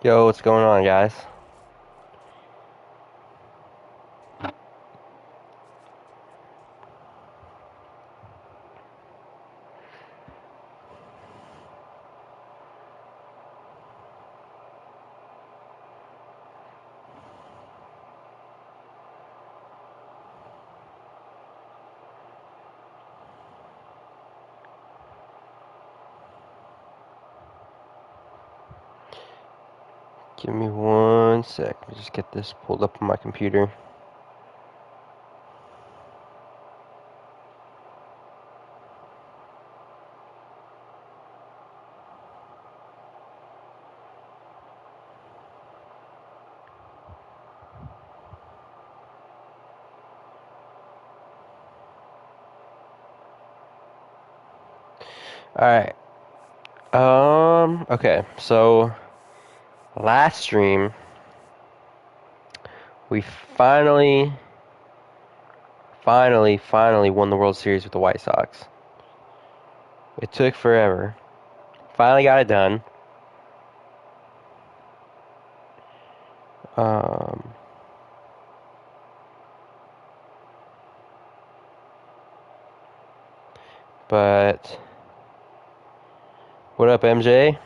Yo, what's going on, guys? Give me one sec. Let me just get this pulled up on my computer. Alright. Okay. So, last stream, we finally won the World Series with the White Sox. It took forever. Finally got it done. Um, but, what up, MJ?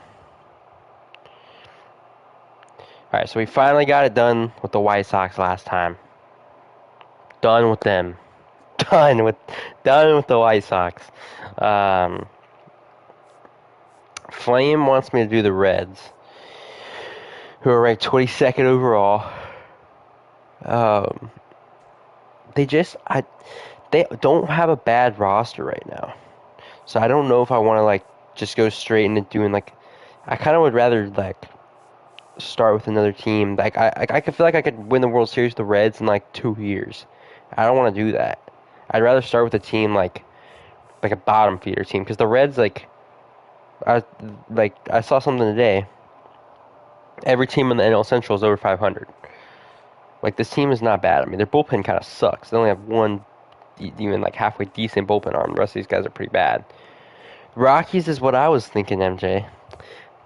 Alright, so we finally got it done with the White Sox last time. Done with them. Done with, done with the White Sox. Um, Flame wants me to do the Reds, who are ranked 22nd overall. Um, they just they don't have a bad roster right now, so I don't know if I want to just go straight into doing I kind of would rather start with another team. I could feel like I could win the World Series with the Reds in 2 years. I don't want to do that. I'd rather start with a team like a bottom feeder team, because the Reds I I saw something today. Every team in the NL Central is over 500. This team is not bad. I mean, their bullpen kind of sucks. They only have one even halfway decent bullpen arm. The rest of these guys are pretty bad. Rockies is what I was thinking, MJ.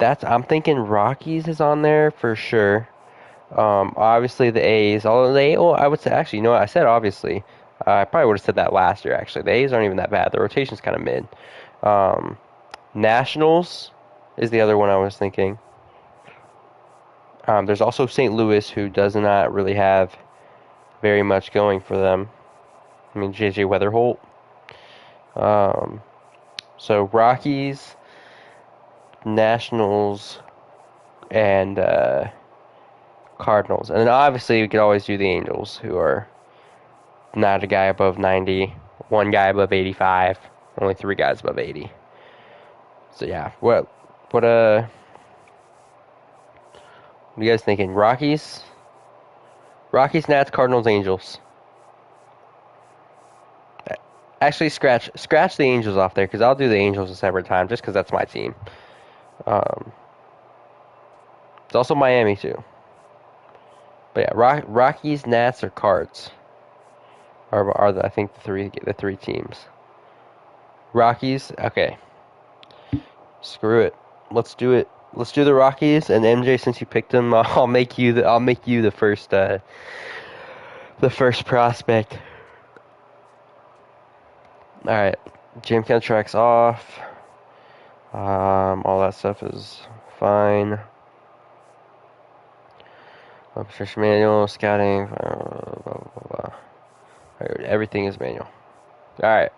I'm thinking Rockies is on there for sure. Obviously the A's, although I would say actually, you know what? I said obviously. I probably would have said that last year. Actually, the A's aren't even that bad. The rotation's kind of mid. Um, Nationals is the other one I was thinking. There's also St. Louis, who does not really have very much going for them. I mean, JJ Weatherholt. Um, so Rockies, Nationals, and Cardinals. And then obviously we could always do the Angels, who are not a guy above 90, one guy above 85, only three guys above 80. So yeah, what are you guys thinking? Rockies, Nats, Cardinals, Angels. Actually, scratch the Angels off there, because I'll do the Angels a separate time, just because that's my team. Um, it's also Miami too. But yeah, Rockies, Nats, or Cards are I think the three teams. Rockies, okay. Screw it. Let's do it. Let's do the Rockies, and MJ, since you picked them, I'll make you the first prospect. All right, gym contracts off. All that stuff is fine. Obsession manual, scouting, blah, blah, blah. Everything is manual. All right.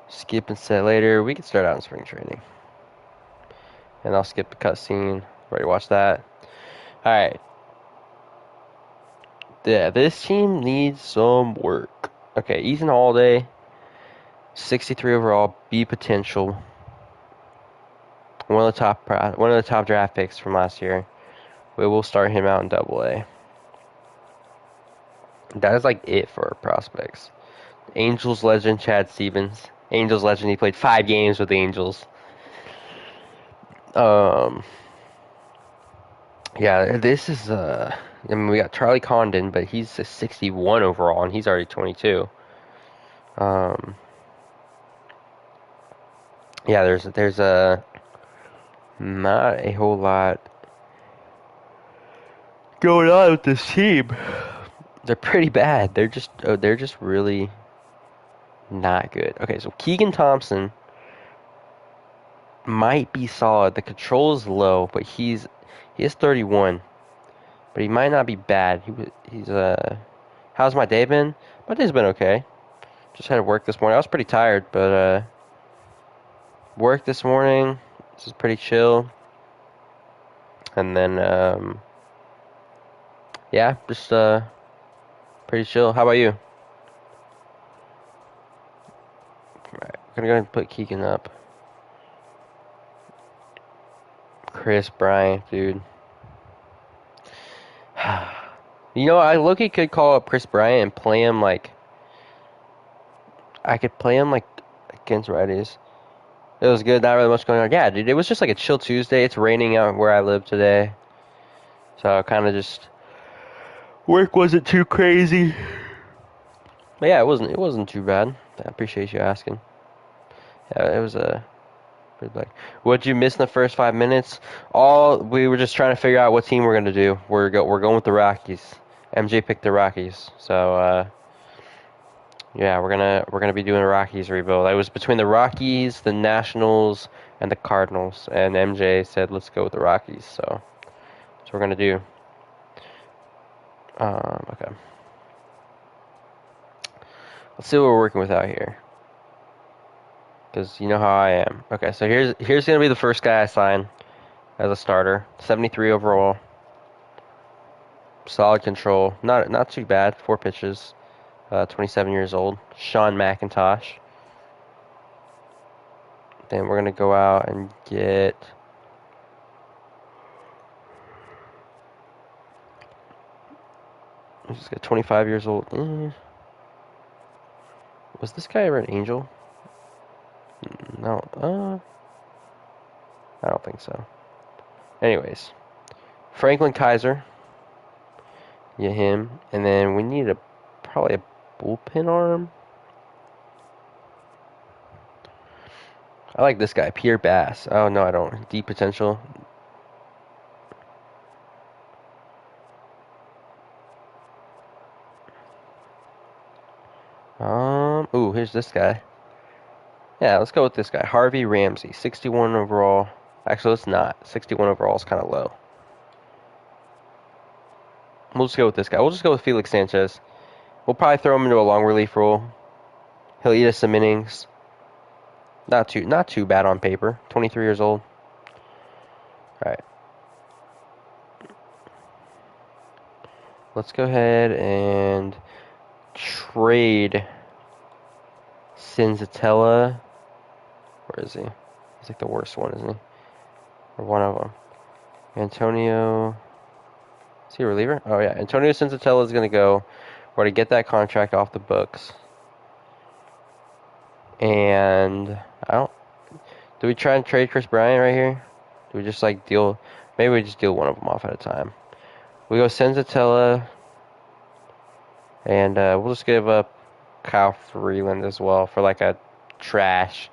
Skip and set later. We can start out in spring training. And I'll skip the cutscene. Already watched that. Alright. Yeah, this team needs some work. Okay, Ethan Holiday, 63 overall, B potential. One of the top draft picks from last year. We will start him out in Double A. That is it for prospects. Angels legend Chad Stevens. Angels legend. He played 5 games with the Angels. Yeah, this is I mean, we got Charlie Condon, but he's a 61 overall, and he's already 22. Yeah, there's a not a whole lot going on with this team. They're pretty bad. They're just really not good. Okay, so Keegan Thompson might be solid. The control is low, but he is 31, but he might not be bad. How's my day been? My day's been okay. Just had to work this morning. I was pretty tired, but work this morning. This is pretty chill. And then yeah, just pretty chill. How about you? Right, I'm gonna go ahead and put Keegan up. Chris Bryant, dude. You know, I look, he could call up Chris Bryant and play him like. I could play him like against righties. It was good, not really much going on. Yeah, dude, it was just like a chill Tuesday. It's raining out where I live today. So kind of just. Work wasn't too crazy. But yeah, it wasn't too bad. I appreciate you asking. Yeah, it was a. Like, what'd you miss in the first 5 minutes? We were just trying to figure out what team we're gonna do. We're going with the Rockies. MJ picked the Rockies, so yeah, we're gonna be doing a Rockies rebuild. It was between the Rockies, the Nationals, and the Cardinals, and MJ said let's go with the Rockies. So that's what we're gonna do. Okay. Let's see what we're working with out here. Because you know how I am. Okay, so here's gonna be the first guy I sign as a starter. 73 overall. Solid control. Not too bad. 4 pitches. 27 years old. Sean McIntosh. Then we're gonna go out and get. He's got 25 years old. Was this guy ever an Angel? No. I don't think so. Anyways, Franklin Kaiser. Get him, and then we need probably a bullpen arm. I like this guy, Pierre Bass. Oh no, I don't. Deep potential. Ooh, here's this guy. Yeah, let's go with this guy, Harvey Ramsey, 61 overall. Actually, let's not. 61 overall is kind of low. We'll just go with this guy. We'll just go with Felix Sanchez. We'll probably throw him into a long relief role. He'll eat us some innings. Not too bad on paper. 23 years old. All right. Let's go ahead and trade Senzatella. Where is he? He's like the worst one, isn't he? Or one of them. Antonio. Is he a reliever? Oh yeah, Antonio Senzatella is gonna go. We're gonna get that contract off the books. And I don't. Do we try and trade Chris Bryant right here? Do we just like deal? Maybe we just deal one of them off at a time. We go Senzatella, and we'll just give up Kyle Freeland as well for like a trash.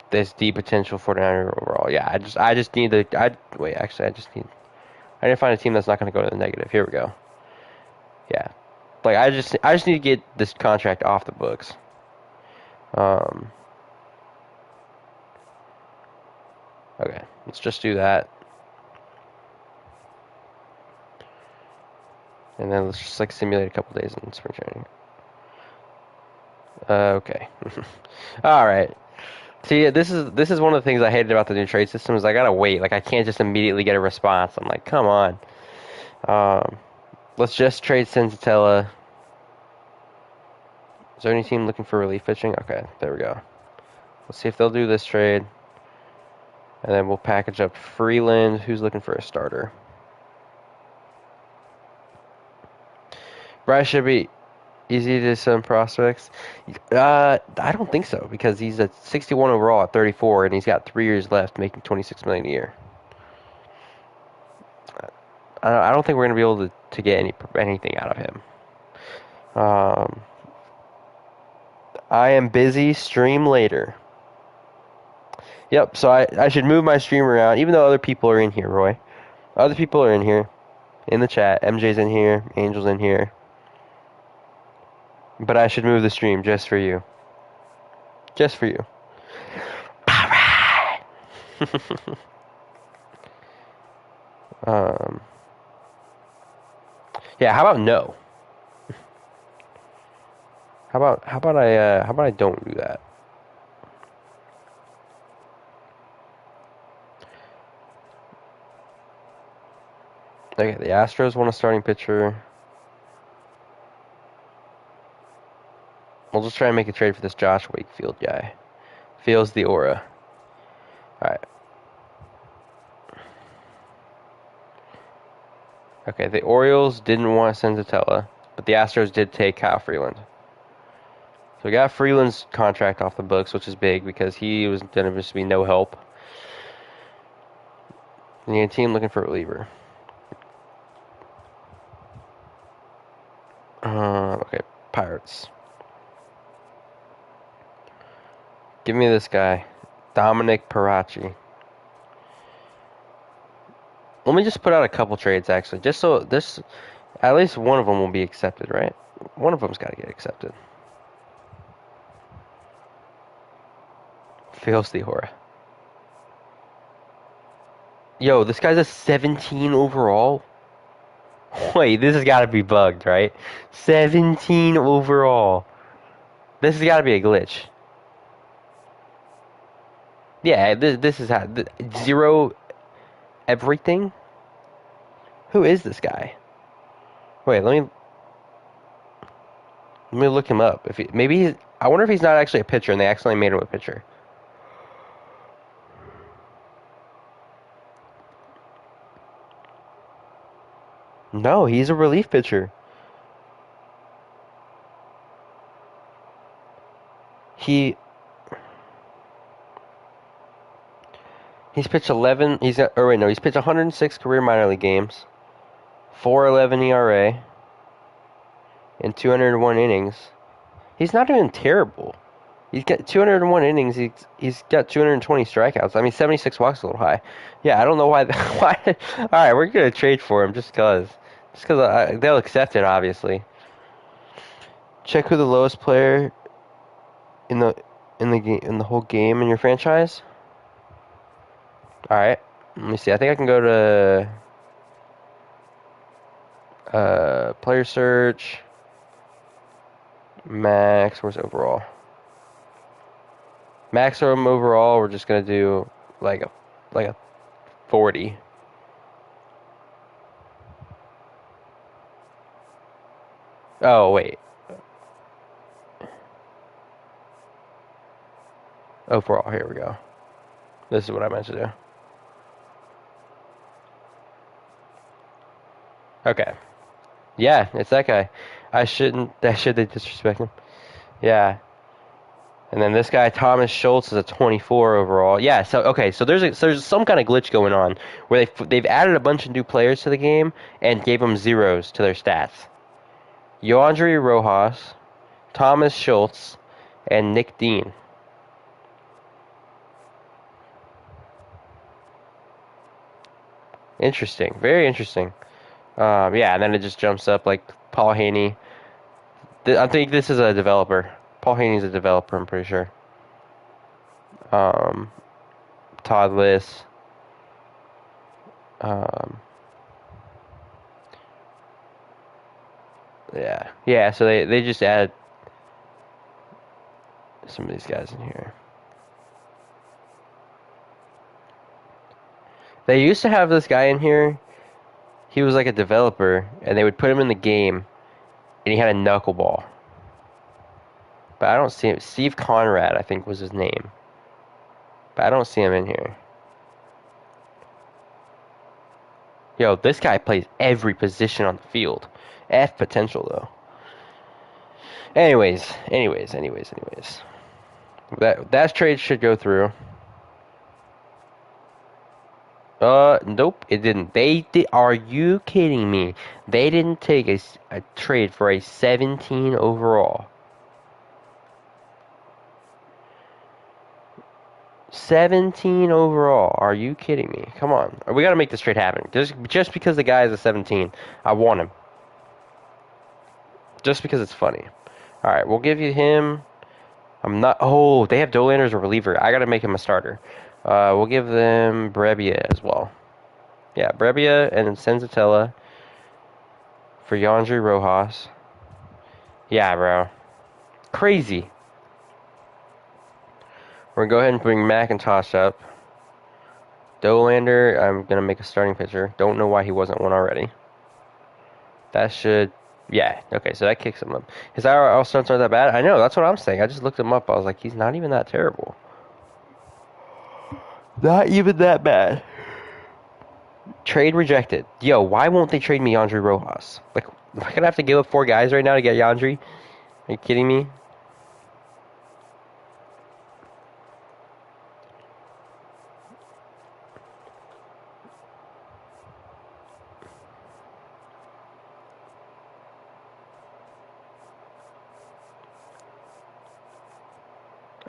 This deep potential 49er overall. Yeah, I just need to. Wait. Actually, I need to find a team that's not going to go to the negative. Here we go. Yeah, like I just need to get this contract off the books. Okay, let's just do that. And then let's just like simulate a couple days in spring training. Okay. All right. See, this is one of the things I hated about the new trade system is I gotta wait. Like I can't just immediately get a response. I'm like, come on. Let's just trade Senzatella. Is there any team looking for relief pitching? Okay, there we go. Let's see if they'll do this trade. And then we'll package up Freeland, who's looking for a starter. Bryce should be easy to some prospects. I don't think so because he's at 61 overall at 34, and he's got 3 years left, making $26 million a year. I don't think we're gonna be able to get anything out of him. I am busy. Stream later. Yep. So I should move my stream around, even though other people are in here. Roy, other people are in here. in the chat. MJ's in here. Angel's in here. But I should move the stream just for you. Just for you. Alright. um. Yeah. How about no? How about I don't do that? Okay, the Astros want a starting pitcher. We'll just try and make a trade for this Josh Wakefield guy. Feels the aura. Alright. Okay, the Orioles didn't want Senzatella, but the Astros did take Kyle Freeland. So we got Freeland's contract off the books, which is big because he was going to just be no help. And you had a team looking for a reliever. Okay, Pirates. Give me this guy, Dominic Parachi. Let me just put out a couple trades, actually, just so this, at least one of them will be accepted, right? One of them's got to get accepted. Feels the aura. Yo, this guy's a 17 overall. Wait, this has got to be bugged, right? 17 overall. This has got to be a glitch. Yeah, this is how zero everything. Who is this guy? Wait, let me look him up. If maybe I wonder if he's not actually a pitcher and they accidentally made him a pitcher. No, he's a relief pitcher. He's pitched 11. He's pitched 106 career minor league games, 4.11 ERA, in 201 innings. He's not even terrible. He's got 201 innings. He's got 220 strikeouts. I mean, 76 walks is a little high. Yeah, I don't know why. Why? All right, we're gonna trade for him just cause they'll accept it, obviously. Check who the lowest player in the whole game in your franchise. All right, let me see. I think I can go to player search. Max, where's overall? Maximum overall, we're just gonna do like a 40. Oh wait. Overall, here we go. This is what I meant to do. Okay. Yeah, it's that guy. Should they disrespect him? Yeah. And then this guy, Thomas Schultz, is a 24 overall. Yeah, so okay, so there's some kind of glitch going on where they've added a bunch of new players to the game and gave them zeros to their stats. Yoandre Rojas, Thomas Schultz, and Nick Dean. Interesting, very interesting. Yeah, and then it just jumps up like Paul Haney. I think this is a developer. Paul Haney's a developer, I'm pretty sure. Todd Liss. Yeah. So they just added some of these guys in here. They used to have this guy in here. He was like a developer, and they would put him in the game, and he had a knuckleball. But I don't see him. Steve Conrad, I think, was his name. But I don't see him in here. Yo, this guy plays every position on the field. F potential, though. Anyways. That trade should go through. Nope, it didn't. They did. Are you kidding me? They didn't take a trade for a 17 overall. 17 overall. Are you kidding me? Come on. We got to make this trade happen. Just because the guy is a 17, I want him. Just because it's funny. All right, we'll give you him. I'm not. Oh, they have Dollander as a reliever. I got to make him a starter. We'll give them Brebbia as well. Yeah, Brebbia and then Senzatella for Yandri Rojas. Yeah, bro. Crazy. We're going to go ahead and bring McIntosh up. Dollander, I'm going to make a starting pitcher. Don't know why he wasn't one already. That should... Yeah, okay, so that kicks him up. His IRL stunts aren't that bad? I know, that's what I'm saying. I just looked him up. I was like, he's not even that terrible. Not even that bad. Trade rejected. Yo, why won't they trade me Yandri Rojas? Like, am I going to have to give up 4 guys right now to get Yandri? Are you kidding me?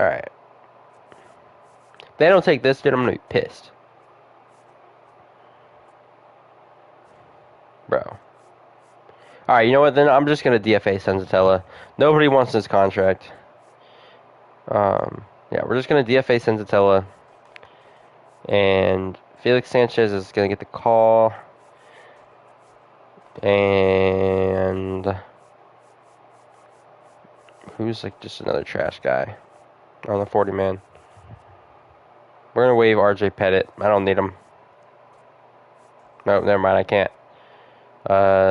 Alright. If they don't take this, dude, I'm going to be pissed. Bro. Alright, you know what? Then I'm just going to DFA Senzatella. Nobody wants this contract. Yeah, we're just going to DFA Senzatella. And Felix Sanchez is going to get the call. And who's like just another trash guy on the 40-man? We're going to waive RJ Pettit. I don't need him. No, never mind. I can't.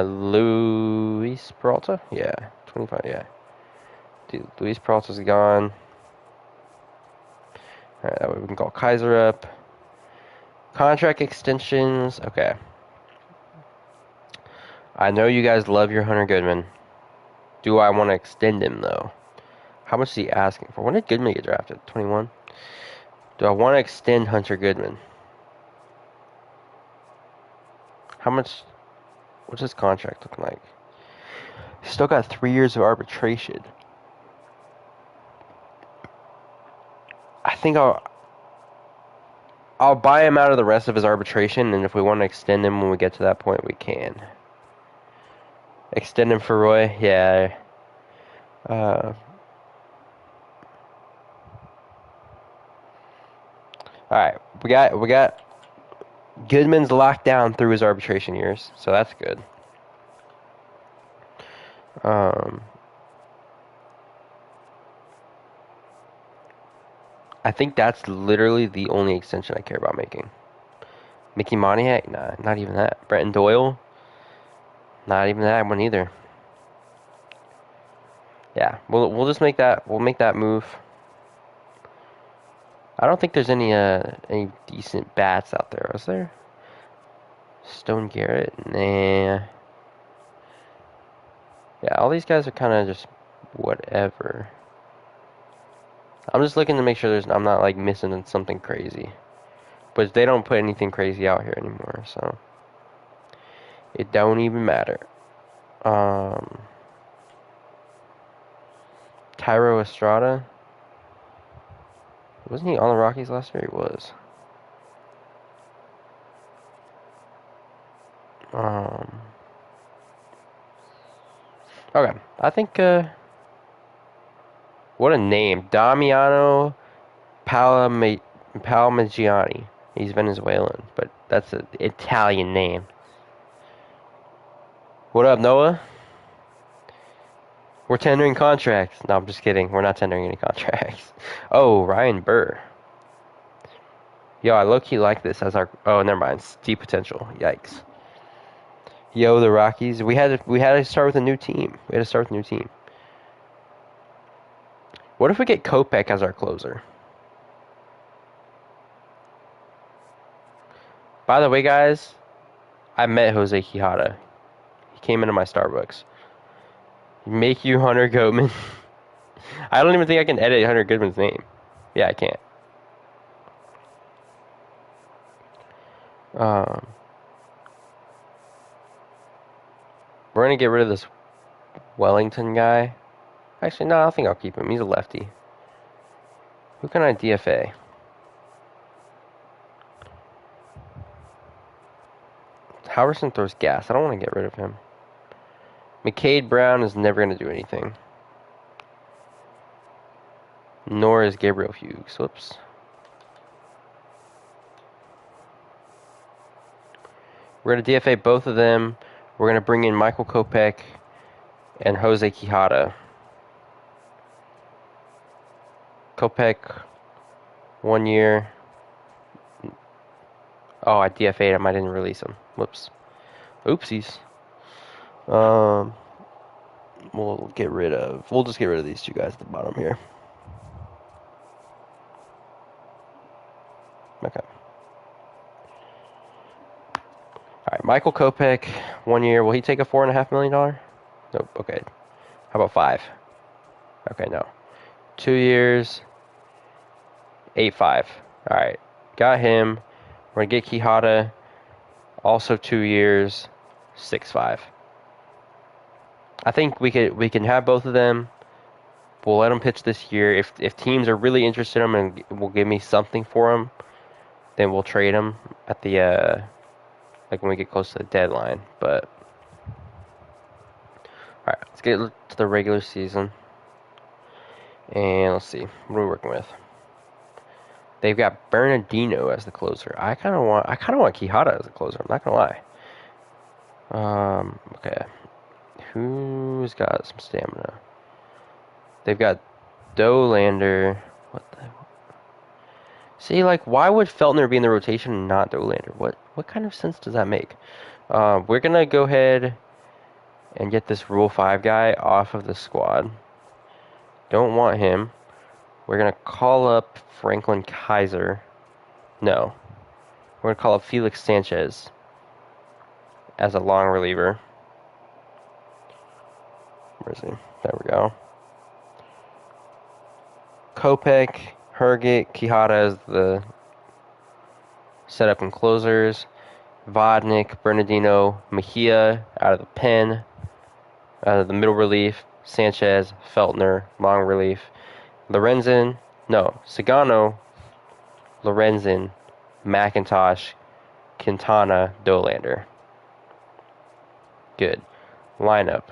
Luis Peralta? Yeah. 25, yeah. Dude, Luis Peralta's gone. Alright, that way we can call Kaiser up. Contract extensions. Okay. I know you guys love your Hunter Goodman. Do I want to extend him, though? How much is he asking for? When did Goodman get drafted? 21? Do I want to extend Hunter Goodman? How much... What's his contract looking like? He's still got 3 years of arbitration. I think I'll buy him out of the rest of his arbitration, and if we want to extend him when we get to that point, we can. Extend him for Roy? Yeah. Alright, we got Goodman's locked down through his arbitration years, so that's good. I think that's literally the only extension I care about making. Mickey Moniak? Nah, not even that. Brenton Doyle? Not even that one either. Yeah, we'll just make that. We'll make that move. I don't think there's any decent bats out there. Is there? Stone Garrett? Nah. Yeah, all these guys are kind of just whatever. I'm just looking to make sure I'm not like missing something crazy. But they don't put anything crazy out here anymore, so it don't even matter. Tyro Estrada. Wasn't he on the Rockies last year? He was. Okay, I think, what a name. Damiano Palmagiani. He's Venezuelan, but that's an Italian name. What up, Noah? We're tendering contracts. No, I'm just kidding. We're not tendering any contracts. Oh, Ryan Burr. Yo, I low-key like this as our... Oh, never mind. Deep potential. Yikes. Yo, the Rockies. We had to start with a new team. What if we get Kopech as our closer? By the way, guys, I met Jose Quijada. He came into my Starbucks. Make you Hunter Goodman. I don't even think I can edit Hunter Goodman's name. Yeah, I can't. We're going to get rid of this Wellington guy. Actually, no, I think I'll keep him. He's a lefty. Who can I DFA? Halverson throws gas. I don't want to get rid of him. McCade Brown is never going to do anything. Nor is Gabriel Hughes. Whoops. We're going to DFA both of them. We're going to bring in Michael Kopech and Jose Quijada. Kopech, 1 year. Oh, I DFA'd him. I didn't release him. Whoops. Oopsies. We'll just get rid of these two guys at the bottom here. Okay. Alright, Michael Kopech, 1 year. Will he take a $4.5 million? Nope. Okay. How about 5? Okay, no. 2 years, 8.5. Alright. Got him. We're gonna get Quijada, also 2 years, 6.5. I think we can have both of them. We'll let them pitch this year. If teams are really interested in them and will give me something for them, then we'll trade them at the like when we get close to the deadline. But all right, let's get to the regular season, and let's see what are we working with. They've got Bernardino as the closer. I kind of want Quijada as the closer. I'm not gonna lie. Okay. Who's got some stamina? They've got Dolander. What the? See, like, why would Feltner be in the rotation and not Dolander? What kind of sense does that make? We're gonna go ahead and get this Rule 5 guy off of the squad. Don't want him. We're gonna call up Franklin Kaiser. No. We're gonna call up Felix Sanchez as a long reliever. Where is he? There we go. Kopech, Herget, Quijada as the setup and closers. Vodnik, Bernardino, Mejia out of the pen. Out of the middle relief. Sanchez, Feltner, long relief. Sagano, Lorenzen, McIntosh, Quintana, Dolander. Good. Lineup.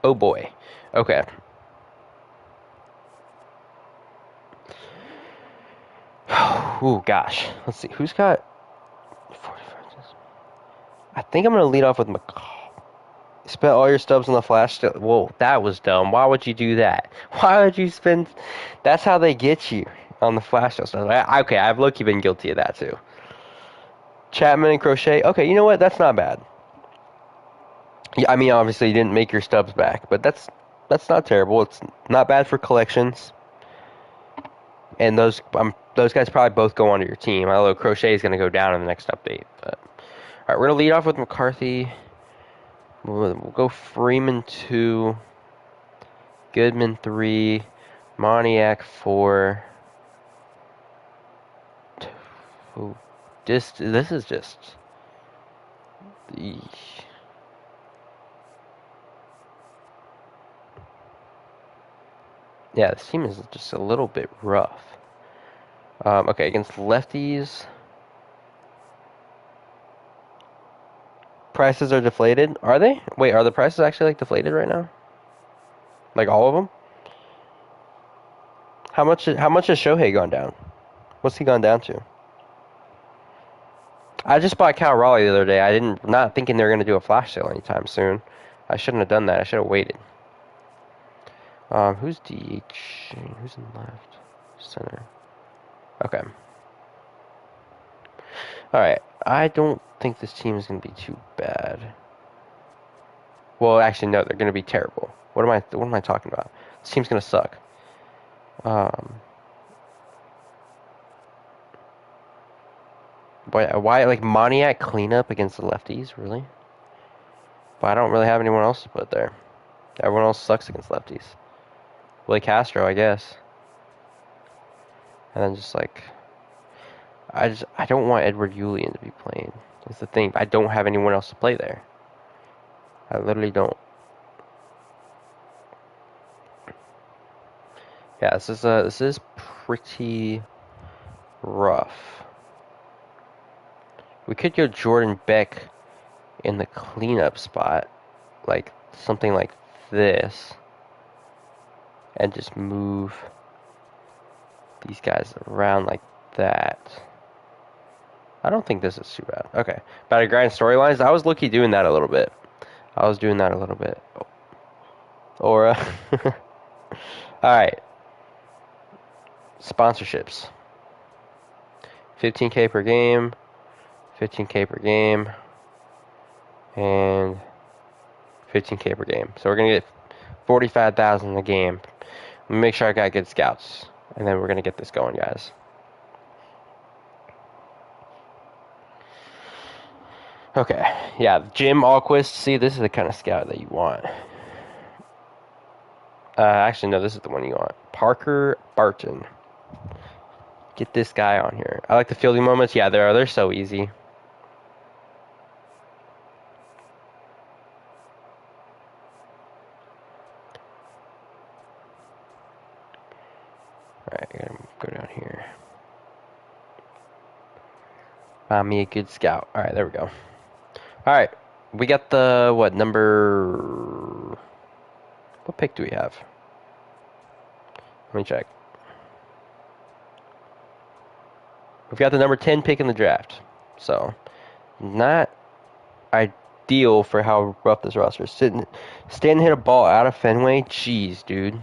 Oh boy. Okay. Ooh, gosh. Let's see. Who's got 45? I think I'm going to lead off with McCall. Spent all your stubs on the flash. Whoa, that was dumb. Why would you do that? Why would you spend... That's how they get you on the flash stuff. Okay, I've low-key been guilty of that too. Chapman and Crochet. Okay, you know what? That's not bad. Yeah, I mean, obviously you didn't make your stubs back, but that's not terrible. It's not bad for collections. And those guys probably both go onto your team. Although Crochet is going to go down in the next update. But all right, we're going to lead off with McCarthy. We'll go Freeman 2, Goodman 3, Moniak 4. This is just. Eesh. Yeah, this team is just a little bit rough. Okay, against lefties, prices are deflated. Are they? Wait, are the prices actually like deflated right now? Like all of them? How much has Shohei gone down? What's he gone down to? I just bought Cal Raleigh the other day. Not thinking they were going to do a flash sale anytime soon. I shouldn't have done that. I should have waited. Who's DH? Who's in left? Center. Okay. Alright. I don't think this team is going to be too bad. Well, actually, no. They're going to be terrible. What am I talking about? This team's going to suck. Why like Moniak cleanup against the lefties, really? But I don't really have anyone else to put there. Everyone else sucks against lefties. Willie Castro, I guess. And then just like I don't want Edward Julian to be playing. That's the thing. I don't have anyone else to play there. I literally don't. Yeah, this is pretty rough. We could go Jordan Beck in the cleanup spot, like something like this, and just move these guys around like that. I don't think this is too bad. Okay, battle grind storylines. I was low-key doing that a little bit. Or, all right, sponsorships. 15K per game, 15K per game, and 15K per game. So we're gonna get 45,000 a game. Make sure I got good scouts, and then we're gonna get this going, guys. Okay, yeah, Jim Alquist. See, this is the kind of scout that you want. Actually, no, this is the one you want. Parker Barton. Get this guy on here. I like the fielding moments. Yeah, they're so easy. Alright, I gotta go down here. Find me a good scout. Alright, there we go. Alright, we got the, what pick do we have? Let me check. We've got the number 10 pick in the draft. So, not ideal for how rough this roster is. Stand and hit a ball out of Fenway? Jeez, dude.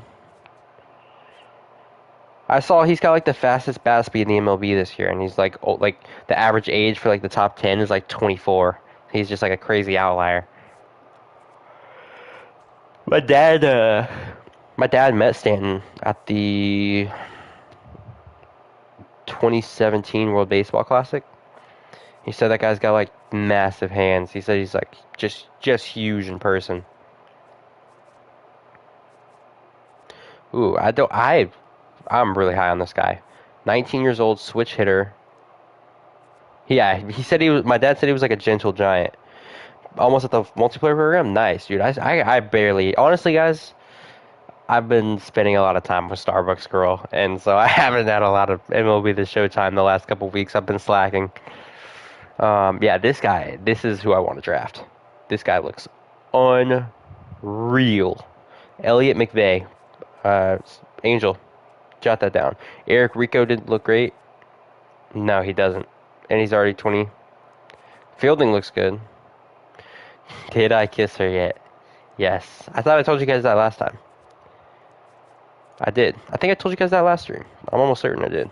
I saw he's got like the fastest bat speed in the MLB this year, and he's like, like the average age for like the top 10 is like 24. He's just like a crazy outlier. My dad met Stanton at the 2017 World Baseball Classic. He said that guy's got like massive hands. He said he's like just huge in person. Ooh, I'm really high on this guy. 19 years old, switch hitter. Yeah, he said my dad said he was like a gentle giant. Almost at the multiplayer program. Nice, dude. I barely, honestly, guys, I've been spending a lot of time with Starbucks Girl, and so I haven't had a lot of MLB The Showtime the last couple weeks. I've been slacking. Yeah, this is who I want to draft. This guy looks unreal. Elliot McVeigh, Angel, jot that down. Eric Rico didn't look great. No, he doesn't, and he's already 20. Fielding looks good. Did I kiss her yet? Yes. I thought I told you guys that last time. I did. I think I told you guys that last stream. I'm almost certain I did.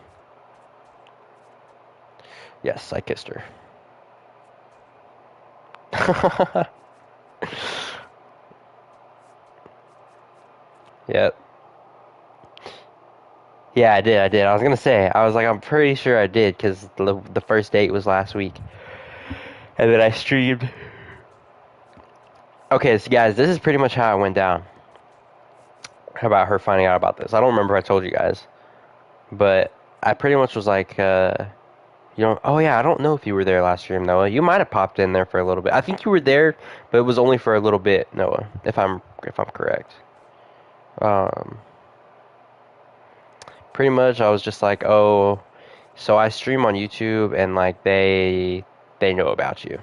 Yes, I kissed her. Yep. Yeah, I did. I was gonna say, I was like, I'm pretty sure I did, because the first date was last week. And then I streamed. Okay, so guys, this is pretty much how it went down. About her finding out about this. I don't remember if I told you guys. But I pretty much was like, oh yeah, I don't know if you were there last stream, Noah. You might have popped in there for a little bit. I think you were there, but it was only for a little bit, Noah, if I'm correct. Pretty much I was just like, oh, so I stream on YouTube and like they know about you.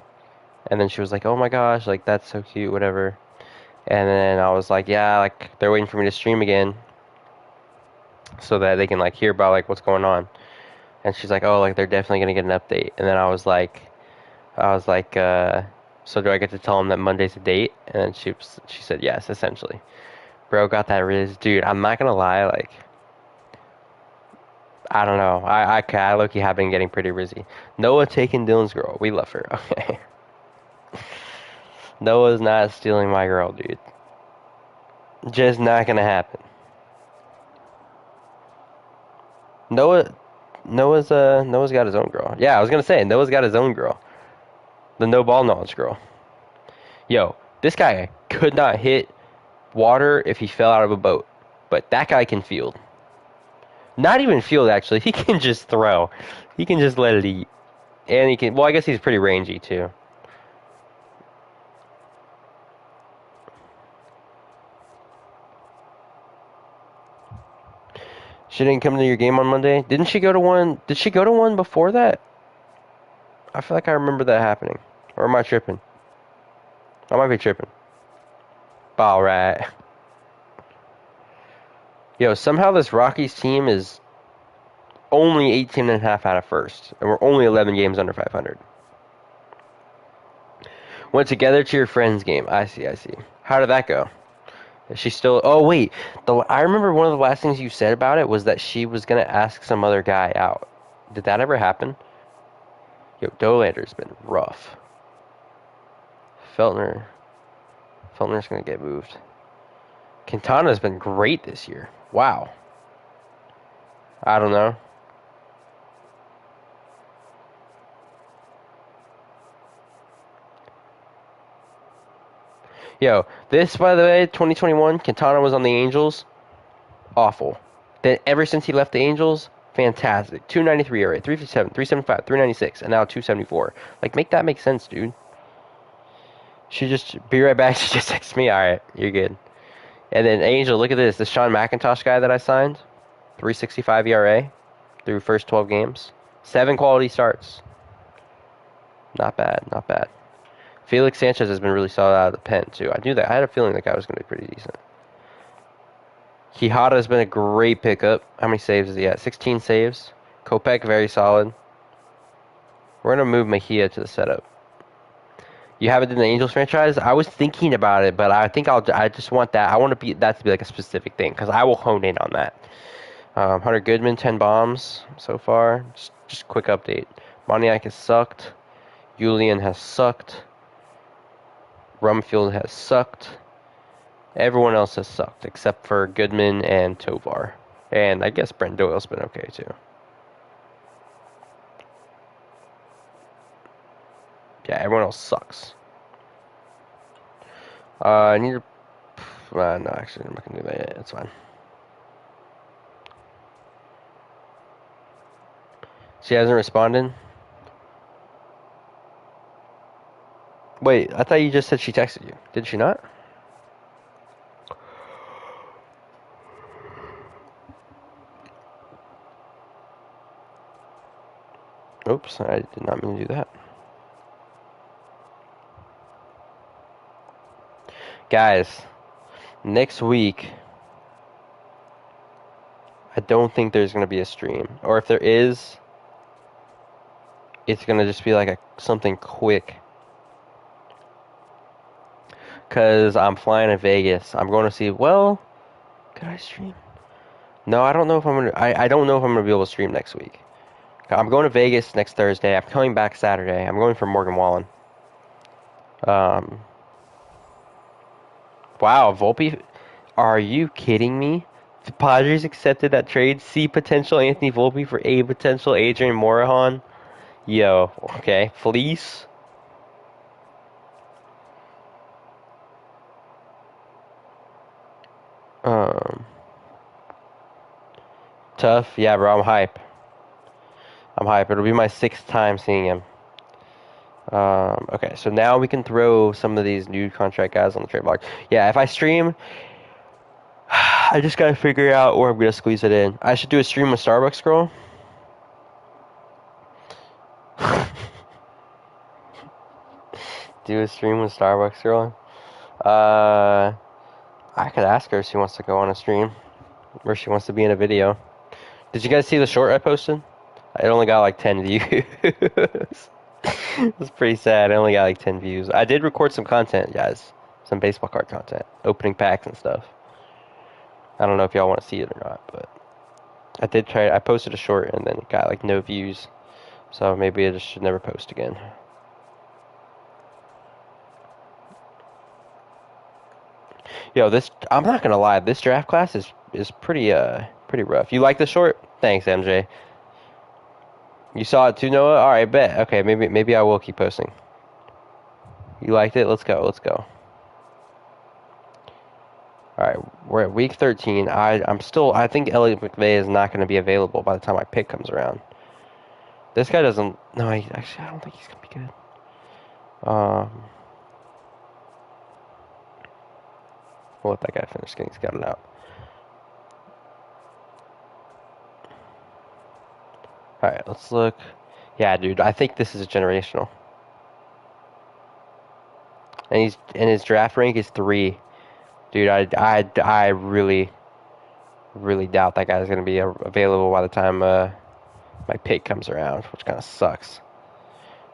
And then she was like, oh my gosh, like that's so cute, whatever. And then I was like, yeah, like they're waiting for me to stream again so that they can like hear about like what's going on. And she's like, oh, like they're definitely gonna get an update. And then I was like, so do I get to tell them that Monday's the date? And then she said yes, essentially. Bro got that riz, dude. I'm not gonna lie, like I don't know. I low-key have been getting pretty rizzy. Noah taking Dylan's girl. We love her. Okay. Noah's not stealing my girl, dude. Just not gonna happen. Noah's got his own girl. Yeah, I was gonna say Noah's got his own girl. The no ball knowledge girl. Yo, this guy could not hit water if he fell out of a boat, but that guy can field. Not even field, actually. He can just throw. He can just let it eat. And he can, well, I guess he's pretty rangy, too. She didn't come to your game on Monday? Didn't she go to one? Did she go to one before that? I feel like I remember that happening. Or am I tripping? I might be tripping. All right. Yo, somehow this Rockies team is only 18.5 out of first, and we're only 11 games under 500. Went together to your friend's game. I see, I see. How did that go? Is she still... Oh, wait. I remember one of the last things you said about it was that she was going to ask some other guy out. Did that ever happen? Yo, Dolander's been rough. Feltner's going to get moved. Quintana's been great this year. Wow. I don't know. Yo, this, by the way, 2021, Quintana was on the Angels. Awful. Then ever since he left the Angels, fantastic. 293 ERA, 357, 375, 396, and now 274. Like, make that make sense, dude. She just, be right back. She just texted me. All right, you're good. And then Angel, look at this. This Sean McIntosh guy that I signed, 365 ERA through first 12 games. 7 quality starts. Not bad, not bad. Felix Sanchez has been really solid out of the pen, too. I knew that. I had a feeling that guy was going to be pretty decent. Quijada has been a great pickup. How many saves is he at? 16 saves. Kopech, very solid. We're going to move Mejia to the setup. You have it in the Angels franchise? I was thinking about it, but I think I just want that. I want that to be like a specific thing, because I will hone in on that. Hunter Goodman, 10 bombs so far. Just quick update. Moniak has sucked. Julian has sucked. Rumfield has sucked. Everyone else has sucked except for Goodman and Tovar. And I guess Brent Doyle's been okay too. Yeah, everyone else sucks. I need to... no, actually, I'm not going to do that yet. It's fine. She hasn't responded? Wait, I thought you just said she texted you. Did she not? Oops, I did not mean to do that. Guys, next week, I don't think there's going to be a stream. Or if there is, it's going to just be like something quick. Because I'm flying to Vegas. I'm going to see, well, could I stream? No, I don't know if I'm going to, I don't know if I'm going to be able to stream next week. I'm going to Vegas next Thursday. I'm coming back Saturday. I'm going for Morgan Wallen. Wow, Volpe, are you kidding me? The Padres accepted that trade. See potential Anthony Volpe for a potential Adrian Morejon. Yo, okay, Fleece. Tough. Yeah, bro, I'm hype. I'm hype. It'll be my 6th time seeing him. Okay, so now we can throw some of these new contract guys on the trade block. Yeah, if I stream, I just gotta figure out where I'm gonna squeeze it in. I should do a stream with Starbucks Girl. Do a stream with Starbucks Girl. I could ask her if she wants to go on a stream, or she wants to be in a video. Did you guys see the short I posted? It only got like 10 views. It's pretty sad. I only got like 10 views. I did record some content, guys. Some baseball card content. Opening packs and stuff. I don't know if y'all want to see it or not, but I did try. I posted a short and then it got like no views. So maybe I just should never post again. Yo, I'm not gonna lie, this draft class is pretty rough. You like the short? Thanks, MJ. You saw it too, Noah? Alright, bet. Okay, maybe I will keep posting. You liked it? Let's go, let's go. Alright, we're at week 13. I think Elliot McVay is not gonna be available by the time my pick comes around. This guy doesn't actually I don't think he's gonna be good. We'll let that guy finish getting scouted out. Alright, let's look. Yeah, dude, I think this is a generational. And his draft rank is 3. Dude, I really, really doubt that guy's gonna be available by the time my pick comes around, which kind of sucks.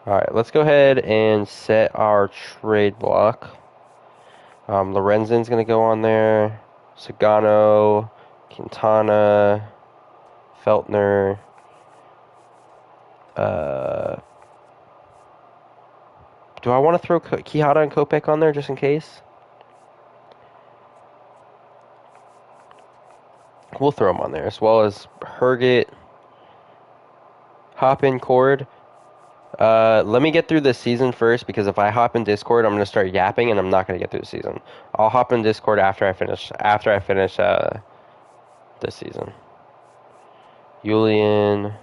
All right, let's go ahead and set our trade block. Lorenzen's gonna go on there. Sagano, Quintana, Feltner. Uh, do I want to throw Quijada and Kopech on there just in case? We'll throw them on there, as well as Herget, hop in Cord. Let me get through this season first, because if I hop in Discord, I'm gonna start yapping, and I'm not gonna get through the season. I'll hop in Discord after I finish. This season. Julian,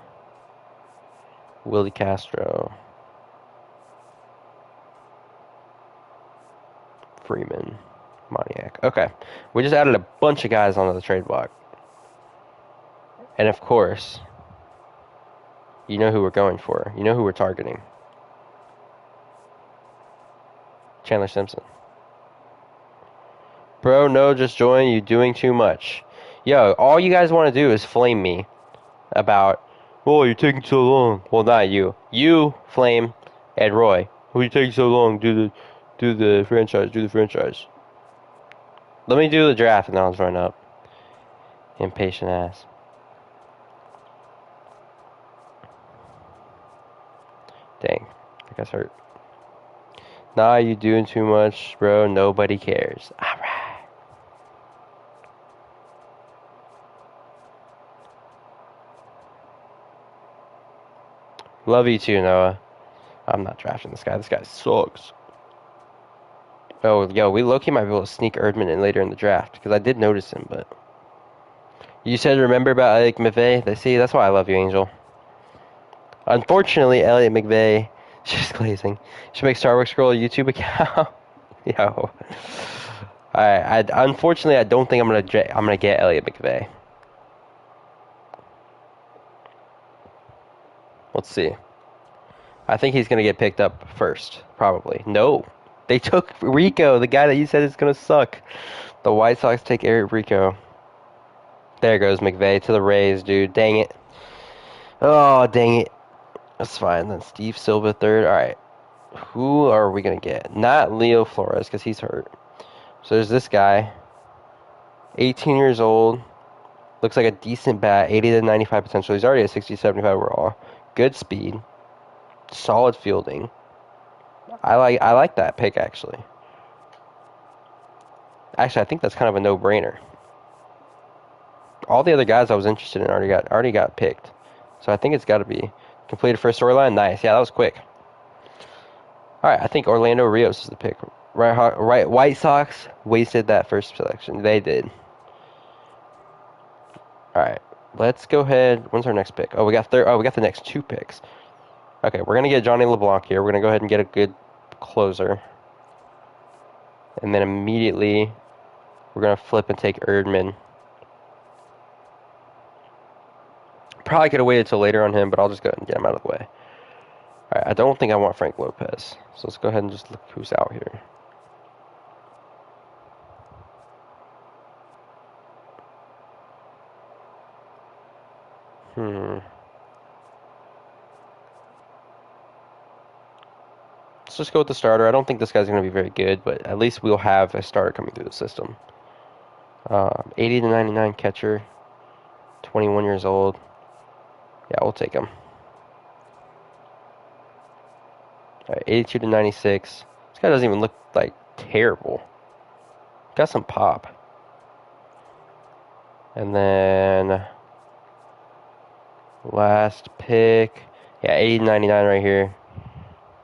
Willie Castro, Freeman, Moniak. Okay, we just added a bunch of guys onto the trade block, and of course, you know who we're going for. You know who we're targeting. Chandler Simpson. Bro, no, just join. You doing too much. Yo, all you guys want to do is flame me about, oh, you're taking so long. Well, not you. You, Flame, and Roy. Oh, you taking so long? Do the franchise. Do the franchise. Let me do the draft, and then I'll join up. Impatient ass. Dang, that guy's hurt. Nah, you doing too much, bro. Nobody cares. Alright. Love you too, Noah. I'm not drafting this guy. This guy sucks. Oh, yo, we low-key might be able to sneak Erdman in later in the draft, because I did notice him, but... You said remember about Elliot McVay? See, that's why I love you, Angel. Unfortunately, Elliot McVay... She's glazing. Should make Starbucks Girl a YouTube account. Yo. Unfortunately, I don't think I'm gonna get Elliot McVay. Let's see. I think he's gonna get picked up first, probably. No, they took Rico, the guy that you said is gonna suck. The White Sox take Eric Rico. There goes McVay to the Rays, dude. Dang it. Oh, dang it. That's fine. Then Steve Silva third. All right. Who are we gonna get? Not Leo Flores, because he's hurt. So there's this guy. 18 years old. Looks like a decent bat. 80 to 95 potential. He's already at 60, 75 overall. Good speed. Solid fielding. I like that pick, actually. Actually, I think that's kind of a no-brainer. All the other guys I was interested in already got picked. So I think it's got to be completed first storyline. Nice. Yeah, that was quick. All right, I think Orlando Rios is the pick. Right. White Sox wasted that first selection. They did. All right, let's go ahead. When's our next pick? Oh, we got the next 2 picks. Okay, we're gonna get Johnny LeBlanc here. We're gonna go ahead and get a good closer, and then immediately we're gonna flip and take Erdman. Probably could have waited till later on him, but I'll just go ahead and get him out of the way. Alright, I don't think I want Frank Lopez. So let's go ahead and just look who's out here. Let's just go with the starter. I don't think this guy's going to be very good, but at least we'll have a starter coming through the system. 80 to 99 catcher. 21 years old. Yeah, we'll take him. Alright, 82 to 96. This guy doesn't even look like terrible. Got some pop. And then last pick. Yeah, 80 to 99 right here.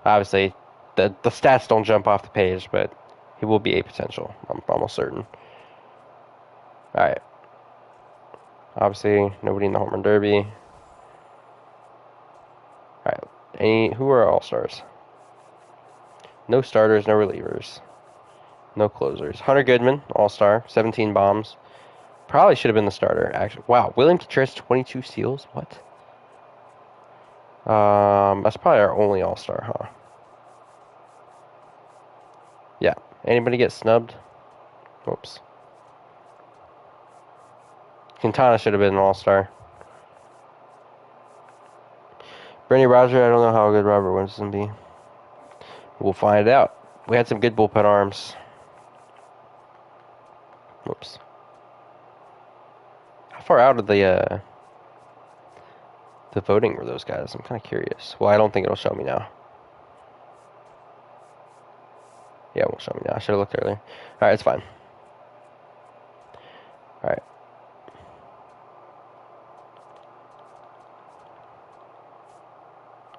Obviously, the stats don't jump off the page, but he will be a potential. I'm almost certain. Alright. Obviously, nobody in the home run derby. Alright. Who are all-stars? No starters, no relievers. No closers. Hunter Goodman, all-star, 17 bombs. Probably should have been the starter, actually. Wow, William Contreras, 22 steals? What? That's probably our only all-star, huh? Yeah. Anybody get snubbed? Whoops. Quintana should have been an all-star. Bernie Roger, I don't know how good Robert Wentz is going to be. We'll find out. We had some good bullpen arms. Whoops. How far out of the voting were those guys? I'm kind of curious. Well, I don't think it'll show me now. Yeah, it won't show me now. I should have looked earlier. Alright, it's fine. Alright.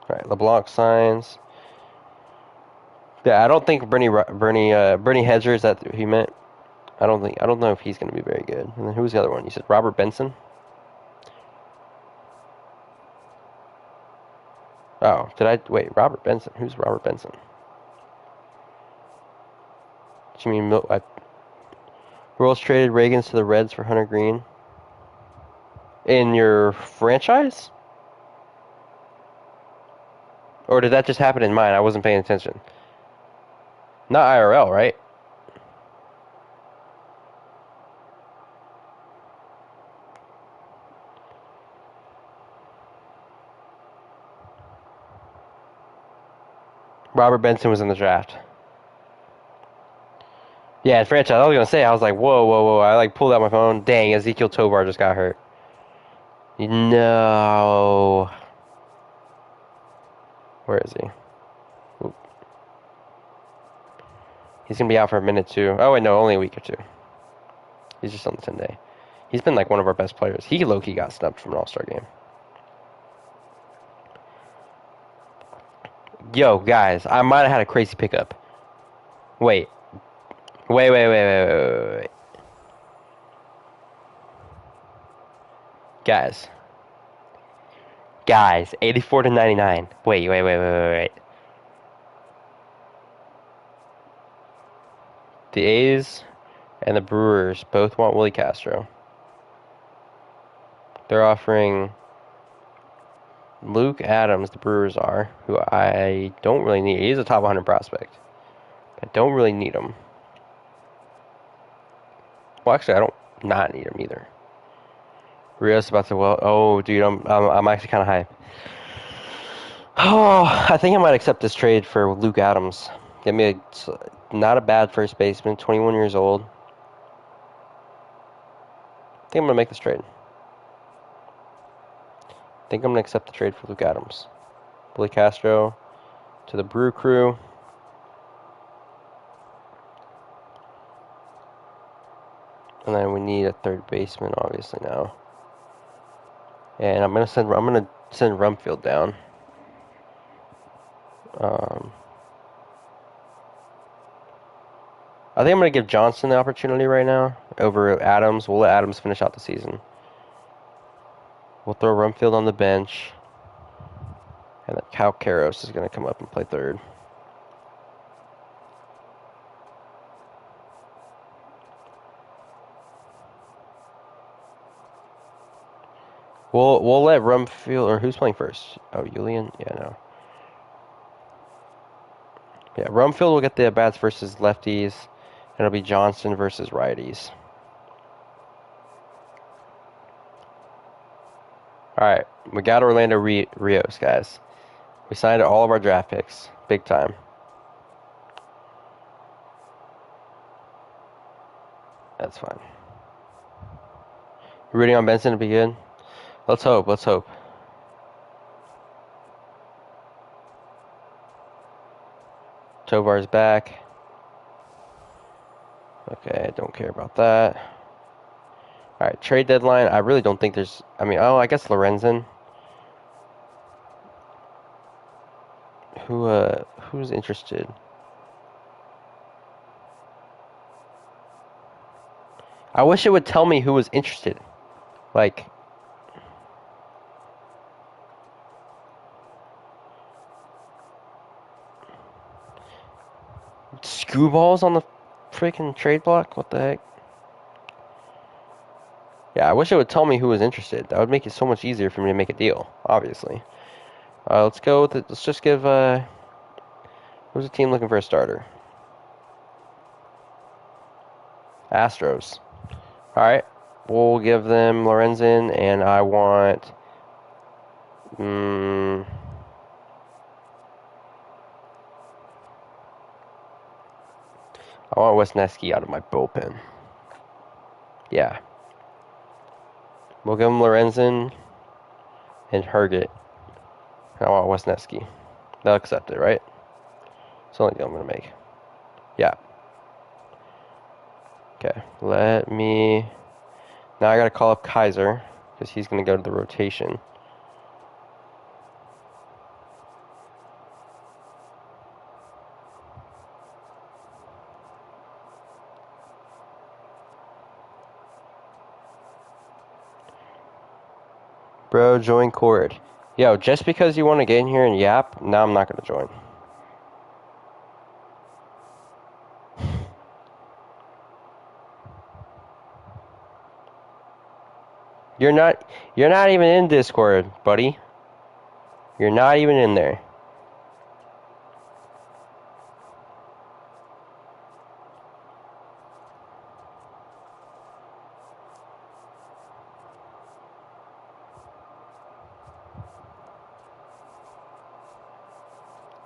Alright, LeBlanc signs. Yeah, I don't think Bernie Hedger, is that who he meant? I don't know if he's going to be very good. And then who was the other one? You said Robert Benson? Oh, wait, Robert Benson. Who's Robert Benson? Do you mean Royals traded Reagans to the Reds for Hunter Green? In your franchise? Or did that just happen in mine? I wasn't paying attention. Not IRL, right? Robert Benson was in the draft. Yeah, franchise. I was gonna say. I was like, whoa, whoa, whoa. I pulled out my phone. Dang, Ezekiel Tovar just got hurt. No. Where is he? Oop. He's gonna be out for a minute too. Oh wait, no, only a week or two. He's just on the 10-day. He's been one of our best players. He low-key got snubbed from an All-Star game. Yo, guys, I might have had a crazy pickup. Wait. Wait. Guys, 84 to 99. Wait. The A's and the Brewers both want Willie Castro. They're offering Luke Adams, the Brewers are, who I don't really need. He's a top 100 prospect. I don't really need him. Well, actually, I don't not need him either. Rios about to oh, dude, I'm actually kind of hyped. Oh, I think I might accept this trade for Luke Adams. Get me not a bad first baseman, 21 years old. I think I'm gonna make this trade. I think I'm gonna accept the trade for Luke Adams. Billy Castro to the Brew Crew. And then we need a third baseman, obviously now. And I'm gonna send Rumfield down. I think I'm gonna give Johnson the opportunity right now over Adams. We'll let Adams finish out the season. We'll throw Rumfield on the bench, and then Cal Karros is gonna come up and play third. We'll let Rumfield, or who's playing first? Oh, Julian? Yeah, no. Yeah, Rumfield will get the at-bats versus lefties, and it'll be Johnson versus righties. Alright, we got Orlando Rios, guys. We signed all of our draft picks. Big time. That's fine. Rooting on Benson to be good? Let's hope. Tovar's back. Okay, I don't care about that. Alright, trade deadline. I really don't think there's... I guess Lorenzen. Who's interested? I wish it would tell me who was interested. Screwballs on the freaking trade block? What the heck? Yeah, I wish it would tell me who was interested. That would make it so much easier for me to make a deal, obviously. Let's go with it. Let's just give, who's the team looking for a starter? Astros. Alright. We'll give them Lorenzen, and I want, I want Wesneski out of my bullpen. Yeah. We'll give him Lorenzen and Herget. I want Wesneski. They'll accept it, right? It's the only deal I'm going to make. Yeah. Okay. Let me... Now I got to call up Kaiser, because he's going to go to the rotation. Bro, join Cord. Yo, just because you want to get in here and yap, now I'm not going to join. You're not even in Discord, buddy. You're not even in there.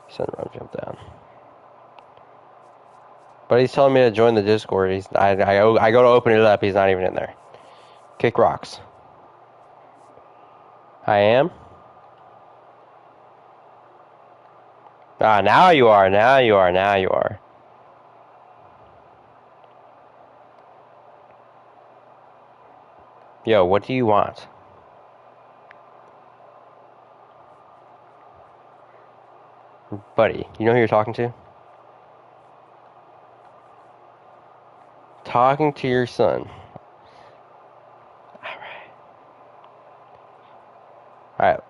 Send run jump down. But he's telling me to join the Discord. I go to open it up. He's not even in there. Kick rocks. I am. Ah, now you are. Now you are. Now you are. Yo, what do you want? Buddy, you know who you're talking to? Talking to your son. Alright.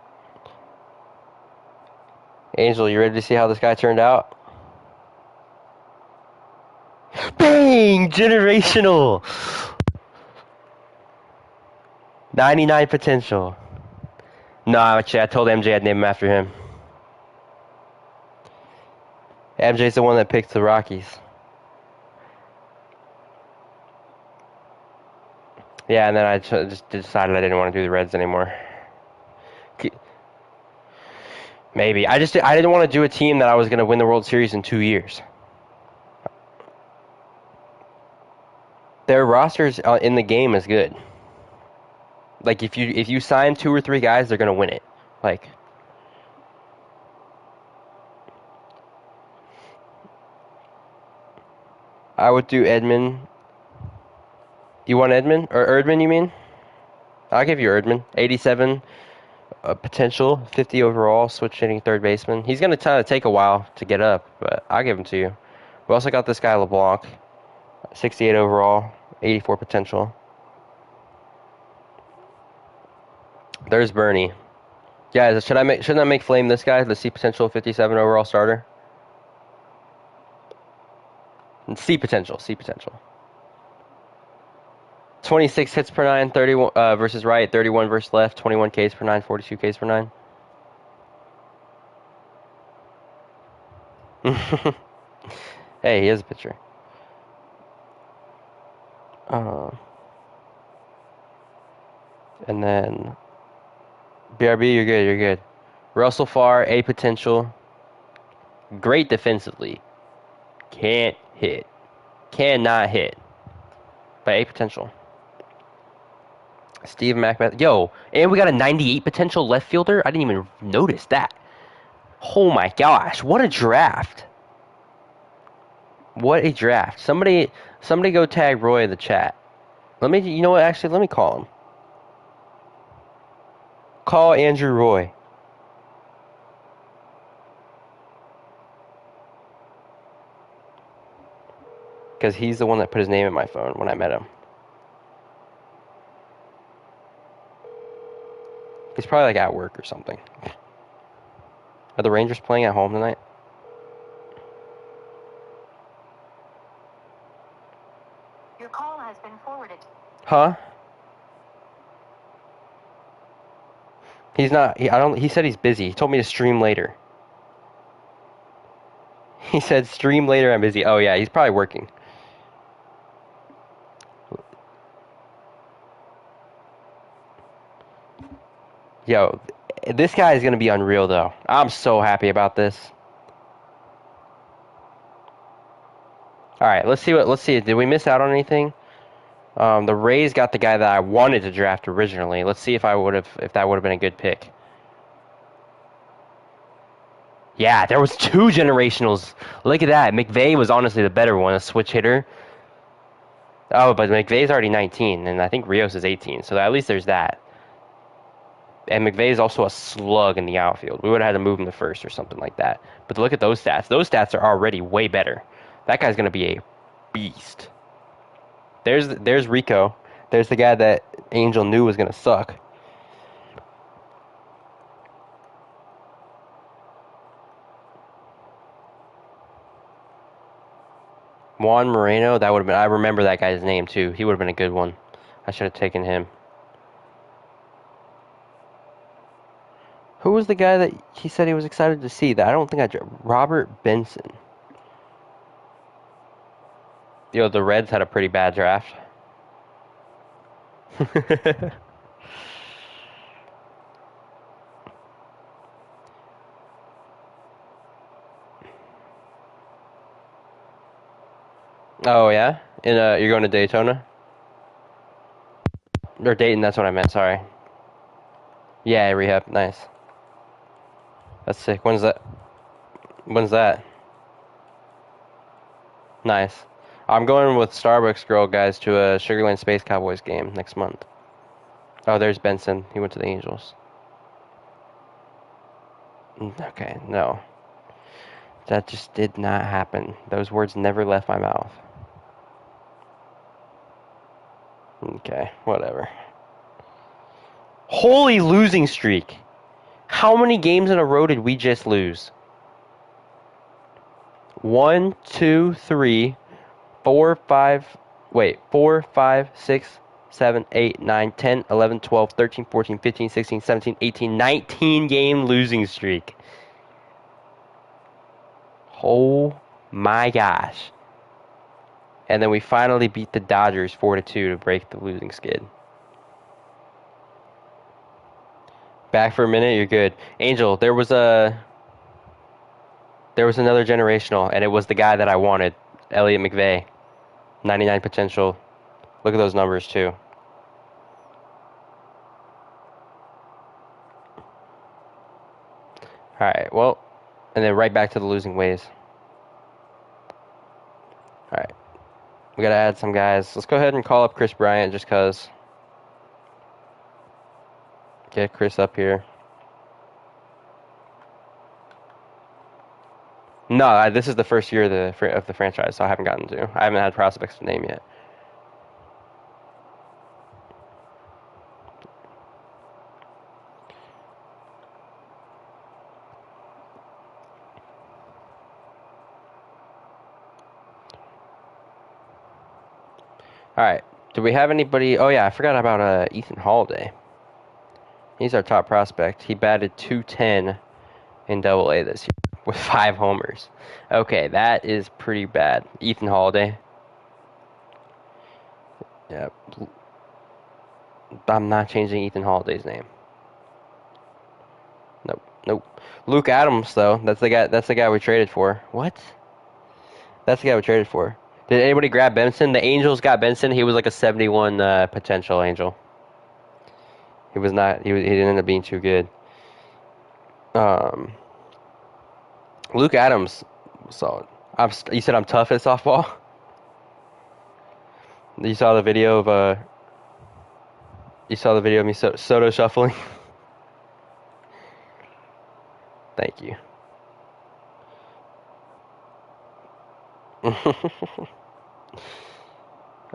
Angel, you ready to see how this guy turned out? Bang! Generational! 99 potential. No, actually, I told MJ I'd name him after him. MJ's the one that picked the Rockies. Yeah, and then I just decided I didn't want to do the Reds anymore. Maybe. I didn't want to do a team that I was going to win the World Series in 2 years. Their rosters in the game is good. Like, if you sign 2 or 3 guys, they're going to win it. Like, I would do Edman. You want Edman? Or Erdman, you mean? I'll give you Erdman. 87 potential, 50 overall, switch hitting third baseman. He's going to kind of take a while to get up, but I'll give him to you. We also got this guy LeBlanc. 68 overall, 84 potential. There's Bernie. Yeah, shouldn't I make Flame this guy, the C potential 57 overall starter? C potential. 26 hits per 9, 31 versus right, 31 versus left, 21 Ks per 9, 42 Ks per 9. Hey, he is a pitcher. And then BRB, you're good. Russell Farr, A potential. Great defensively. Can't hit. Cannot hit. But A potential. Steve Macbeth. Yo, and we got a 98 potential left fielder? I didn't even notice that. Oh my gosh, what a draft. What a draft. Somebody go tag Roy in the chat. You know what, actually, let me call him. Call Andrew Roy. Because he's the one that put his name in my phone when I met him. He's probably like at work or something. Are the Rangers playing at home tonight? Your call has been forwarded. Huh? He's not. I don't. He said he's busy. He told me to stream later. He said stream later. I'm busy. Oh yeah, he's probably working. Yo, this guy is gonna be unreal though. I'm so happy about this. All right, let's see what. Let's see. Did we miss out on anything? The Rays got the guy that I wanted to draft originally. Let's see if I would have. If that would have been a good pick. Yeah, there was two generationals. Look at that. McVay was honestly the better one, a switch hitter. Oh, but McVay's already 19, and I think Rios is 18, so at least there's that. And McVay is also a slug in the outfield. We would have had to move him to first or something like that. But look at those stats. Those stats are already way better. That guy's going to be a beast. There's Rico. There's the guy that Angel knew was going to suck. Juan Moreno, that would have been. I remember that guy's name too. He would have been a good one. I should have taken him. Who was the guy that he said he was excited to see? That I don't think Robert Benson. Yo, the Reds had a pretty bad draft. Oh yeah, and you're going to Daytona or Dayton? That's what I meant. Sorry. Yeah, rehab. Nice. That's sick. When's that? When's that? Nice. I'm going with Starbucks Girl guys to a Sugarland Space Cowboys game next month. Oh, there's Benson. He went to the Angels. Okay, no. That just did not happen. Those words never left my mouth. Okay, whatever. Holy losing streak. How many games in a row did we just lose? 1, 2, 3, 4, 5. Wait, 4, 5, 6, 7, 8, 9, 10, 11, 12, 13, 14, 15, 16, 17, 18, 19 game losing streak. Oh my gosh. And then we finally beat the Dodgers 4-2 to break the losing skid. Back for a minute, you're good. Angel, there was another generational, and it was the guy that I wanted, Elliot McVay. 99 potential. Look at those numbers too. Alright, well, and then right back to the losing ways. Alright. We gotta add some guys. Let's go ahead and call up Chris Bryant just cause. Get Chris up here. No, this is the first year of the franchise, so I haven't gotten to. I haven't had prospects to name yet. Alright. Do we have anybody? Oh, yeah, I forgot about Ethan Holiday. He's our top prospect. He batted .210 in Double-A this year with 5 homers. Okay, that is pretty bad. Ethan Holiday. Yeah. I'm not changing Ethan Holiday's name. Nope. Nope. Luke Adams, though. That's the guy we traded for. What? That's the guy we traded for. Did anybody grab Benson? The Angels got Benson. He was like a 71 potential Angel. He was not. He didn't end up being too good. Luke Adams was solid. You said I'm tough at softball. You saw the video of You saw the video of me Soto shuffling. Thank you.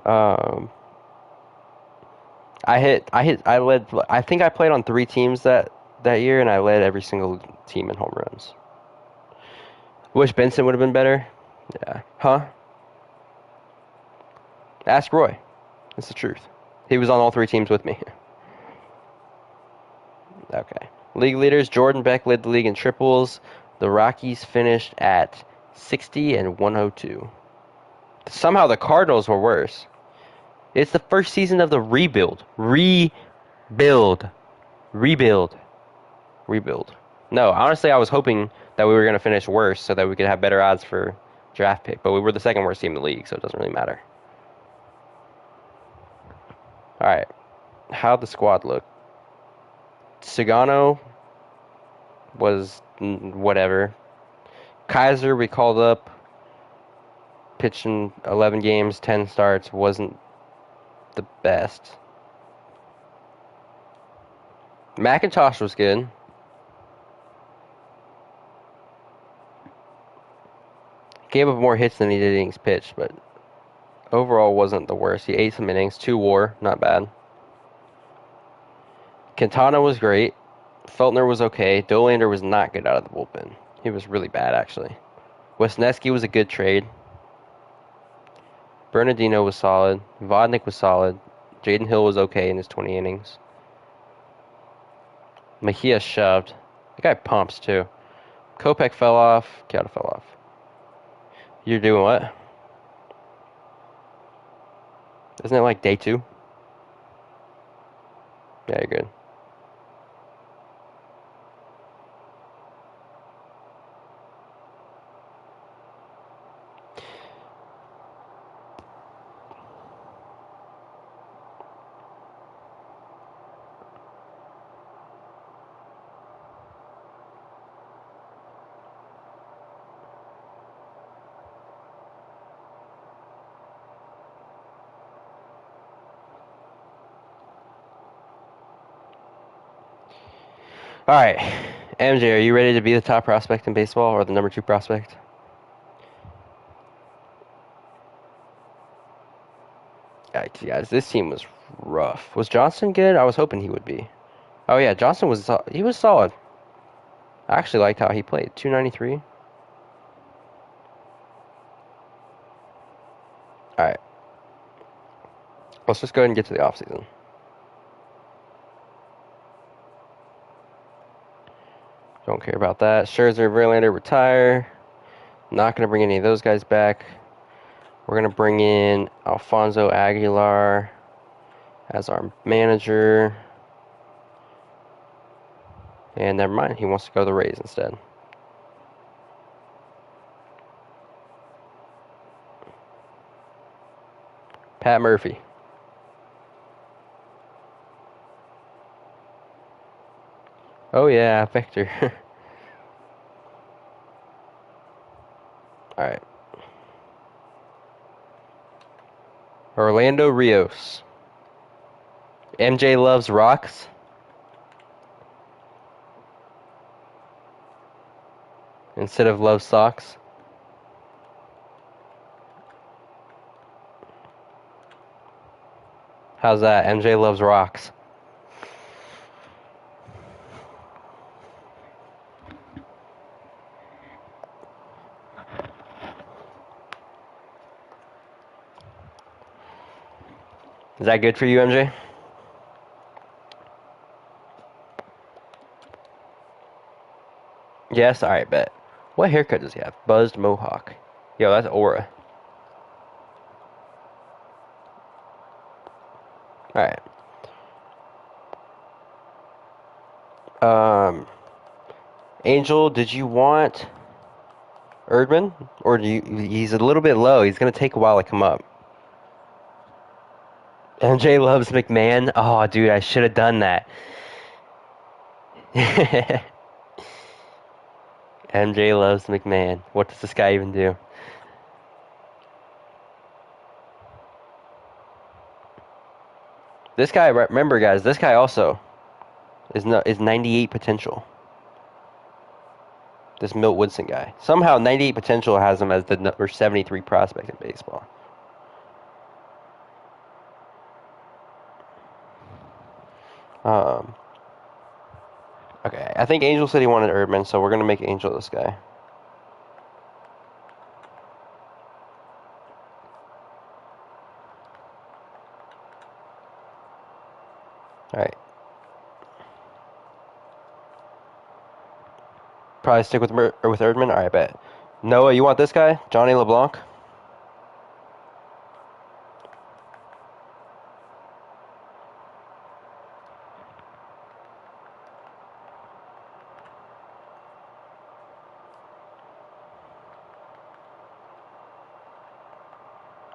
um. I led. I think I played on 3 teams that year, and I led every single team in home runs. Wish Benson would have been better. Yeah. Huh? Ask Roy. That's the truth. He was on all 3 teams with me. Okay. League leaders, Jordan Beck led the league in triples. The Rockies finished at 60 and 102. Somehow the Cardinals were worse. It's the first season of the rebuild. Rebuild. Rebuild. Rebuild. No, honestly, I was hoping that we were going to finish worse so that we could have better odds for draft pick. But we were the second worst team in the league, so it doesn't really matter. All right. How'd the squad look? Sagano was whatever. Kaiser, we called up. Pitching 11 games, 10 starts. Wasn't the best. McIntosh was good. Gave up more hits than he did innings pitched, but overall wasn't the worst. He ate some innings. 2 WAR, not bad. Quintana was great. Feltner was okay. Dolander was not good out of the bullpen. He was really bad, actually. Wesneski was a good trade. Bernardino was solid. Vodnik was solid. Jaden Hill was okay in his 20 innings. Mejia shoved. The guy pumps, too. Kopech fell off. Kyoto fell off. You're doing what? Isn't it like day 2? Yeah, you're good. All right, MJ, are you ready to be the top prospect in baseball or the number 2 prospect? Guys, this team was rough. Was Johnson good? I was hoping he would be. Oh yeah, Johnson was he was solid. I actually liked how he played. 293. All right, let's just go ahead and get to the offseason. Don't care about that. Scherzer, Verlander retire. Not going to bring any of those guys back. We're going to bring in Alfonso Aguilar as our manager. And never mind, he wants to go to the Rays instead. Pat Murphy. Oh yeah, Victor. All right. Orlando Rios. MJ loves rocks. Instead of love socks. How's that? MJ loves rocks. Is that good for you, MJ? Yes? Alright, bet. What haircut does he have? Buzzed mohawk. Yo, that's aura. Alright. Angel, did you want Erdman? Or do you, he's a little bit low. He's gonna take a while to come up. MJ loves McMahon. Oh, dude, I should have done that. MJ loves McMahon. What does this guy even do? This guy, remember guys, this guy also is 98 potential. This Milt Woodson guy. Somehow 98 potential has him as the number 73 prospect in baseball. Um, okay, I think Angel said he wanted Erdman, so we're going to make Angel this guy. Alright. Probably stick with with Erdman. All right, bet. Noah, you want this guy, Johnny LeBlanc?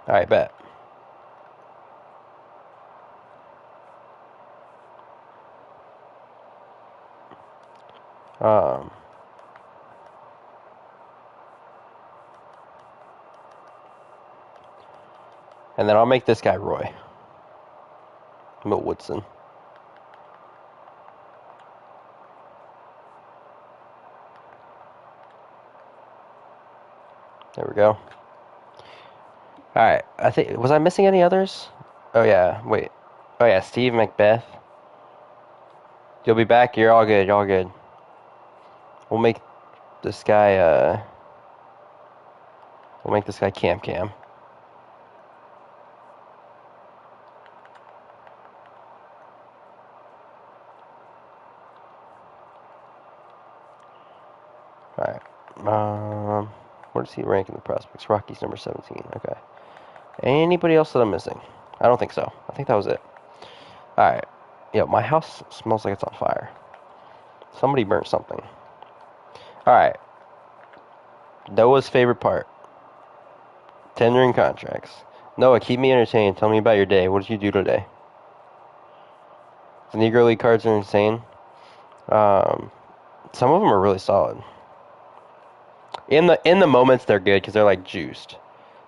All right, bet. Um, and then I'll make this guy Roy. Milt Woodson. There we go. Alright, I think, was I missing any others? Oh yeah, wait. Oh yeah, Steve Macbeth. You'll be back, you're all good, you're all good. We'll make this guy, we'll make this guy Cam Cam. Alright, where does he rank in the prospects? Rocky's number 17, okay. Anybody else that I'm missing? I don't think so. I think that was it. Alright. Yo, my house smells like it's on fire. Somebody burnt something. Alright. Noah's favorite part. Tendering contracts. Noah, keep me entertained. Tell me about your day. What did you do today? The Negro League cards are insane. Um, some of them are really solid. In the moments, they're good because they're like juiced.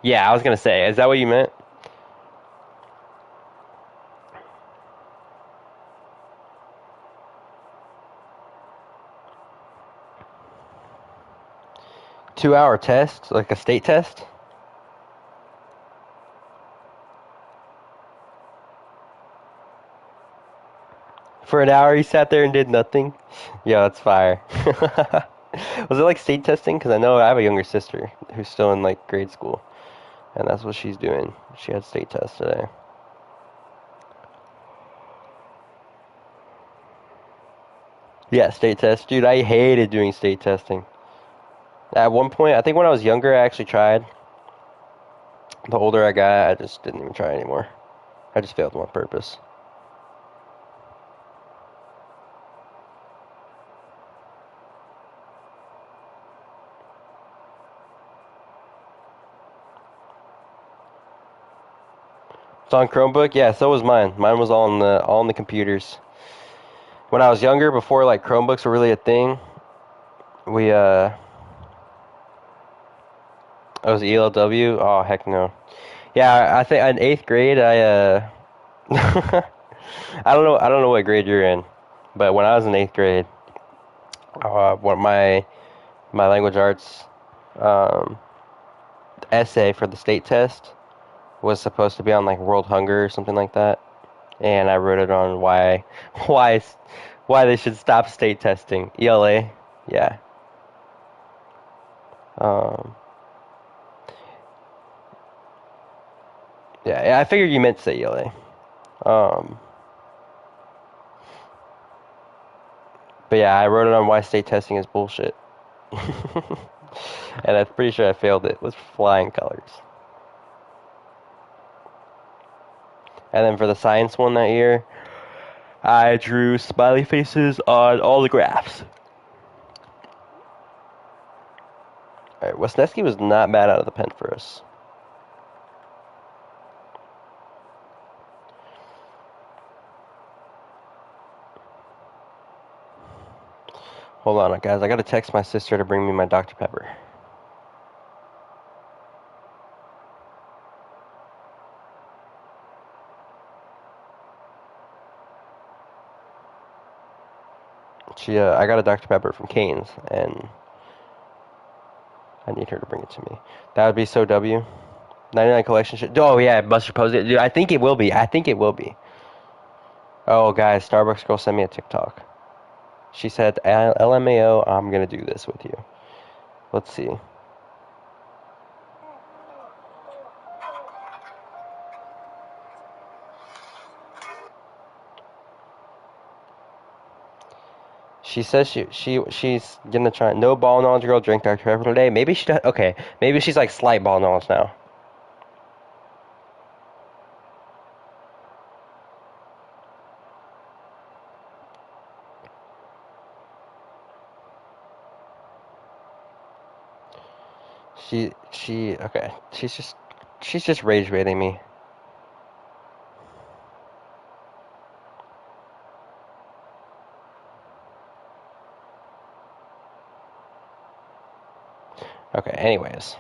Yeah, I was gonna say. Is that what you meant? Two-hour test, like a state test. For an hour, he sat there and did nothing. Yeah, that's fire. Was it like state testing? Because I know I have a younger sister who's still in like grade school, and that's what she's doing. She had state tests today. Yeah, state test, dude. I hated doing state testing. At one point, I think when I was younger, I actually tried. The older I got, I just didn't even try anymore. I just failed them on purpose. It's on Chromebook. Yeah, so was mine. Mine was all on the computers. When I was younger, before like Chromebooks were really a thing, we I was ELW. Oh heck no. Yeah, I think in eighth grade, I don't know what grade you're in, but when I was in eighth grade, what my language arts um, essay for the state test was supposed to be on like world hunger or something like that, and I wrote it on why why they should stop state testing. ELA, yeah. Um, yeah, I figured you meant to say ELA. Um, but yeah, I wrote it on why state testing is bullshit. And I'm pretty sure I failed it with flying colors. And then for the science one that year, I drew smiley faces on all the graphs. Alright, Wisniewski was not bad out of the pen for us. Hold on, guys. I gotta text my sister to bring me my Dr. Pepper. I got a Dr. Pepper from Cane's, and I need her to bring it to me. That would be so W. 99 collection shit. Oh yeah, Buster posted it. Dude, I think it will be. I think it will be. Oh guys, Starbucks girl sent me a TikTok. She said, "LMAO, I'm gonna do this with you." Let's see. She says she's gonna try. No ball knowledge, girl. Drink Dr Pepper today. Maybe she does. Okay, maybe she's like slight ball knowledge now. Okay. She's just rage baiting me. Okay. Anyways,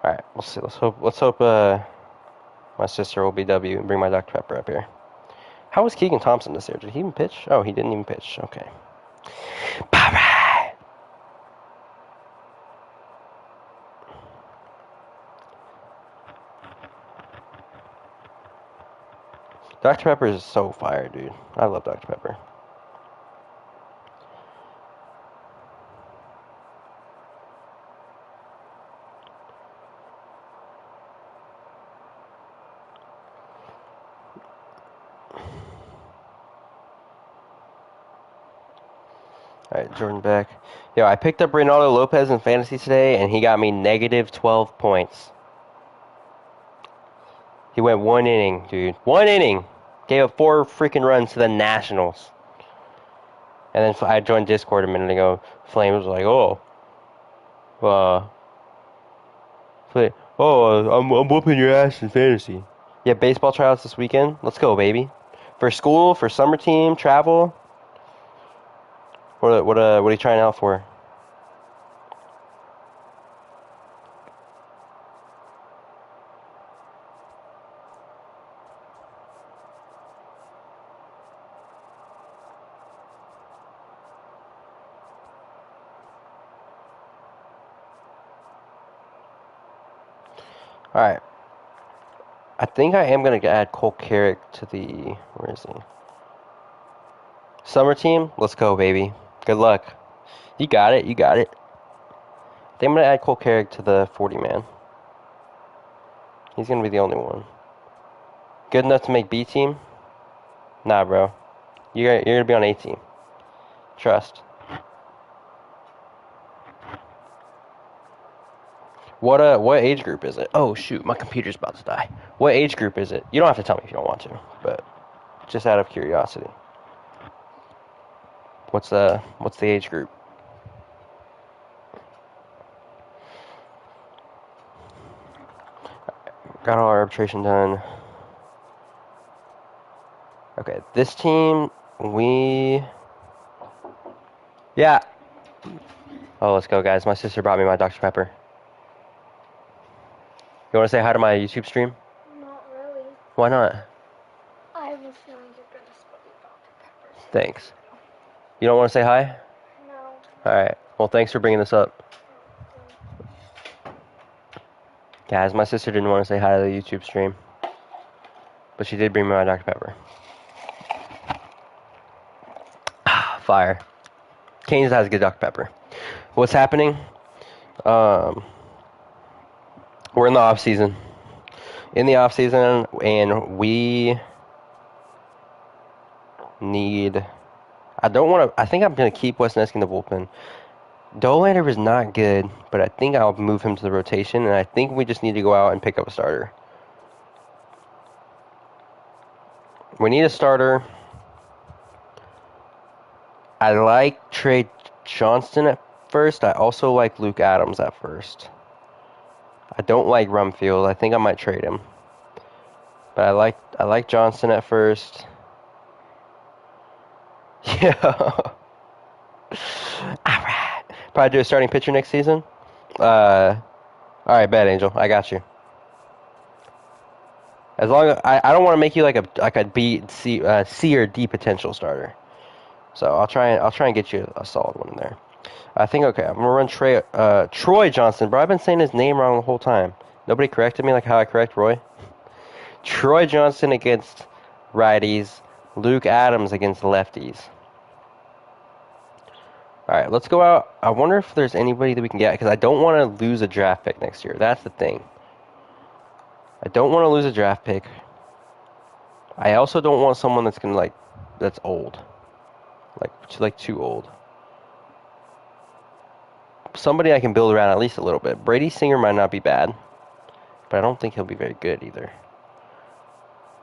all right. We'll see. Let's hope. My sister will BW and bring my Dr Pepper up here. How was Keegan Thompson this year? Did he even pitch? Oh, he didn't even pitch. Okay. All right. Dr Pepper is so fire, dude. I love Dr Pepper. Alright, Jordan Beck. Yo, I picked up Reynaldo Lopez in fantasy today, and he got me negative 12 points. He went 1 inning, dude. 1 inning! Gave up 4 freaking runs to the Nationals. And then I joined Discord a minute ago. Flame was like, I'm whooping your ass in fantasy. Yeah, baseball tryouts this weekend. Let's go, baby. For school, for summer team, travel. What are you trying out for? Alright. I think I am going to add Cole Carrick to the... Where is he? Summer team? Let's go, baby. Good luck. You got it. You got it. I think I'm going to add Cole Carrick to the 40-man. He's going to be the only one. Good enough to make B team? Nah, bro. You're going to be on A team. Trust. What age group is it? Oh, shoot. My computer's about to die. What age group is it? You don't have to tell me if you don't want to, but just out of curiosity. What's the age group? Got all our arbitration done. Okay, this team, yeah. Oh, let's go, guys. My sister brought me my Dr. Pepper. You want to say hi to my YouTube stream? Not really. Why not? I have a feeling you're gonna spill your Dr. Pepper. Thanks. You don't want to say hi? No. Alright. Well, thanks for bringing this up. Guys, my sister didn't want to say hi to the YouTube stream. But she did bring me my Dr. Pepper. Fire. Canes has good Dr. Pepper. What's happening? We're in the off season. In the off season, and we need. I don't want to. I think I'm gonna keep Wesneski in the bullpen. Dolander is not good, but I think I'll move him to the rotation, and I think we just need to go out and pick up a starter. We need a starter. I like Trey Johnston at first. I also like Luke Adams at first. I don't like Rumfield. I think I might trade him. But I like Johnston at first. Yeah. Alright. Probably do a starting pitcher next season. Alright, bet, Angel. I got you. As long as I don't want to make you like a B, C or D potential starter. So I'll try and get you a solid one in there. I think okay. I'm gonna run Troy Johnston, bro. I've been saying his name wrong the whole time. Nobody corrected me like how I correct Roy. Troy Johnston against righties. Luke Adams against lefties. Alright, let's go out. I wonder if there's anybody that we can get, because I don't want to lose a draft pick next year. That's the thing. I don't want to lose a draft pick. I also don't want someone that's old. Like too old. Somebody I can build around at least a little bit. Brady Singer might not be bad, but I don't think he'll be very good either.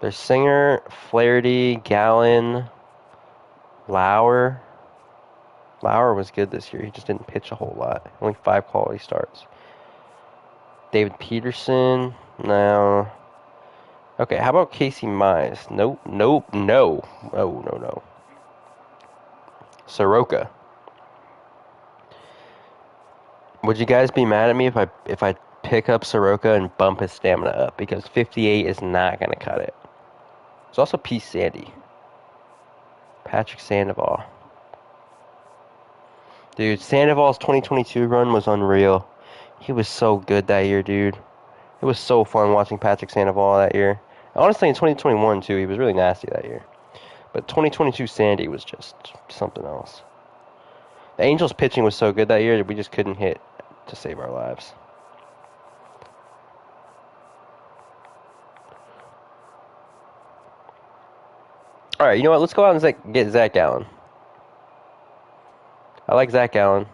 There's Singer, Flaherty, Gallen, Lauer. Lauer was good this year. He just didn't pitch a whole lot. Only 5 quality starts. David Peterson. No. Okay, how about Casey Mize? Nope, nope, no. Oh, no. Soroka. Would you guys be mad at me if I pick up Soroka and bump his stamina up? Because 58 is not going to cut it. There's also P. Sandy. Patrick Sandoval. Dude, Sandoval's 2022 run was unreal. He was so good that year, dude. It was so fun watching Patrick Sandoval that year. Honestly, in 2021, too, he was really nasty that year. But 2022 Sandy was just something else. The Angels' pitching was so good that year that we just couldn't hit to save our lives. All right, you know what? Let's go out and get Zach Gallen. I like Zach Gallen.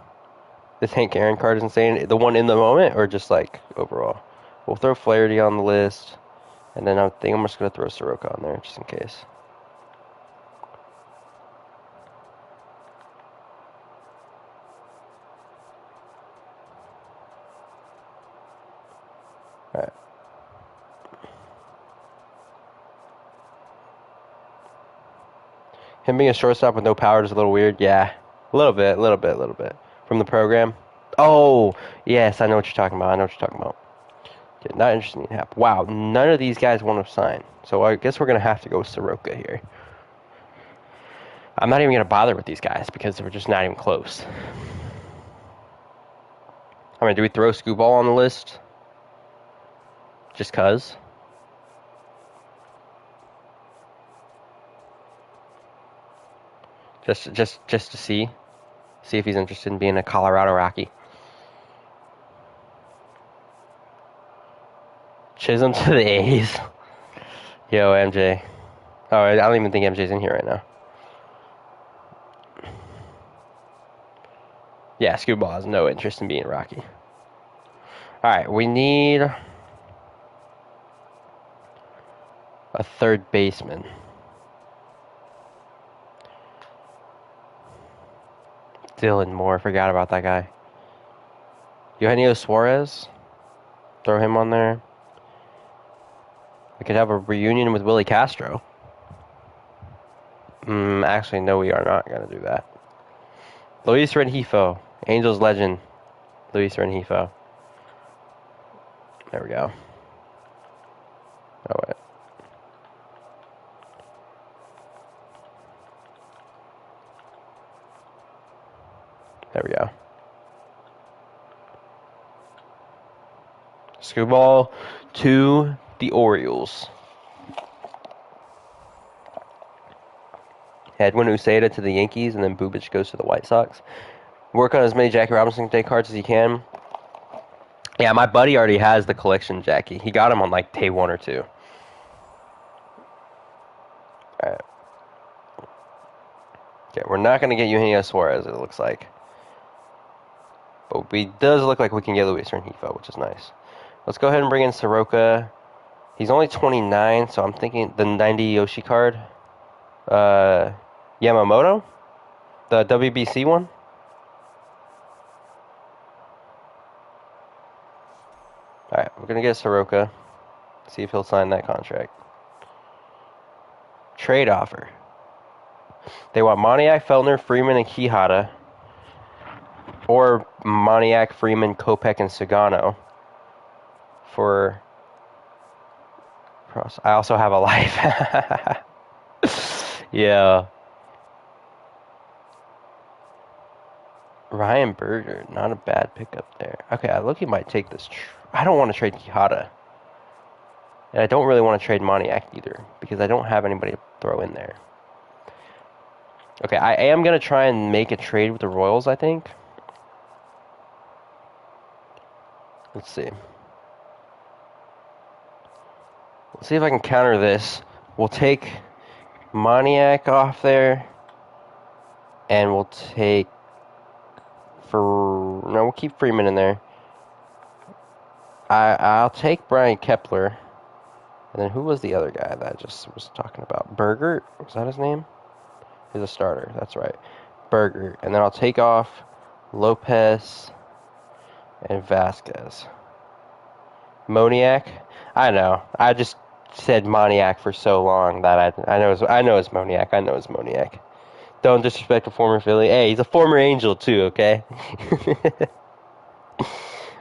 This Hank Aaron card is insane. The one in the moment or just like overall? We'll throw Flaherty on the list. And then I think I'm just going to throw Soroka on there just in case. Alright. Him being a shortstop with no power is a little weird. Yeah. A little bit. From the program. Oh, yes, I know what you're talking about. Okay, not interested in Hap. Wow, none of these guys want to sign. So I guess we're going to have to go with Soroka here. I'm not even going to bother with these guys because we're just not even close. I mean, do we throw Scooball on the list? Just cuz? Just to see if he's interested in being a Colorado Rocky. Chisholm to the A's. Yo, MJ. Oh, I don't even think MJ's in here right now. Yeah, Scooball has no interest in being Rocky. Alright, we need a third baseman. Dylan Moore, forgot about that guy. Eugenio Suarez, throw him on there. We could have a reunion with Willie Castro. Actually, no, we are not going to do that. Luis Rengifo, Angels legend. Luis Rengifo. There we go. Oh, wait. There we go. Scooball to the Orioles. Edwin Uceda to the Yankees, and then Bubic goes to the White Sox. Work on as many Jackie Robinson Day cards as you can. Yeah, my buddy already has the collection, Jackie. He got him on like day 1 or 2. Alright. Okay, we're not going to get Eugenio Suarez, it looks like. But it does look like we can get Luis Rengifo, which is nice. Let's go ahead and bring in Soroka. He's only 29, so I'm thinking the 90 Yoshi card. Yamamoto? The WBC one? Alright, we're going to get Soroka. See if he'll sign that contract. Trade offer. They want Moniak, Feltner, Freeman, and Quijada. Or Moniak, Freeman, Kopech, and Sagano. For... I also have a life. Yeah. Ryan Berger, not a bad pickup there. Okay, I look, he might take this. I don't want to trade Quijada. And I don't really want to trade Moniak either, because I don't have anybody to throw in there. Okay, I am going to try and make a trade with the Royals, I think. Let's see. Let's see if I can counter this. We'll take Moniak off there. And we'll take we'll keep Freeman in there. I'll take Brian Kepler. And then who was the other guy that I just was talking about? Berger? Was that his name? He's a starter. That's right. Berger. And then I'll take off Lopez and Vasquez. Moniak? I know. I just said Moniak for so long that I know it's Moniak. I know it's Moniak. Don't disrespect a former Philly. Hey, he's a former Angel too, okay?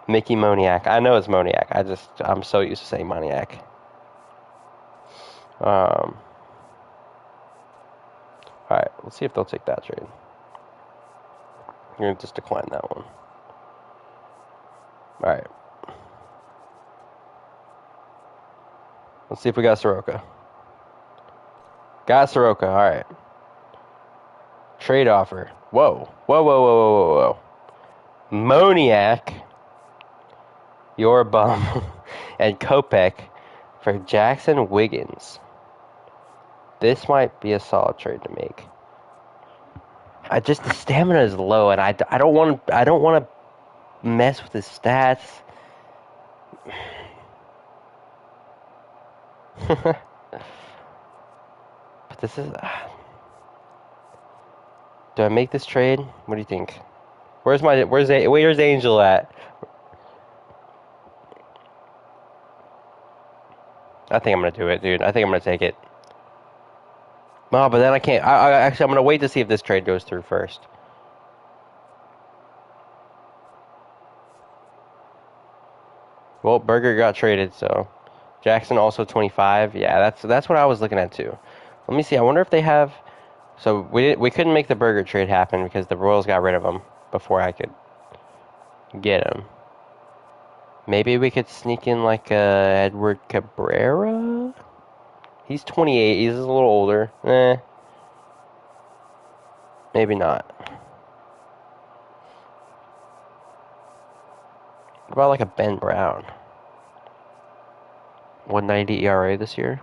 Mickey Moniak. I know it's Moniak. I'm so used to saying Moniak. Alright, let's see if they'll take that trade. I'm going to just decline that one. Alright. Let's see if we got Soroka. Got Soroka, alright. Trade offer. Whoa. Whoa, whoa, whoa, whoa, whoa, whoa. Moniak, you're a bum, and Kopech for Jackson Wiggins. This might be a solid trade to make. The stamina is low, and I don't want to mess with his stats. But this is. Do I make this trade? What do you think? Where's Angel at? I think I'm gonna do it, dude. I think I'm gonna take it. No, but then I can't. Actually, I'm gonna wait to see if this trade goes through first. Well, Berger got traded, so Jackson also 25. Yeah, that's what I was looking at too. Let me see. I wonder if they have. So we couldn't make the Berger trade happen because the Royals got rid of him before I could get him. Maybe we could sneak in like Edward Cabrera. He's 28. He's a little older. Maybe not. What about like a Ben Brown? 190 ERA this year.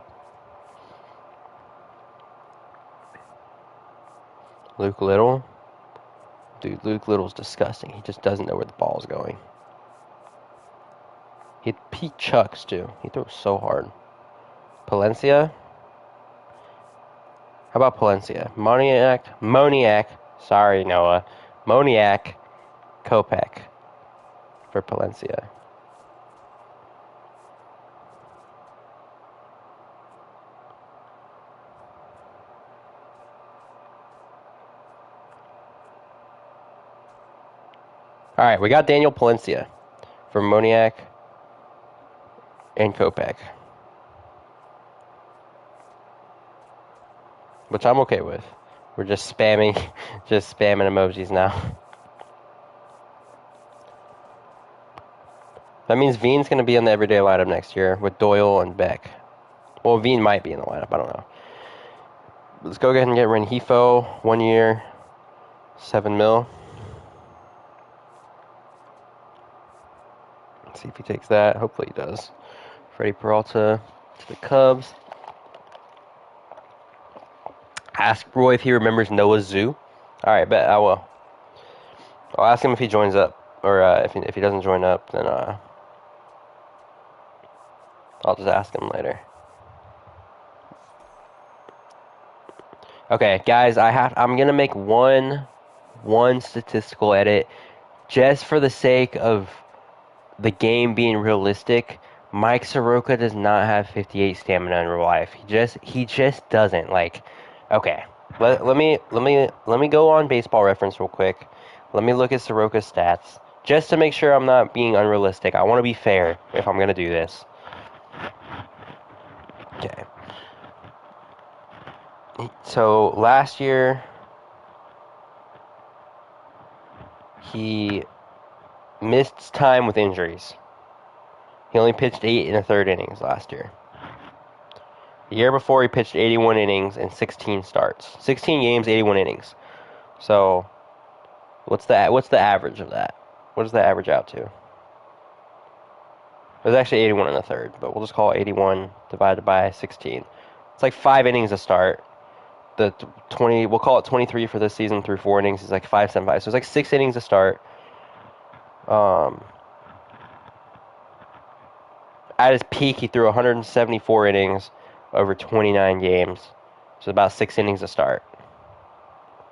Luke Little. Dude, Luke Little's disgusting. He just doesn't know where the ball's going. He chucks too. He throws so hard. Palencia. How about Palencia? Moniak. Sorry, Noah. Moniak. Kopech for Palencia. All right, we got Daniel Palencia for Moniak and Kopech, which I'm okay with. We're just spamming emojis now. That means Veen's going to be in the everyday lineup next year with Doyle and Beck. Well, Veen might be in the lineup. I don't know. Let's go ahead and get Rengifo. 1 year, $7 million. Let's see if he takes that. Hopefully he does. Freddie Peralta to the Cubs. Ask Roy if he remembers Noah Zoo. All right, bet I will. I'll ask him if he joins up, or if he doesn't join up, then I'll just ask him later. Okay, guys, I'm gonna make one statistical edit just for the sake of the game being realistic. Mike Soroka does not have 58 stamina in real life. He just doesn't. Like, okay, let me go on Baseball Reference real quick. Let me look at Soroka's stats just to make sure I'm not being unrealistic. I want to be fair if I'm gonna do this. Okay. So last year he missed time with injuries. He only pitched 8 1/3 innings last year. The year before, he pitched 81 innings and 16 starts. 16 games, 81 innings. So, what's the average of that? What does that average out to? It was actually 81 1/3, but we'll just call it 81 divided by 16. It's like 5 innings a start. the 20, we'll call it 23 for this season through 4 innings is like 5.75. So it's like 6 innings to start. At his peak, he threw 174 innings over 29 games. So about 6 innings to start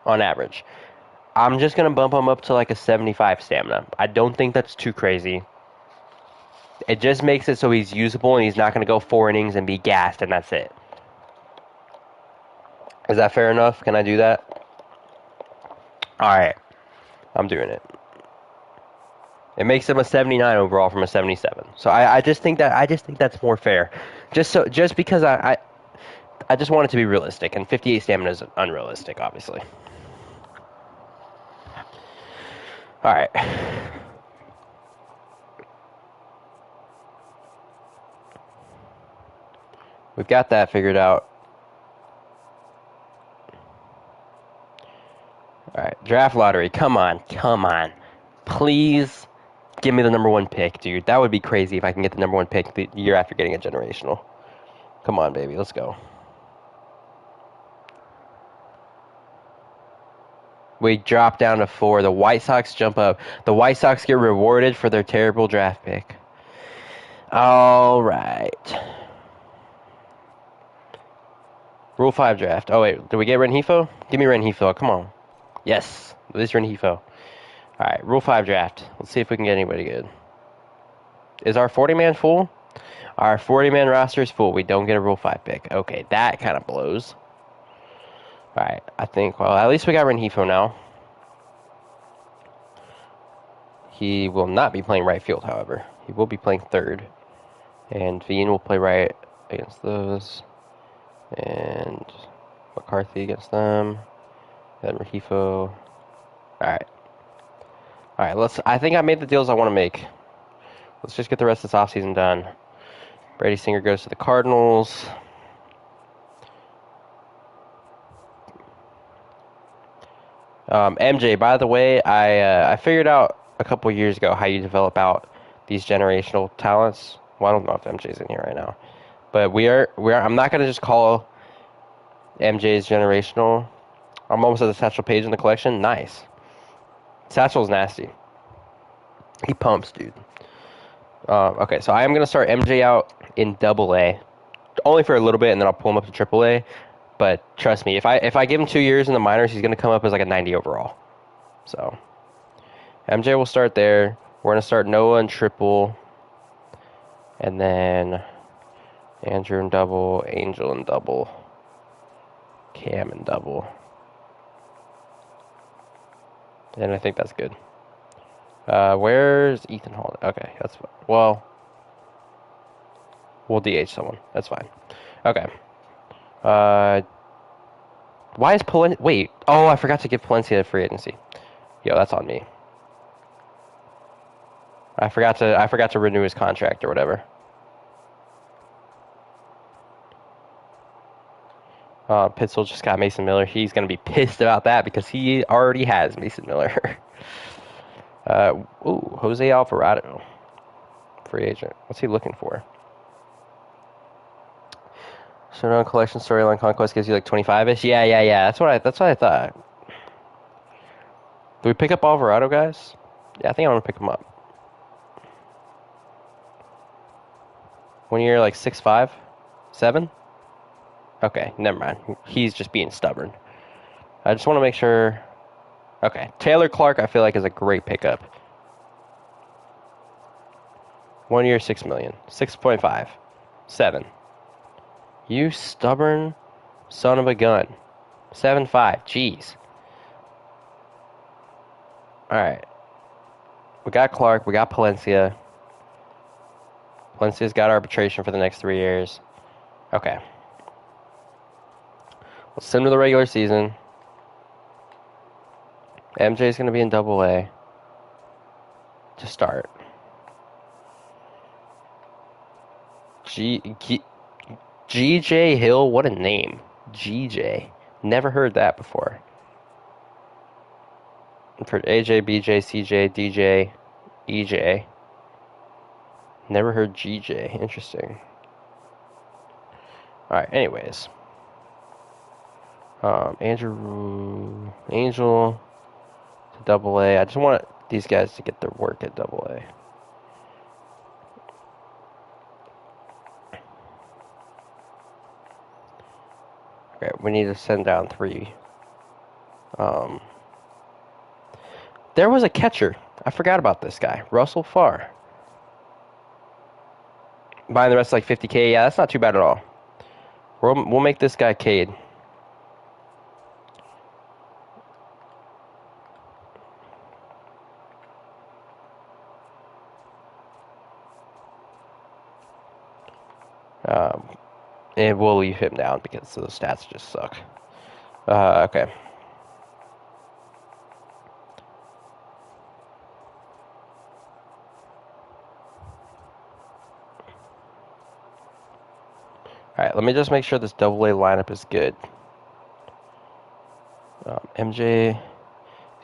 on average. I'm just going to bump him up to like a 75 stamina. I don't think that's too crazy. It just makes it so he's usable and he's not going to go 4 innings and be gassed and that's it. Is that fair enough? Can I do that? Alright. I'm doing it. It makes him a 79 overall from a 77. So I just think that's more fair. Just because I just want it to be realistic, and 58 stamina is unrealistic, obviously. All right. We've got that figured out. All right, draft lottery. Come on. Please give me the number 1 pick, dude. That would be crazy if I can get the number 1 pick the year after getting a generational. Come on, baby. Let's go. We drop down to 4. The White Sox jump up. The White Sox get rewarded for their terrible draft pick. All right. Rule 5 draft. Oh, wait. Did we get Renhefo? Give me Renhefo. Come on. Yes. This is Renhefo. Alright. Rule 5 draft. Let's see if we can get anybody good. Is our 40-man full? Our 40-man roster is full. We don't get a Rule 5 pick. Okay. That kind of blows. Alright. I think, well, at least we got Renhefo now. He will not be playing right field, however. He will be playing third. And Veen will play right against those. And McCarthy against them. Then Renhefo. Alright, I think I made the deals I want to make. Let's just get the rest of this offseason done. Brady Singer goes to the Cardinals. MJ, by the way, I figured out a couple years ago how you develop out these generational talents. Well, I don't know if MJ's in here right now. But I'm not going to just call MJ's generational. I'm almost at the Satchel Page in the collection. Nice. Satchel's nasty. He pumps, dude. Okay, so I am going to start MJ out in AA. Only for a little bit, and then I'll pull him up to AAA. But trust me, if I give him 2 years in the minors, he's going to come up as like a 90 overall. So, MJ will start there. We're going to start Noah in triple. And then Andrew in double, Angel in double, Cam in double. And I think that's good. Where's Ethan Hall? Okay, that's fine. Well, we'll DH someone. That's fine. Okay. Why is Palencia... Wait. Oh, I forgot to give Palencia a free agency. Yo, that's on me. I forgot to renew his contract or whatever. Pitzel just got Mason Miller. He's going to be pissed about that because he already has Mason Miller. Jose Alvarado. Free agent. What's he looking for? So now collection storyline conquest gives you like 25-ish? Yeah. That's what I thought. Do we pick up Alvarado, guys? Yeah, I think I want to pick him up. 1 year, like 6'5", 7? Okay, never mind. He's just being stubborn. I just want to make sure. Okay, Taylor Clark I feel like is a great pickup. 1 year, $6 million. 6.5. 7. You stubborn son of a gun. 7.5. Jeez. Alright. We got Clark. We got Palencia. Palencia's got arbitration for the next 3 years. Okay. Let's send him to the regular season. MJ's going to be in AA to start. GJ Hill, what a name. GJ. Never heard that before. For AJ, BJ, CJ, DJ, EJ. Never heard GJ. Interesting. Alright, anyways. Angel to Double A. I just want these guys to get their work at Double A. Okay, we need to send down 3. There was a catcher. I forgot about this guy, Russell Farr. Buying the rest like 50K. Yeah, that's not too bad at all. We'll make this guy Cade. And we'll leave him down because the stats just suck. Okay. Alright, let me just make sure this Double A lineup is good. MJ is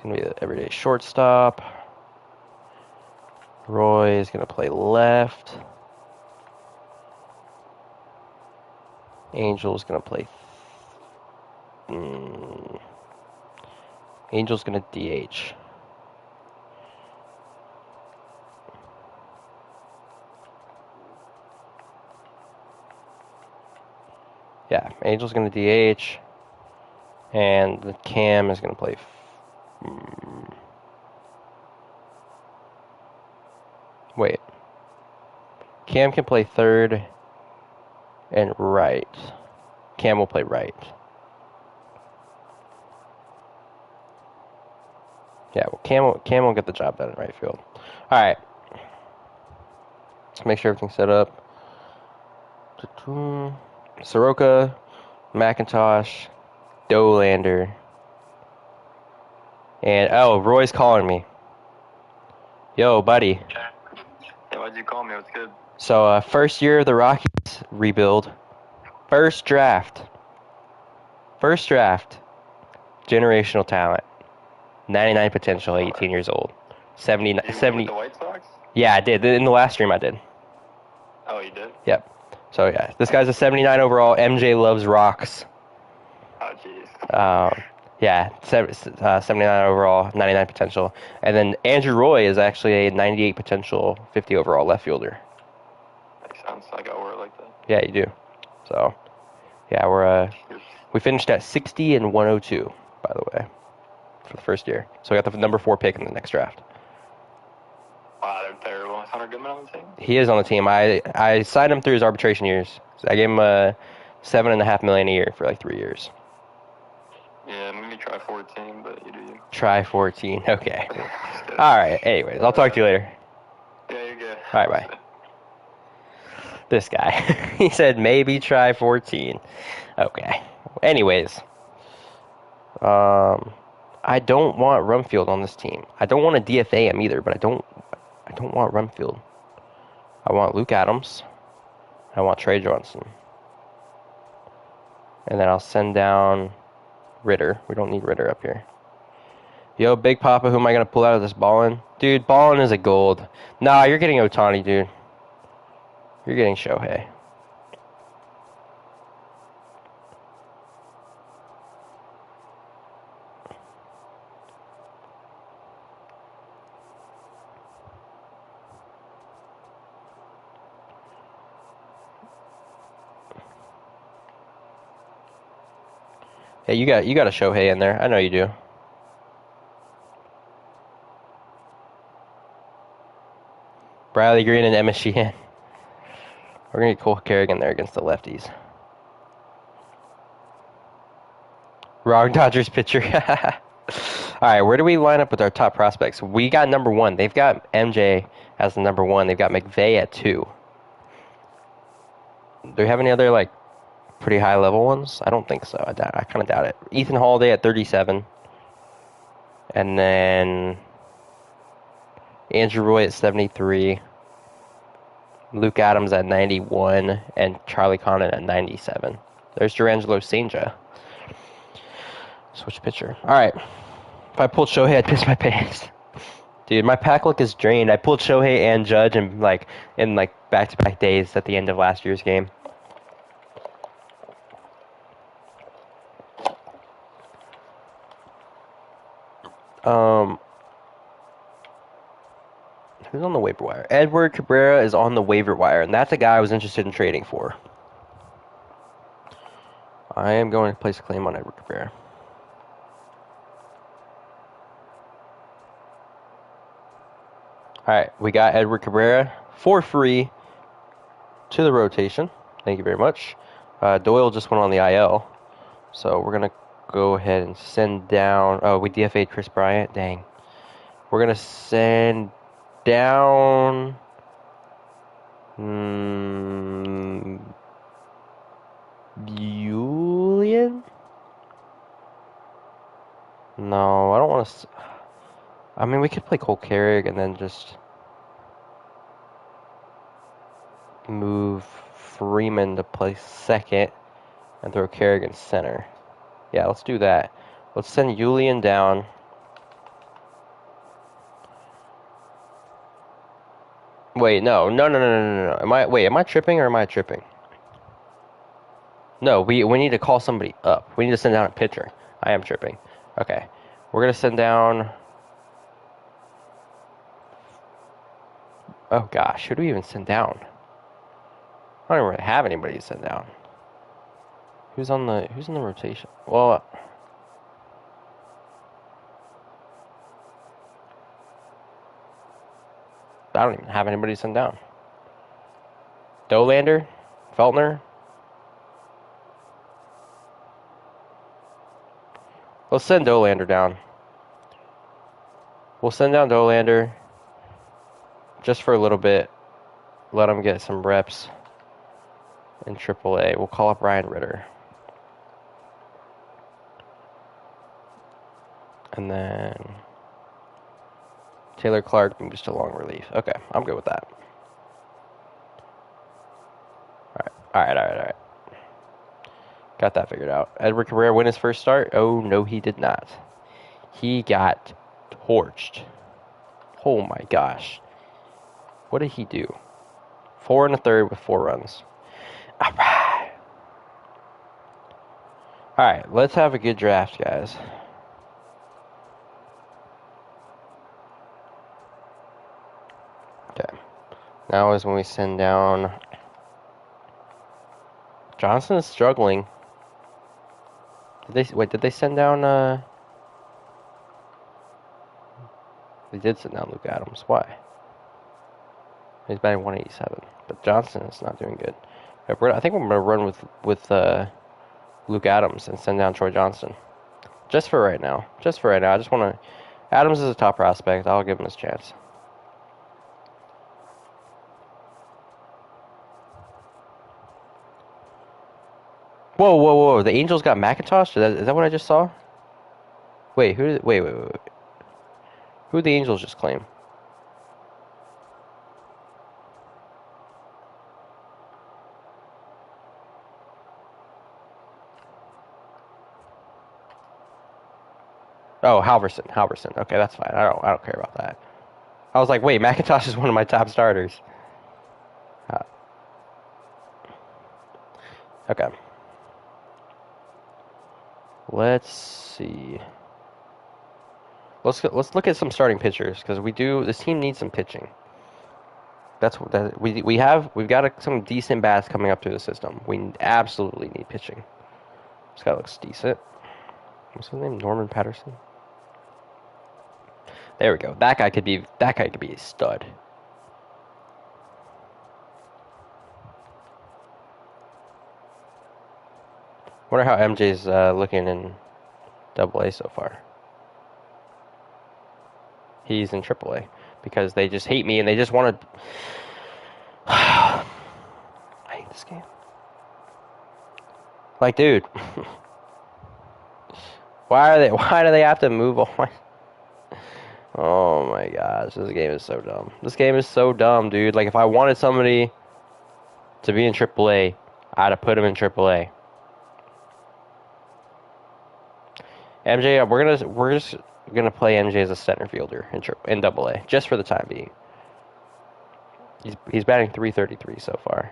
going to be the everyday shortstop. Roy is going to play left. Angel's going to play... Angel's going to DH. Yeah, Angel's going to DH. And the Cam is going to play... Wait. Cam can play third and right. Cam will play right. Yeah, well, Cam will get the job done in right field. Alright. Let's make sure everything's set up. Soroka, McIntosh, Dolander. And, oh, Roy's calling me. Yo, buddy. Yeah, why'd you call me? What's good? So, first year of the Rockies rebuild. First draft. Generational talent. 99 potential, 18 years old. 70. With the White Sox? Yeah, I did. In the last stream, I did. Oh, you did? Yep. So, yeah. This guy's a 79 overall. MJ loves rocks. Oh, jeez. Yeah, 79 overall, 99 potential. And then Andrew Roy is actually a 98 potential, 50 overall left fielder. Makes sense. I got word like that. Yeah, you do. So, yeah, we finished at 60 and 102, by the way, for the first year. So we got the number 4 pick in the next draft. Wow, they're terrible. Is Hunter Goodman on the team? He is on the team. I signed him through his arbitration years. So I gave him $7.5 million a year for like 3 years. Yeah, maybe try 14, but you do you. Try 14. Okay. All right. Anyways, I'll talk to you later. Yeah, you're good. All right, bye. This guy. He said maybe try 14. Okay. Anyways. I don't want Rumfield on this team. I don't want to DFA him either, but I don't want Rumfield. I want Luke Adams. I want Trey Johnson. And then I'll send down Ritter. We don't need Ritter up here. Yo, Big Papa, who am I going to pull out of this Ballin? Dude, Ballin is a gold. Nah, you're getting Ohtani, dude. You're getting Shohei. Hey, you got a Shohei in there. I know you do. Bradley Green and MSGN. We're going to get Cole Kerrigan there against the lefties. Wrong Dodgers pitcher. Alright, where do we line up with our top prospects? We got number 1. They've got MJ as the number 1. They've got McVay at 2. Do we have any other, like, pretty high-level ones? I don't think so. I kind of doubt it. Ethan Holiday at 37. And then Andrew Roy at 73. Luke Adams at 91. And Charlie Connon at 97. There's Durangelo Sanger. Switch pitcher. Alright. If I pulled Shohei, I'd piss my pants. Dude, my pack look is drained. I pulled Shohei and Judge in back-to-back days at the end of last year's game. Um, who's on the waiver wire? Edward Cabrera is on the waiver wire, and that's a guy I was interested in trading for. I am going to place a claim on Edward Cabrera. All right, we got Edward Cabrera for free to the rotation. Thank you very much. Doyle just went on the IL, so we're gonna go ahead and send down. Oh, we DFA'd Chris Bryant. Dang. We're gonna send down. Julian? No, I don't want to. I mean, we could play Cole Carrick and then just move Freeman to play second and throw Carrick in center. Yeah, let's do that. Let's send Julian down. Wait, no. Am I tripping or am I tripping? No, we need to call somebody up. We need to send down a pitcher. I am tripping. Okay. We're gonna send down. Oh gosh, who do we even send down? I don't really have anybody to send down. Who's in the rotation? Well, I don't even have anybody to send down. Dolander? Feltner? Let's send Dolander down. We'll send down Dolander just for a little bit. Let him get some reps in AAA. We'll call up Ryan Ritter. And then Taylor Clark moves to long relief. Okay, I'm good with that. All right. Got that figured out. Edward Cabrera win his first start? Oh, no, he did not. He got torched. Oh, my gosh. What did he do? 4 1/3 with 4 runs. All right. All right, let's have a good draft, guys. Okay. Now is when we send down. Johnson is struggling. Did they send down they did send down Luke Adams. Why? He's batting 187. But Johnson is not doing good. I think we're gonna run with Luke Adams and send down Troy Johnson. Just for right now. I just wanna Adams is a top prospect. I'll give him his chance. Whoa. The Angels got McIntosh? Is that what I just saw? Wait, wait. Who did the Angels just claim? Oh, Halverson. Okay, that's fine. I don't care about that. I was like, wait, McIntosh is one of my top starters. Okay. Let's see. Let's look at some starting pitchers because this team needs some pitching. We've got some decent bats coming up through the system. We absolutely need pitching. This guy looks decent. What's his name? Norman Patterson. There we go. That guy could be a stud. Wonder how MJ's looking in AA so far. He's in AAA because they just hate me and they just want to. I hate this game. Like, dude, why do they have to move on? Oh my gosh, this game is so dumb. This game is so dumb, dude. Like, if I wanted somebody to be in AAA, I'd have put him in AAA. MJ, we're just gonna play MJ as a center fielder in AA, just for the time being. He's batting .333 so far.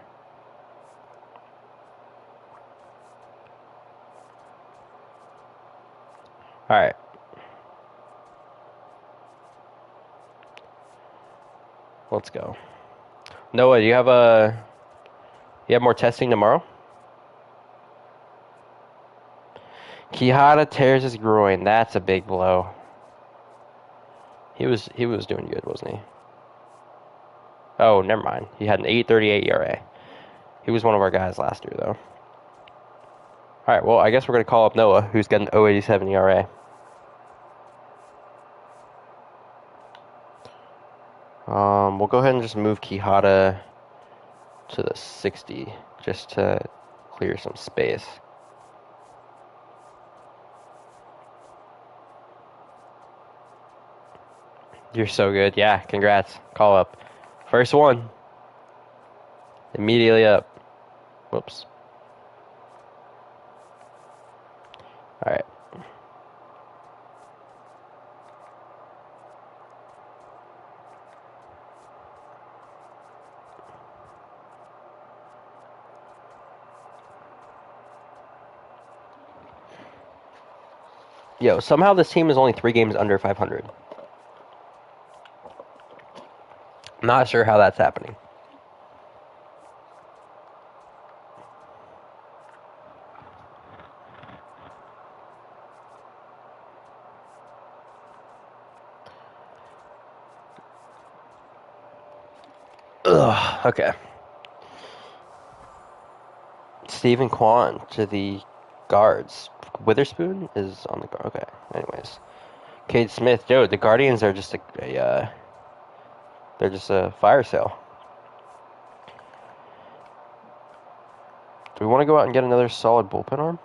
All right. Let's go. Noah, you have more testing tomorrow? Quijada tears his groin. That's a big blow. He was doing good, wasn't he? Oh, never mind. He had an 8.38 ERA. He was one of our guys last year, though. All right, well, I guess we're going to call up Noah, who's got an 0.87 ERA. We'll go ahead and just move Quijada to the 60 just to clear some space. You're so good. Yeah, congrats. Call up. First one. Immediately up. Whoops. All right. Yo, somehow this team is only 3 games under 500. Not sure how that's happening. Ugh, okay. Stephen Kwan to the guards. Witherspoon is on the guard. Okay, anyways. Cade Smith. Yo, the Guardians are just they're just a fire sale. Do we want to go out and get another solid bullpen arm?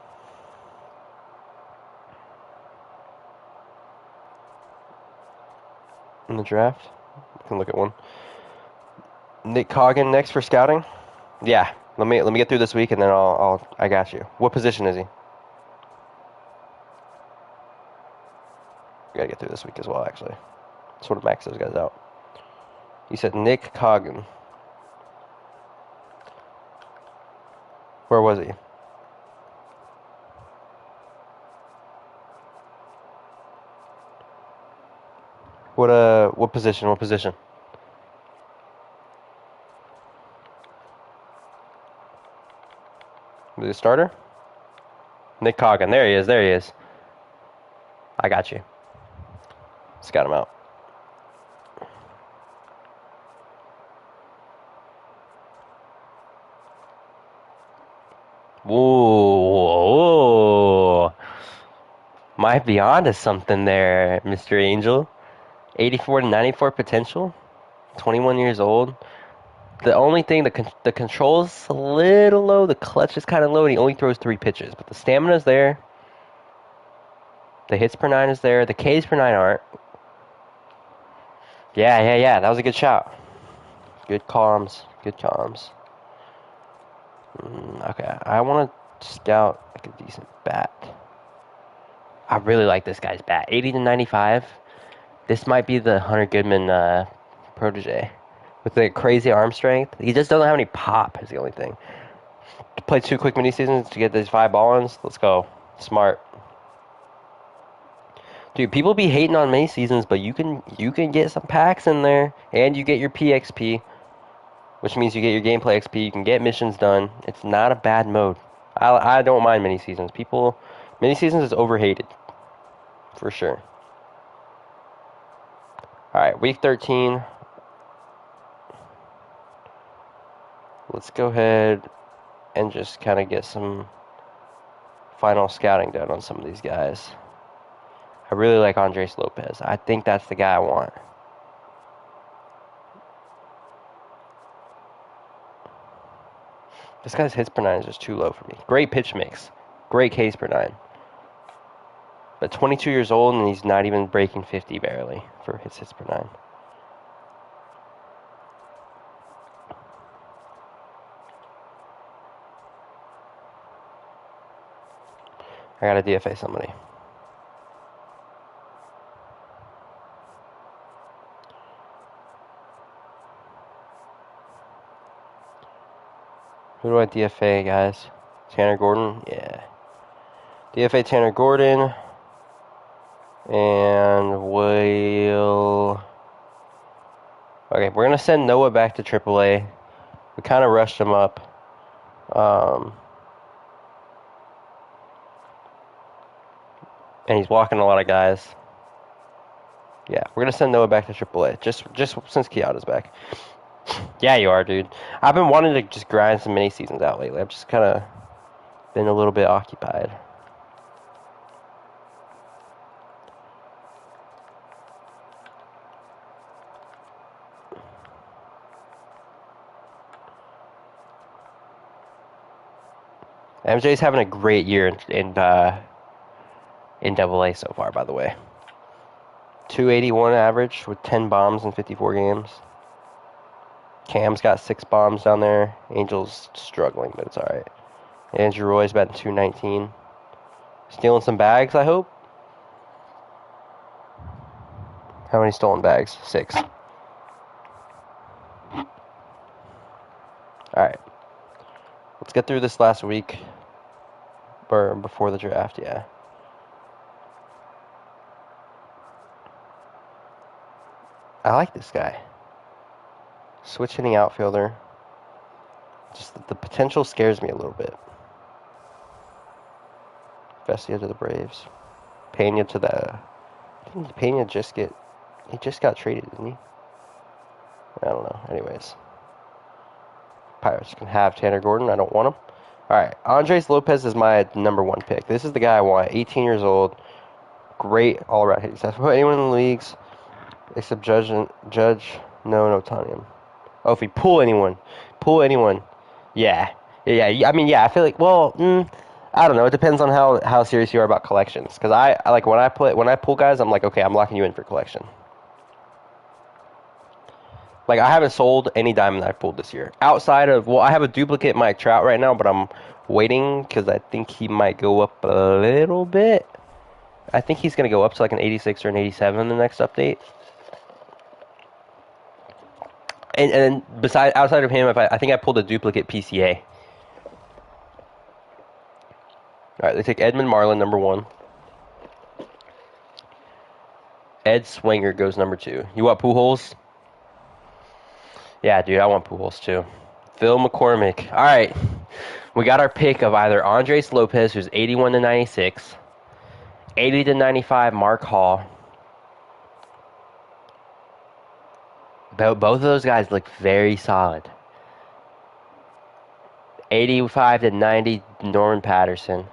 In the draft? We can look at one. Nick Coggin next for scouting? Yeah. Let me get through this week and then I got you. What position is he? Gotta get through this week as well, actually. Sort of max those guys out. You said Nick Coggin. Where was he? What position? What position? The starter? Nick Coggin. There he is. There he is. I got you. Scout him out. Whoa. Might be onto something there, Mr. Angel. 84 to 94 potential. 21 years old. The only thing, the control's a little low. The clutch is kind of low, and he only throws 3 pitches. But the stamina's there. The hits per 9 is there. The Ks per 9 aren't. Yeah. That was a good shot. Good comms. Good comms. Okay, I want to scout like a decent bat. I really like this guy's bat. 80 to 95. This might be the Hunter Goodman protege. With the crazy arm strength. He just doesn't have any pop, is the only thing. Play 2 quick mini seasons to get these 5 ball-ins. Let's go. Smart. Dude, people be hating on mini seasons, but you can get some packs in there, and you get your PXP, which means you get your gameplay XP. You can get missions done. It's not a bad mode. I don't mind mini seasons. Mini seasons is overhated, for sure. All right, week 13. Let's go ahead and just kind of get some final scouting done on some of these guys. I really like Andres Lopez. I think that's the guy I want. This guy's hits per 9 is just too low for me. Great pitch mix. Great Ks per 9. But 22 years old and he's not even breaking 50 barely for his hits per 9. I gotta DFA somebody. Who do I DFA, guys? Tanner Gordon? Yeah. DFA Tanner Gordon. And we'll... Okay, we're gonna send Noah back to AAA. We kind of rushed him up. And he's walking a lot of guys. Yeah, we're gonna send Noah back to AAA. Just since Keada's back. Yeah, you are, dude. I've been wanting to just grind some mini seasons out lately. I've just kind of been a little bit occupied. MJ's having a great year in Double A so far, by the way. 281 average with 10 bombs in 54 games. Cam's got 6 bombs down there. Angel's struggling, but it's alright. Andrew Roy's batting 219. Stealing some bags, I hope. How many stolen bags? 6. Alright. Let's get through this last week. Or before the draft, yeah. I like this guy. Switch hitting outfielder. Just the potential scares me a little bit. Vesia to the Braves. Pena to the... Didn't Pena just get... He just got traded, didn't he? I don't know. Anyways. Pirates can have Tanner Gordon. I don't want him. Alright. Andres Lopez is my #1 pick. This is the guy I want. 18 years old. Great all-around hitting stats. Put anyone in the leagues except Judge no Otanian. Oh, if we pull anyone. Yeah. I mean, yeah, I feel like, well, I don't know. It depends on how serious you are about collections. Because I like when I pull guys, I'm like, okay, I'm locking you in for collection. Like, I haven't sold any diamond that I've pulled this year. Outside of, well, I have a duplicate Mike Trout right now, but I'm waiting because I think he might go up a little bit. I think he's going to go up to like an 86 or an 87 in the next update. And outside of him, I think I pulled a duplicate PCA. All right, they take Edmund Marlin, #1. Ed Swinger goes #2. You want Pujols? Yeah, dude, I want Pujols too. Phil McCormick. All right, we got our pick of either Andres Lopez, who's 81 to 96, 80 to 95, Mark Hall. Both of those guys look very solid. 85 to 90, Norman Patterson.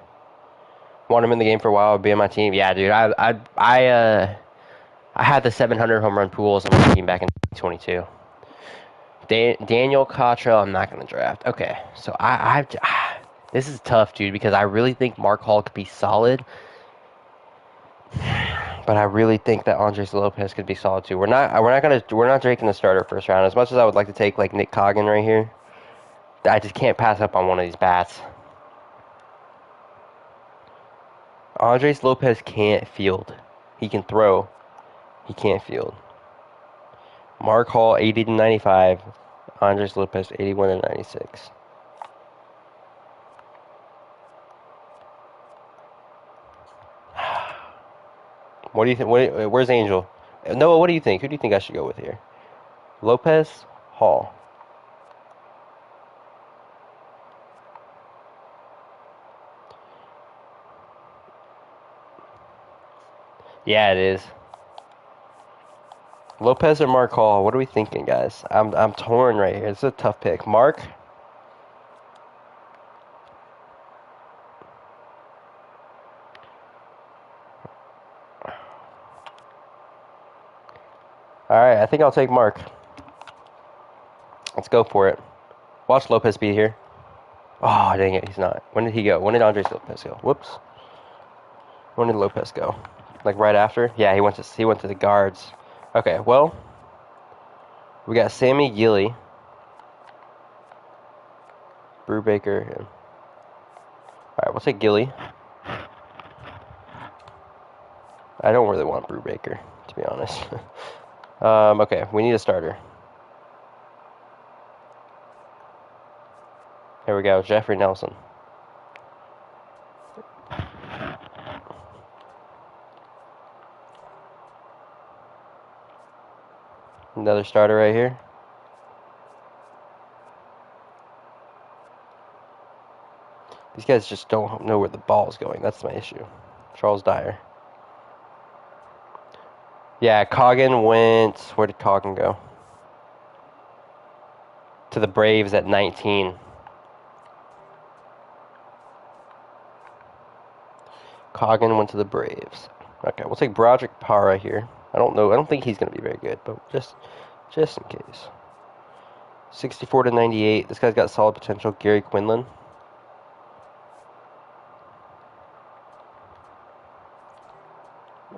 Want him in the game for a while, would be on my team. Yeah, dude, I had the 700 home run Pujols on my team back in 2022. Daniel Cottrell, I'm not going to draft. Okay, so this is tough, dude, because I really think Mark Hall could be solid, but I really think that Andres Lopez could be solid too. We're not taking the starter first round. As much as I would like to take like Nick Coggin right here, I just can't pass up on one of these bats. Andres Lopez can't field. He can throw. He can't field. Mark Hall, 80 to 95. Andres Lopez, 81 to 96. What do you think? Where's Angel? Noah, what do you think? Who do you think I should go with here? Lopez, Hall. Yeah, it is. Lopez or Mark Hall? What are we thinking, guys? I'm torn right here. It's a tough pick. Mark. All right, I think I'll take Mark. Let's go for it. Watch Lopez be here. Oh, dang it, he's not. When did he go? When did Andres Lopez go? Whoops. When did Lopez go? Like right after? Yeah, he went to the guards. Okay, well, we got Sammy Gilly, Brubaker. All right, we'll take Gilly. I don't really want Brubaker, to be honest. Okay, we need a starter. Here we go, Jeffrey Nelson. Another starter right here. These guys just don't know where the ball's going. That's my issue. Charles Dyer. Yeah, Coggin went. Where did Coggin go? To the Braves at 19. Coggin went to the Braves. Okay, we'll take Broderick Parra here. I don't know. I don't think he's going to be very good, but just in case. 64 to 98. This guy's got solid potential. Gary Quinlan.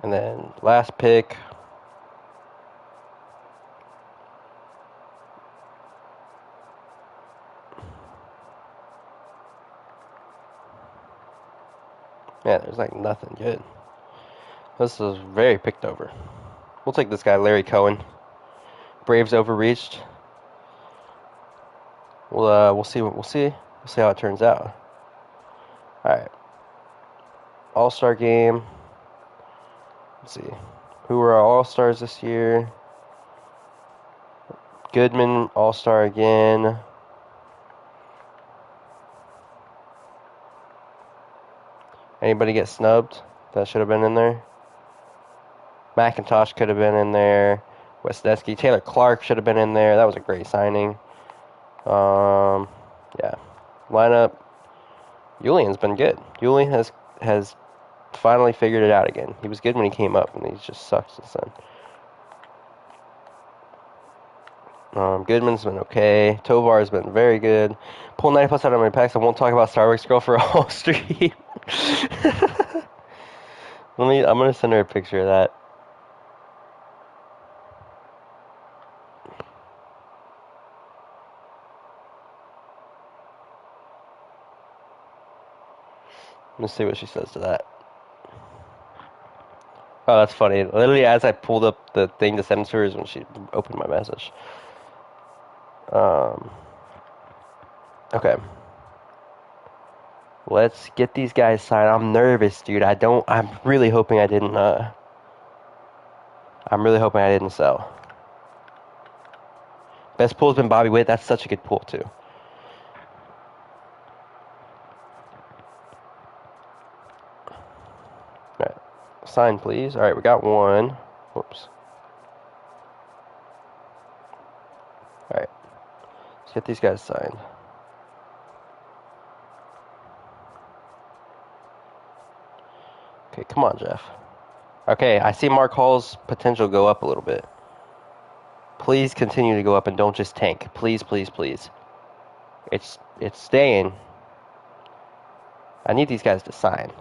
And then last pick. Man, there's like nothing good. This is very picked over. We'll take this guy, Larry Cohen. Braves overreached. We'll see how it turns out. All right. All-Star game. Let's see. Who were our All-Stars this year? Goodman, All-Star again. Anybody get snubbed? That should have been in there. McIntosh could have been in there. Wesneski. Taylor Clark should have been in there. That was a great signing. Yeah. Lineup. Julian's been good. Julian has finally figured it out again. He was good when he came up, and he just sucks since then. Goodman's been okay. Tovar's been very good. Pull 90 plus out of my packs. I won't talk about Starbucks Girl for a whole stream. I'm gonna send her a picture of that. Let's see what she says to that. Oh, that's funny. Literally, as I pulled up the thing to send to her is when she opened my message. Okay. Let's get these guys signed. I'm nervous, dude. I'm really hoping I didn't, I'm really hoping I didn't sell. Best pool's been Bobby Witt. That's such a good pool, too. Alright. Sign, please. Alright, we got one. Whoops. Alright. Let's get these guys signed. Okay, come on, Jeff. Okay, I see Mark Hall's potential go up a little bit. Please continue to go up and don't just tank. Please, please, please. It's staying. I need these guys to sign.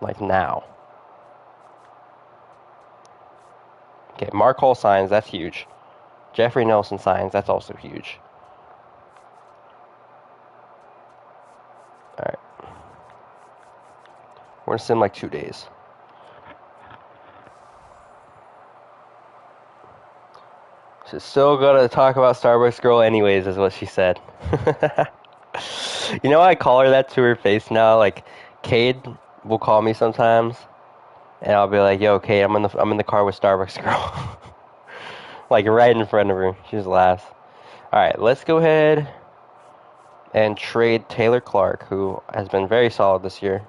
Like now. Okay, Mark Hall signs. That's huge. Jeffrey Nelson signs. That's also huge. Alright. We're going to send like 2 days. She's still going to talk about Starbucks Girl anyways, is what she said. You know, I call her that to her face now. Like, Cade will call me sometimes, and I'll be like, "Yo, Cade, I'm in the car with Starbucks Girl." Like right in front of her. She just laughs. All right, let's go ahead and trade Taylor Clark, who has been very solid this year.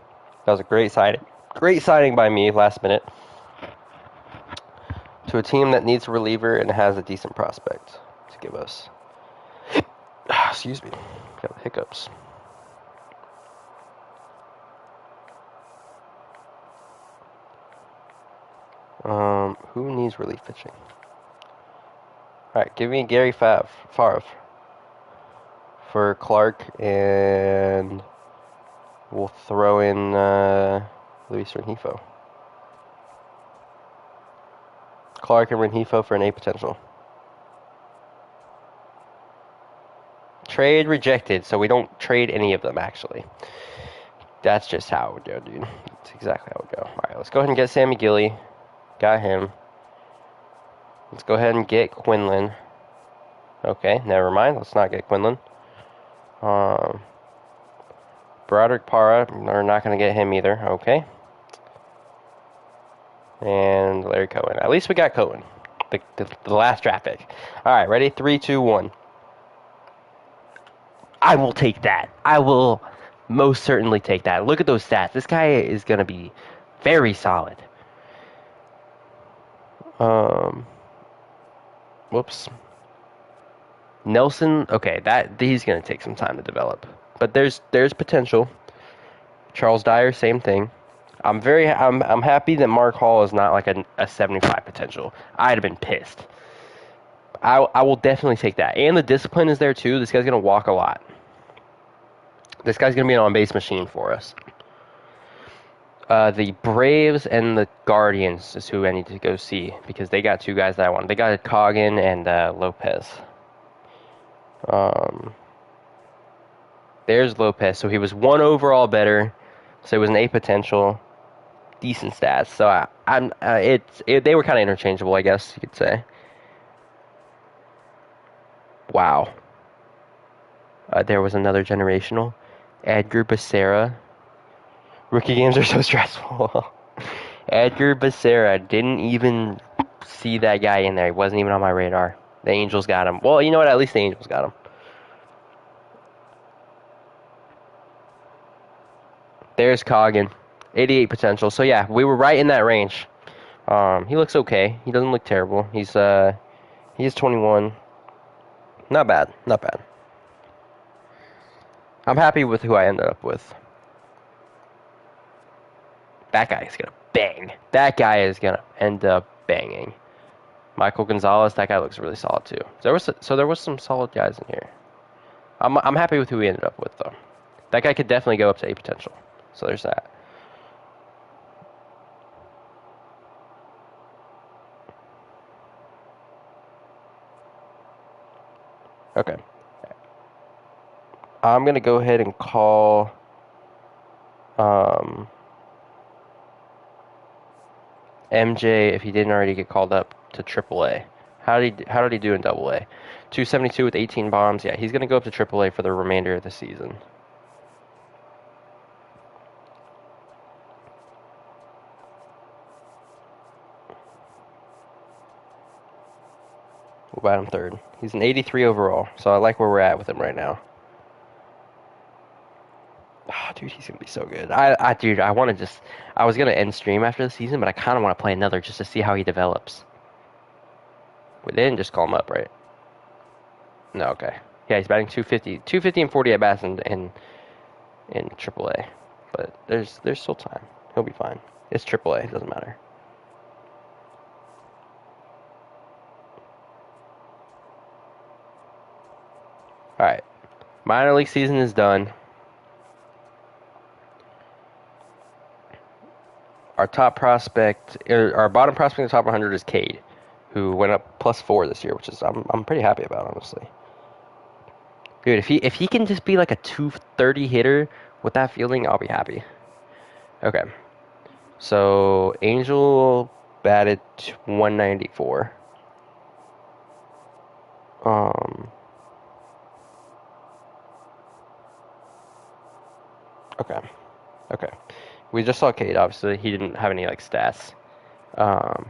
That was a great signing. Great signing by me last minute. To a team that needs a reliever and has a decent prospect to give us. Excuse me. Got hiccups. Who needs relief pitching? Alright, give me Gary Favre for Clark, and we'll throw in Luis Rengifo. Clark and Rengifo for an A potential. Trade rejected, so we don't trade any of them, actually. That's just how it would go, dude. That's exactly how it would go. Alright, let's go ahead and get Sammy Gilly. Got him. Let's go ahead and get Quinlan. Okay, never mind. Let's not get Quinlan. Broderick Parra, we're not going to get him either. Okay. And Larry Cohen. At least we got Cohen. The last draft pick. All right, ready? 3, 2, 1. I will take that. I will most certainly take that. Look at those stats. This guy is going to be very solid. Whoops. Nelson, okay, that he's going to take some time to develop. But there's potential. Charles Dyer, same thing. I'm happy that Mark Hall is not like a 75 potential. I'd have been pissed. I will definitely take that. And the discipline is there too. This guy's going to walk a lot. This guy's going to be an on-base machine for us. The Braves and the Guardians is who I need to go see because they got two guys that I want. They got Coggin and Lopez. There's Lopez. So he was 1 overall better. So he was an A potential. Decent stats. So they were kind of interchangeable, I guess you could say. Wow. There was another generational. Edgar Becerra. Rookie games are so stressful. Edgar Becerra, didn't even see that guy in there. He wasn't even on my radar. The Angels got him. Well, you know what? At least the Angels got him. There's Coggin. 88 potential. So yeah, we were right in that range. He looks okay. He doesn't look terrible. He's 21. Not bad. Not bad. I'm happy with who I ended up with. That guy is gonna bang. That guy is gonna end up banging. Michael Gonzalez, that guy looks really solid too. There was some solid guys in here. I'm happy with who we ended up with though. That guy could definitely go up to A potential. So there's that. Okay. I'm gonna go ahead and call MJ if he didn't already get called up to AAA. How did he do in AA? 272 with 18 bombs. Yeah, he's gonna go up to AAA for the remainder of the season. We'll bat him third. He's an 83 overall, so I like where we're at with him right now. Oh, dude, he's gonna be so good. Dude, I was gonna end stream after the season, but I kind of want to play another just to see how he develops. They didn't just call him up, right? No, okay. Yeah, he's batting 250 and 40 at bats in AAA, but there's still time. He'll be fine. It's AAA, it doesn't matter. All right, minor league season is done. Our top prospect, our bottom prospect in the top 100 is Cade, who went up +4 this year, which is I'm pretty happy about, honestly. Dude, if he can just be like a 230 hitter with that fielding, I'll be happy. Okay, so Angel batted 194. Okay. We just saw Cade, obviously. He didn't have any, like, stats. Oh,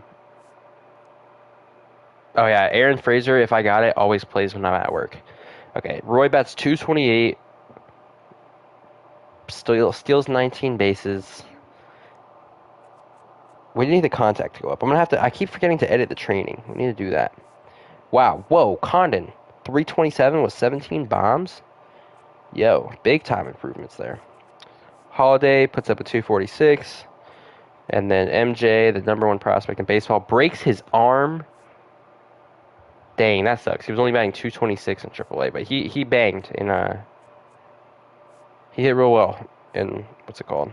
yeah, Aaron Fraser, if I got it, always plays when I'm at work. Okay, Roy bats 228. Steals 19 bases. We need the contact to go up. I'm going to have to... I keep forgetting to edit the training. We need to do that. Wow. Whoa, Condon. 327 with 17 bombs? Yo, big time improvements there. Holiday puts up a 246. And then MJ, the #1 prospect in baseball, breaks his arm. Dang, that sucks. He was only batting 226 in AAA, but he banged in he hit real well in what's it called?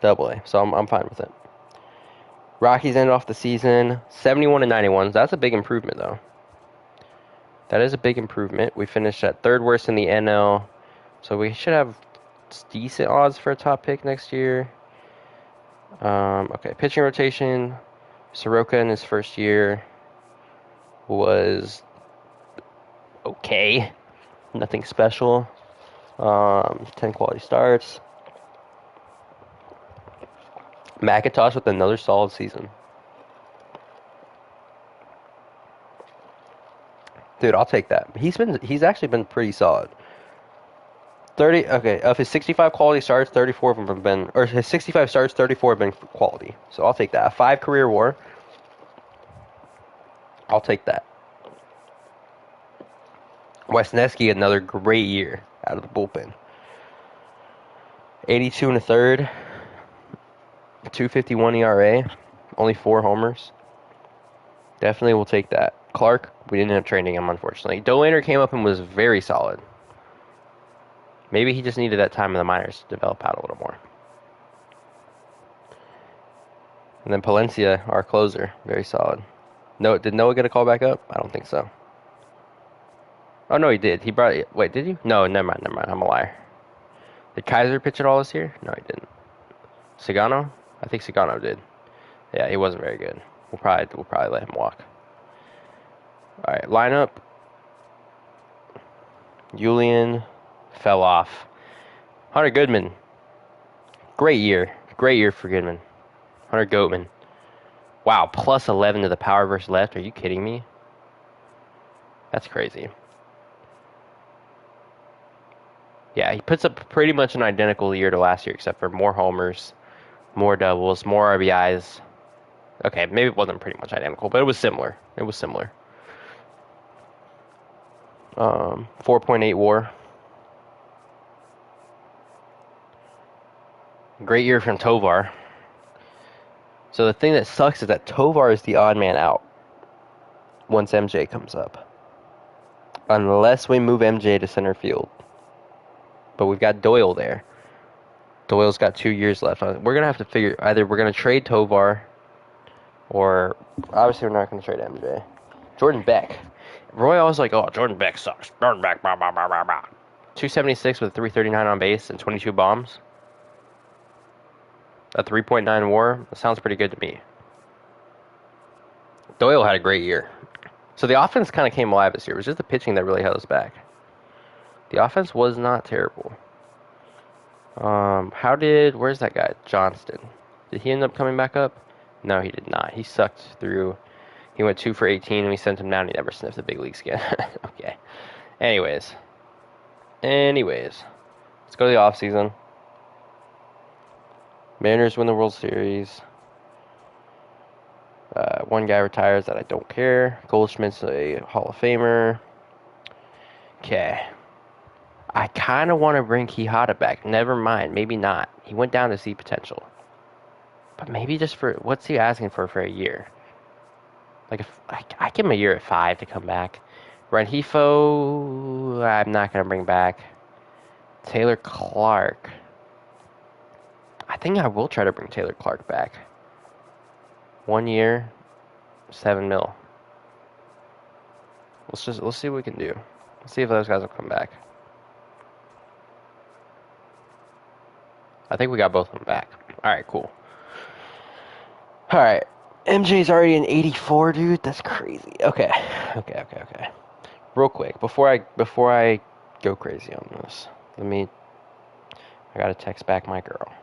AA. So I'm fine with it. Rockies ended off the season 71 and 91. That's a big improvement though. That is a big improvement. We finished at 3rd worst in the NL, so we should have decent odds for a top pick next year. Okay, pitching rotation. Soroka in his first year was okay. Nothing special. 10 quality starts. McIntosh with another solid season. Dude, I'll take that. He's actually been pretty solid. 30, okay, of his 65 quality starts, 34 of them have been, or his 65 starts, 34 have been quality. So I'll take that. A 5 career WAR, I'll take that. Wesneski, another great year out of the bullpen. 82 and a third, 251 ERA, only 4 homers. Definitely will take that. Clark, we didn't end up trading him, unfortunately. Dollander came up and was very solid. Maybe he just needed that time in the minors to develop out a little more. And then Palencia, our closer, very solid. No, did Noah get a call back up? I don't think so. Oh, no, he did. He brought it. Wait, did you? No, never mind. I'm a liar. Did Kaiser pitch at all this year? No, he didn't. Sagano? I think Sagano did. Yeah, he wasn't very good. We'll probably let him walk. All right, lineup. Julian fell off. Hunter Goodman. Great year. Great year for Goodman. Hunter Goatman. Wow, plus 11 to the power versus left. Are you kidding me? That's crazy. Yeah, he puts up pretty much an identical year to last year, except for more homers, more doubles, more RBIs. Okay, maybe it wasn't pretty much identical, but it was similar. 4.8 WAR. Great year from Tovar. So the thing that sucks is that Tovar is the odd man out once MJ comes up. Unless we move MJ to center field. But we've got Doyle there. Doyle's got 2 years left. We're going to have to figure, either we're going to trade Tovar, or obviously we're not going to trade MJ. Jordan Beck. Roy always like, oh, Jordan Beck sucks. Jordan Beck, blah, blah, blah, blah, blah. 276 with 339 on base and 22 bombs. A 3.9 WAR. That sounds pretty good to me. Doyle had a great year. So the offense kind of came alive this year. It was just the pitching that really held us back. The offense was not terrible. Where's that guy? Johnston. Did he end up coming back up? No, he did not. He sucked through. He went 2 for 18 and we sent him down. He never sniffed the big leagues again. Okay. Anyways. Let's go to the offseason. Mariners win the World Series. One guy retires that I don't care. Goldschmidt's a Hall of Famer. Okay. I kind of want to bring Quijada back. Never mind. Maybe not. He went down to see potential. But maybe just for... What's he asking for a year? Like, if I give him a year at 5 to come back. Rengifo, I'm not going to bring back. Taylor Clark. I think I will try to bring Taylor Clark back. 1 year, $7 million. Let's see what we can do. Let's see if those guys will come back. I think we got both of them back. Alright, cool. Alright. MJ's already an 84, dude. That's crazy. Okay. Real quick, before I go crazy on this, I gotta text back my girl.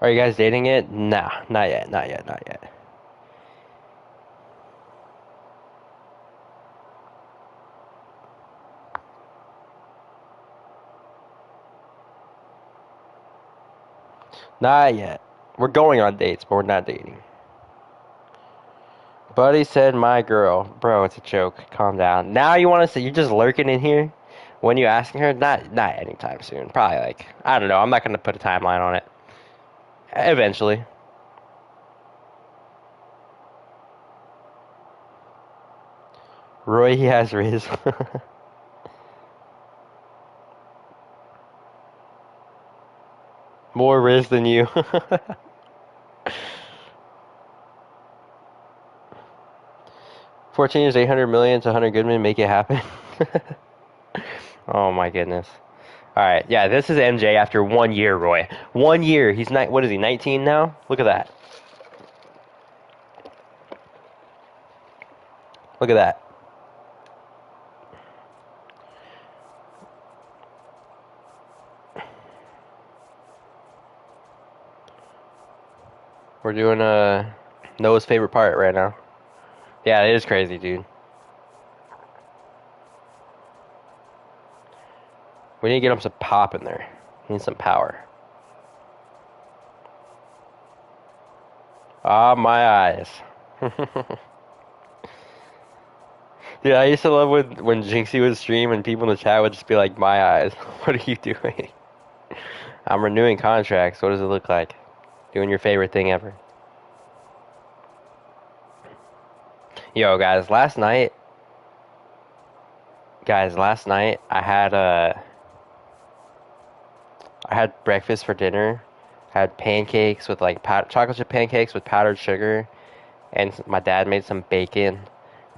Are you guys dating it? Nah, not yet. Not yet. We're going on dates, but we're not dating. Buddy said my girl. Bro, it's a joke. Calm down. Now you want to say you're just lurking in here? When you asking her? Not anytime soon. Probably like, I don't know. I'm not going to put a timeline on it. Eventually. Roy, he has Riz. More Riz than you. 14 years, 800 million to Hunter Goodman. Make it happen. Oh my goodness. All right, yeah, this is MJ after 1 year, Roy. 1 year. He's not. What is he? 19 now? Look at that. Look at that. We're doing Noah's favorite part right now. Yeah, it is crazy, dude. We need to get him some pop in there. He needs some power. Ah, my eyes. Dude, I used to love when Jinxie would stream and people in the chat would just be like, my eyes. What are you doing? I'm renewing contracts. What does it look like? Doing your favorite thing ever. Yo, last night I had breakfast for dinner. I had pancakes with like chocolate chip pancakes with powdered sugar, and my dad made some bacon,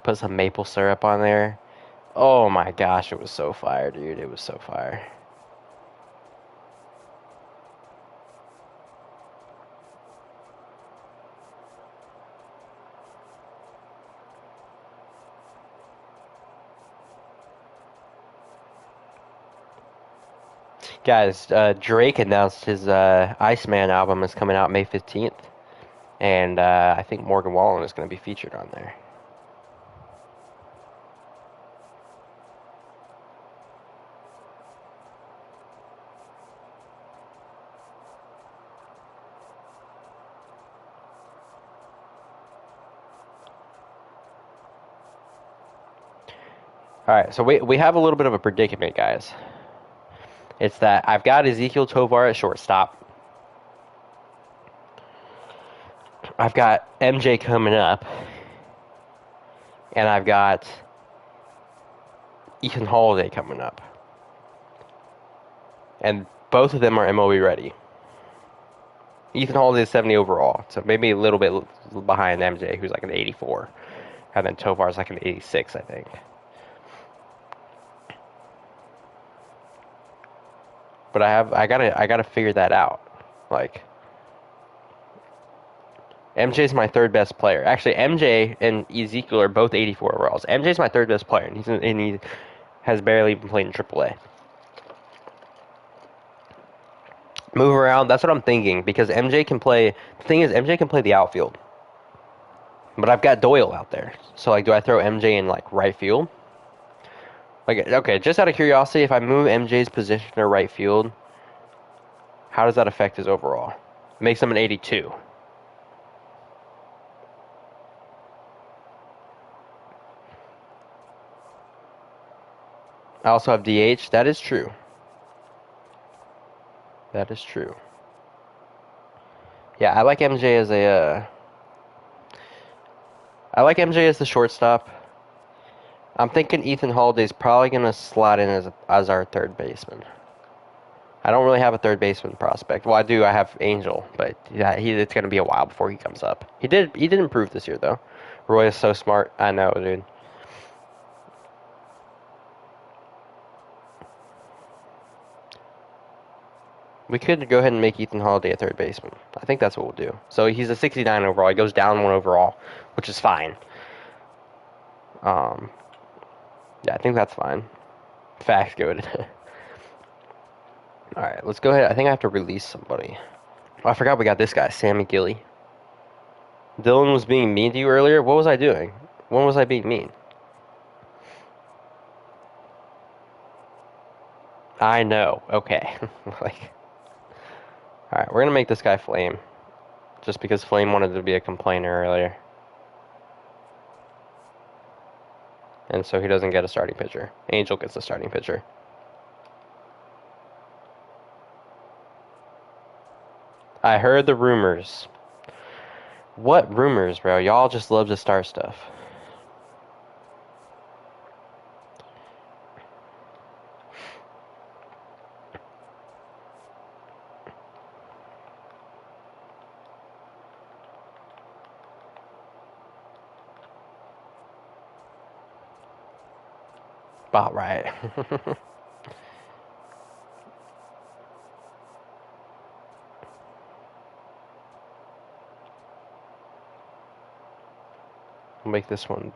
put some maple syrup on there. Oh my gosh, it was so fire, dude. It was so fire. Guys, Drake announced his Iceman album is coming out May 15th, and I think Morgan Wallen is going to be featured on there. Alright, so we have a little bit of a predicament, guys. It's that I've got Ezekiel Tovar at shortstop. I've got MJ coming up. And I've got Ethan Holiday coming up. And both of them are MLB ready. Ethan Holiday is 70 overall, so maybe a little bit behind MJ, who's like an 84. And then Tovar's like an 86, I think. But I gotta figure that out. Like, MJ's my third best player. Actually, MJ and Ezekiel are both 84 overalls. MJ's my third best player, and he has barely been playing in AAA. Move around, that's what I'm thinking, because MJ can play. The thing is, MJ can play the outfield. But I've got Doyle out there. So, like, do I throw MJ in, like, right field? Like, okay, just out of curiosity, if I move MJ's position to right field, how does that affect his overall? It makes him an 82. I also have DH. That is true. That is true. Yeah, I like MJ as I like MJ as the shortstop. I'm thinking Ethan Holiday's probably gonna slot in as our third baseman. I don't really have a third baseman prospect. Well, I do. I have Angel, but yeah, it's gonna be a while before he comes up. He did improve this year though. Roy is so smart. I know, dude. We could go ahead and make Ethan Holiday a third baseman. I think that's what we'll do. So he's a 69 overall. He goes down one overall, which is fine. Yeah, I think that's fine. Facts, good. Alright, let's go ahead. I think I have to release somebody. Oh, I forgot we got this guy, Sammy Gilly. Dylan was being mean to you earlier? What was I doing? When was I being mean? I know. Okay. Like, alright, we're gonna make this guy Flame. Just because Flame wanted to be a complainer earlier. And so he doesn't get a starting pitcher. Angel gets a starting pitcher. I heard the rumors. What rumors, bro? Y'all just love to start stuff. About right. We'll make this one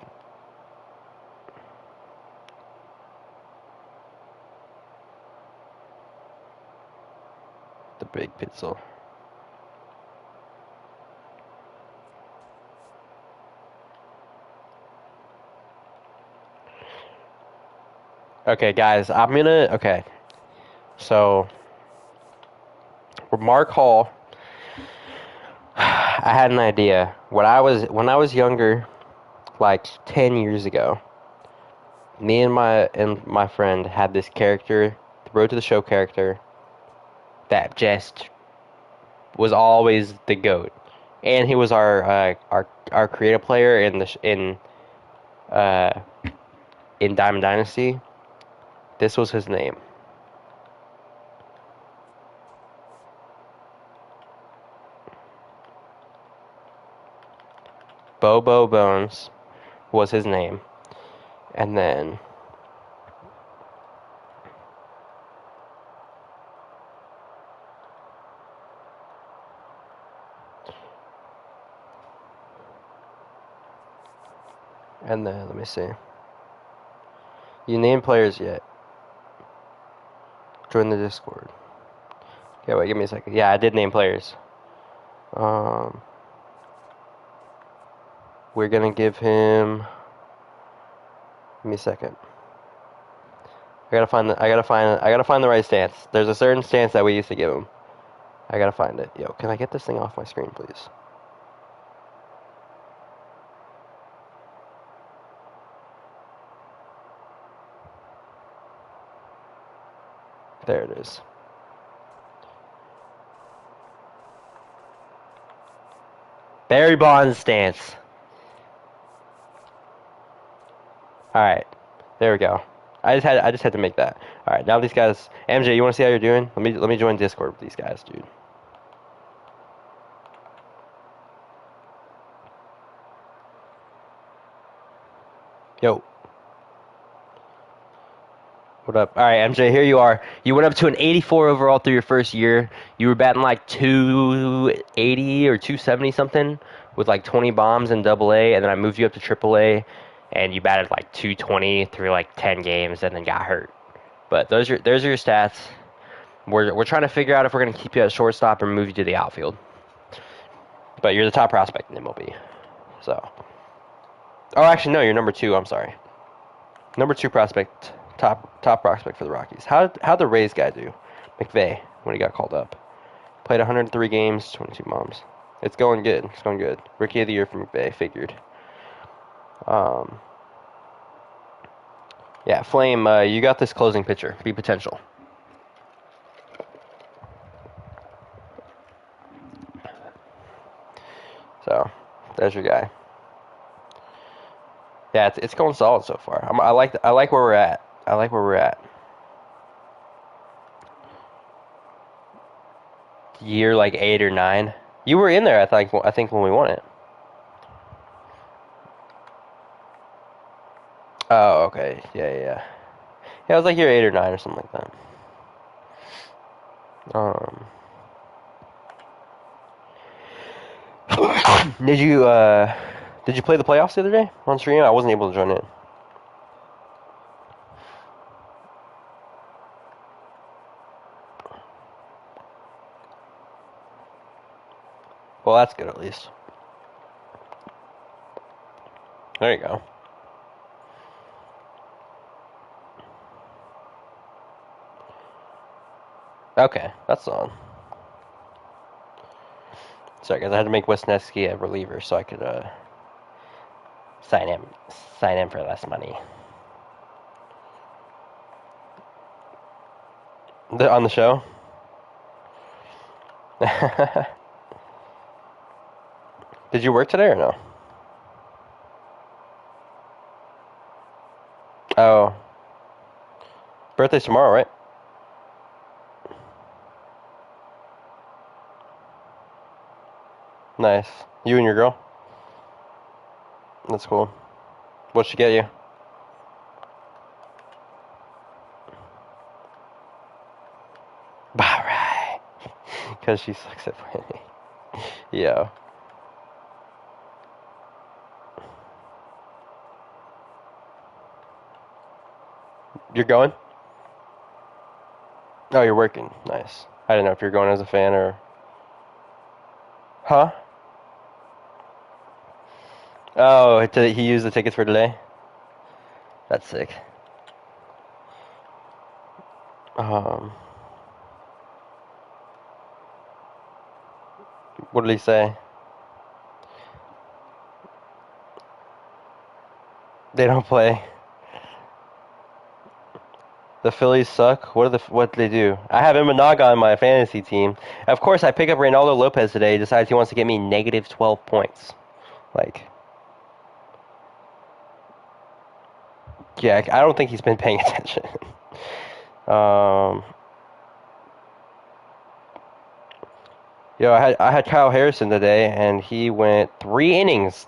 the big pixel. Okay, guys, okay. So, Mark Hall, I had an idea. When I was younger, like 10 years ago, me and my friend had this character, the Road to the Show character, that just was always the GOAT. And he was our creative player uh in Diamond Dynasty. This was his name. Bobo Bones was his name. And then let me see. You named players yet? Join the Discord. Okay, wait, give me a second. Yeah, I did name players. Um, we're gonna give him. Give me a second. I gotta find the right stance. There's a certain stance that we used to give him. I gotta find it. Yo, can I get this thing off my screen, please? There it is. Barry Bonds stance. All right, there we go. I just had to make that. All right, now these guys. MJ, you want to see how you're doing? Let me join Discord with these guys, dude. Yo, what up? All right, MJ, here you are. You went up to an 84 overall through your first year. You were batting like 280 or 270 something with like 20 bombs in Double A, and then I moved you up to Triple A, and you batted like 220 through like 10 games, and then got hurt. But those are your stats. We're trying to figure out if we're gonna keep you at shortstop or move you to the outfield. But you're the top prospect in MLB. So, oh, actually, no, you're number two. I'm sorry, number two prospect, top prospect for the Rockies. How'd the Rays guy do? McVay when he got called up. Played 103 games, 22 bombs. It's going good. It's going good. Rookie of the year for McVay, figured. Um, yeah, Flame, you got this closing pitcher. Be potential. So, there's your guy. Yeah, it's going solid so far. I like where we're at. I like where we're at. Year like 8 or 9. You were in there, I think when we won it. Oh, okay. Yeah. Yeah, it was like year 8 or 9 or something like that. Did you play the playoffs the other day on stream? I wasn't able to join in. Well, that's good at least. There you go. Okay, that's on. Sorry, guys, I had to make Wisniewski a reliever so I could sign him for less money. On the show. Did you work today or no? Oh, birthday's tomorrow, right? Nice. You and your girl? That's cool. What'd she get you? Alright. Because she sucks at playing. Yeah. You're going? Oh, you're working. Nice. I didn't know if you're going as a fan or... Huh? Oh, he used the tickets for today? That's sick. Um, what did he say? They don't play. The Phillies suck. What do they do? I have Imanaga on my fantasy team. Of course, I pick up Reynaldo Lopez today. He decides he wants to get me negative 12 points. Like, yeah, I don't think he's been paying attention. um, I had Kyle Harrison today, and he went 3 innings,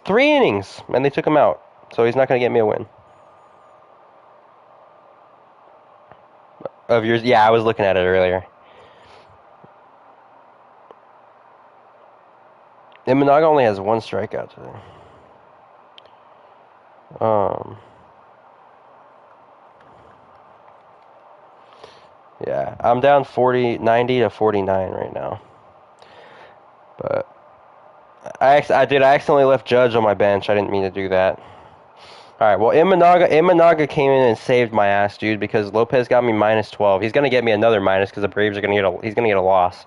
and they took him out. So he's not going to get me a win. Of yours, yeah, I was looking at it earlier. Imanaga only has 1 strikeout today. Yeah, I'm down 90 to 49 right now. But I accidentally left Judge on my bench. I didn't mean to do that. All right, well, Imanaga came in and saved my ass, dude, because Lopez got me minus 12. He's gonna get me another minus because the Braves are he's gonna get a loss.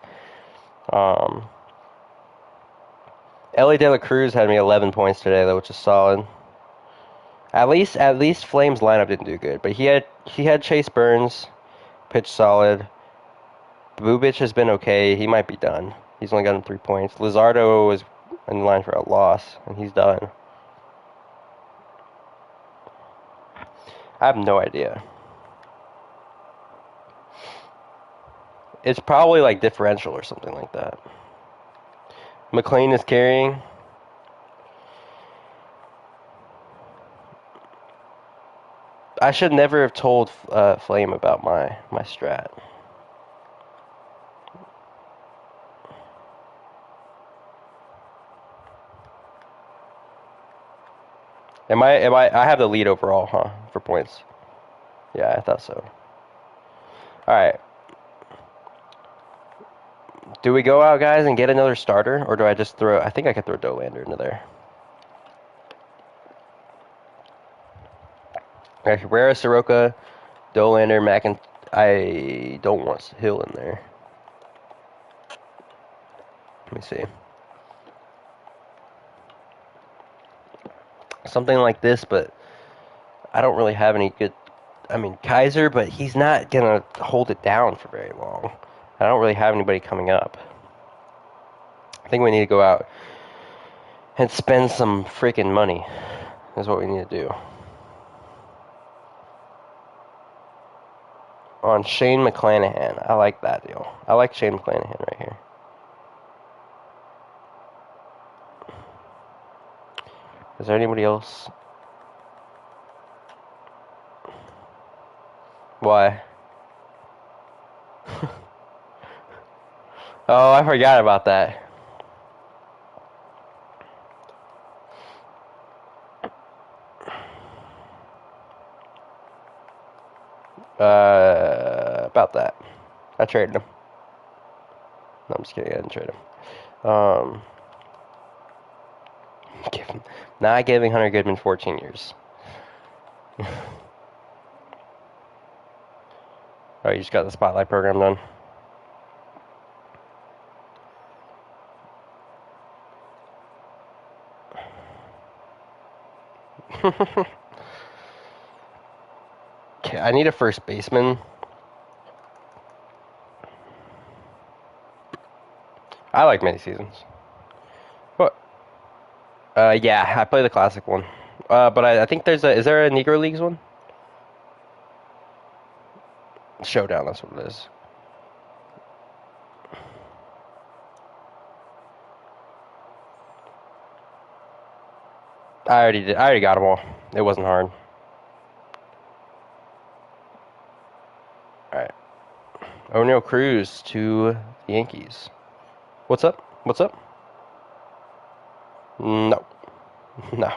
Ellie De La Cruz had me 11 points today, though, which is solid. At least Flames lineup didn't do good, but he had Chase Burns, pitched solid. Bubic has been okay. He might be done. He's only gotten 3 points. Luzardo is in line for a loss, and he's done. I have no idea. It's probably like differential or something like that. McLean is carrying. I should never have told Flame about my strat. I have the lead overall, huh, for points. Yeah, I thought so. All right. Do we go out, guys, and get another starter, or do I just throw? I think I could throw Dolander into there. Okay, Herrera, Soroka, Dolander, I don't want Hill in there. Let me see. Something like this, but I don't really have any good. I mean, Kaiser, but he's not going to hold it down for very long. I don't really have anybody coming up. I think we need to go out and spend some freaking money. Is what we need to do. On Shane McClanahan. I like that deal. I like Shane McClanahan right here. Is there anybody else? Why? Oh, I forgot about that. About that. I traded him. No, I'm just kidding. I didn't trade him. Not giving Hunter Goodman 14 years. Oh, you just got the Spotlight program done? Okay, I need a first baseman. I like many seasons. What? Yeah, I play the classic one. But I think is there a Negro Leagues one? Showdown, that's what it is. I already got them all. It wasn't hard. Alright. O'Neal Cruz to the Yankees. What's up? No. No.